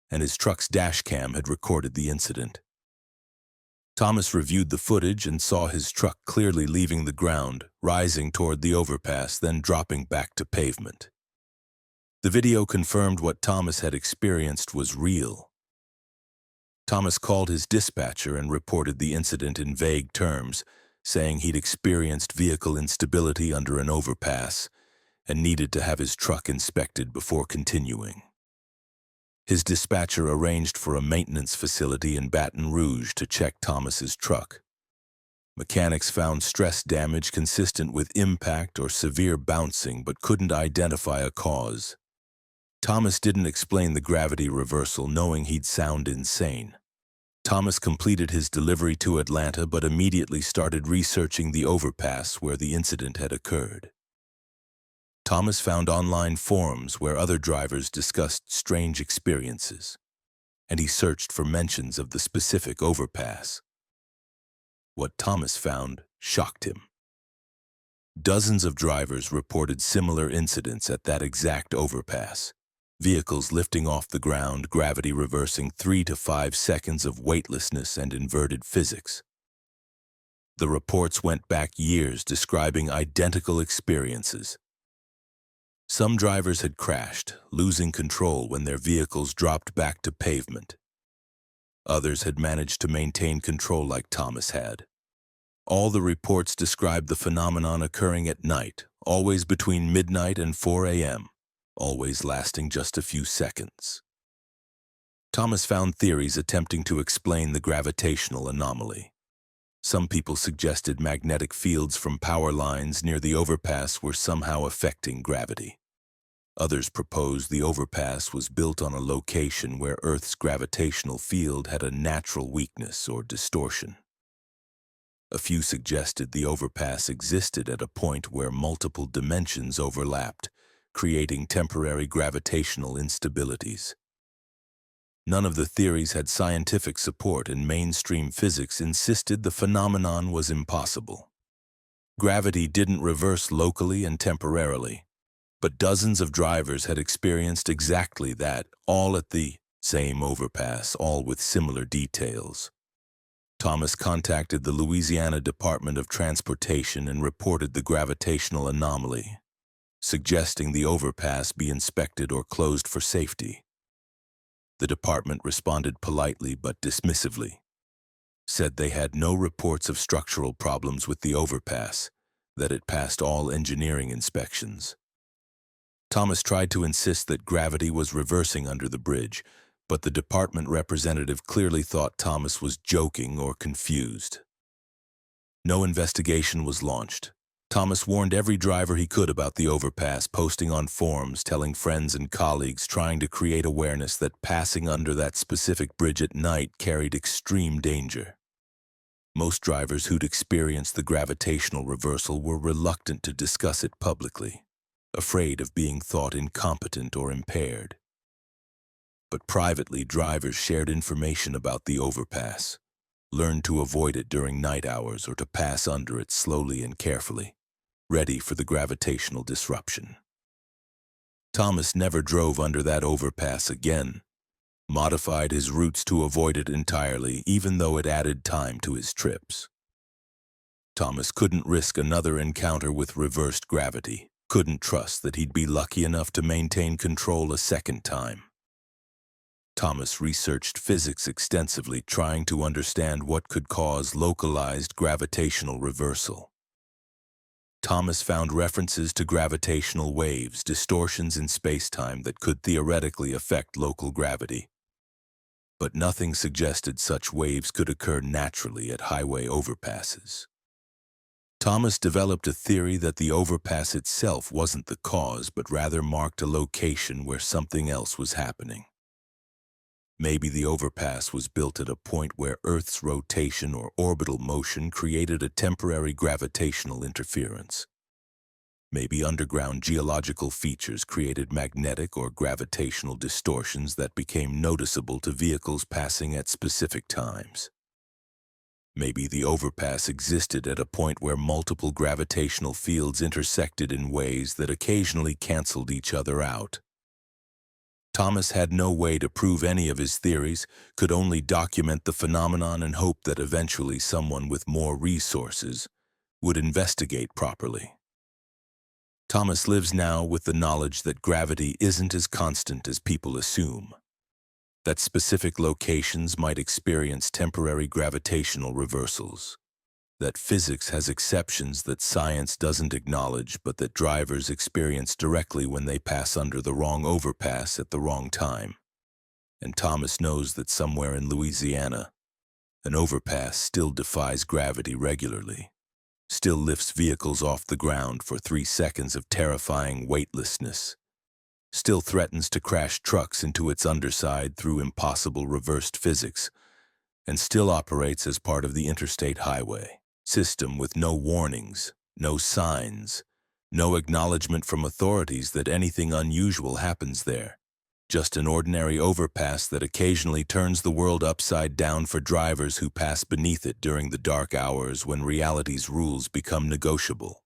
and his truck's dash cam had recorded the incident. Thomas reviewed the footage and saw his truck clearly leaving the ground, rising toward the overpass, then dropping back to pavement. The video confirmed what Thomas had experienced was real. Thomas called his dispatcher and reported the incident in vague terms, saying he'd experienced vehicle instability under an overpass and needed to have his truck inspected before continuing. His dispatcher arranged for a maintenance facility in Baton Rouge to check Thomas's truck. Mechanics found stress damage consistent with impact or severe bouncing but couldn't identify a cause. Thomas didn't explain the gravity reversal, knowing he'd sound insane. Thomas completed his delivery to Atlanta but immediately started researching the overpass where the incident had occurred. Thomas found online forums where other drivers discussed strange experiences, and he searched for mentions of the specific overpass. What Thomas found shocked him. Dozens of drivers reported similar incidents at that exact overpass. Vehicles lifting off the ground, gravity reversing, 3 to 5 seconds of weightlessness and inverted physics. The reports went back years describing identical experiences. Some drivers had crashed, losing control when their vehicles dropped back to pavement. Others had managed to maintain control like Thomas had. All the reports described the phenomenon occurring at night, always between midnight and 4 a.m., always lasting just a few seconds. Thomas found theories attempting to explain the gravitational anomaly. Some people suggested magnetic fields from power lines near the overpass were somehow affecting gravity. Others proposed the overpass was built on a location where Earth's gravitational field had a natural weakness or distortion. A few suggested the overpass existed at a point where multiple dimensions overlapped, creating temporary gravitational instabilities. None of the theories had scientific support, and mainstream physics insisted the phenomenon was impossible. Gravity didn't reverse locally and temporarily, but dozens of drivers had experienced exactly that, all at the same overpass, all with similar details. Thomas contacted the Louisiana Department of Transportation and reported the gravitational anomaly, suggesting the overpass be inspected or closed for safety. The department responded politely but dismissively, said they had no reports of structural problems with the overpass, that it passed all engineering inspections. Thomas tried to insist that gravity was reversing under the bridge, but the department representative clearly thought Thomas was joking or confused. No investigation was launched. Thomas warned every driver he could about the overpass, posting on forums, telling friends and colleagues, trying to create awareness that passing under that specific bridge at night carried extreme danger. Most drivers who'd experienced the gravitational reversal were reluctant to discuss it publicly, afraid of being thought incompetent or impaired. But privately, drivers shared information about the overpass, learned to avoid it during night hours or to pass under it slowly and carefully, ready for the gravitational disruption. Thomas never drove under that overpass again, modified his routes to avoid it entirely, even though it added time to his trips. Thomas couldn't risk another encounter with reversed gravity, couldn't trust that he'd be lucky enough to maintain control a second time. Thomas researched physics extensively, trying to understand what could cause localized gravitational reversal. Thomas found references to gravitational waves, distortions in space-time that could theoretically affect local gravity. But nothing suggested such waves could occur naturally at highway overpasses. Thomas developed a theory that the overpass itself wasn't the cause, but rather marked a location where something else was happening. Maybe the overpass was built at a point where Earth's rotation or orbital motion created a temporary gravitational interference. Maybe underground geological features created magnetic or gravitational distortions that became noticeable to vehicles passing at specific times. Maybe the overpass existed at a point where multiple gravitational fields intersected in ways that occasionally canceled each other out. Thomas had no way to prove any of his theories, could only document the phenomenon and hope that eventually someone with more resources would investigate properly. Thomas lives now with the knowledge that gravity isn't as constant as people assume, that specific locations might experience temporary gravitational reversals, that physics has exceptions that science doesn't acknowledge, but that drivers experience directly when they pass under the wrong overpass at the wrong time. And Thomas knows that somewhere in Louisiana, an overpass still defies gravity regularly, still lifts vehicles off the ground for 3 seconds of terrifying weightlessness, still threatens to crash trucks into its underside through impossible reversed physics, and still operates as part of the interstate highway system with no warnings, no signs, no acknowledgement from authorities that anything unusual happens there. Just an ordinary overpass that occasionally turns the world upside down for drivers who pass beneath it during the dark hours when reality's rules become negotiable.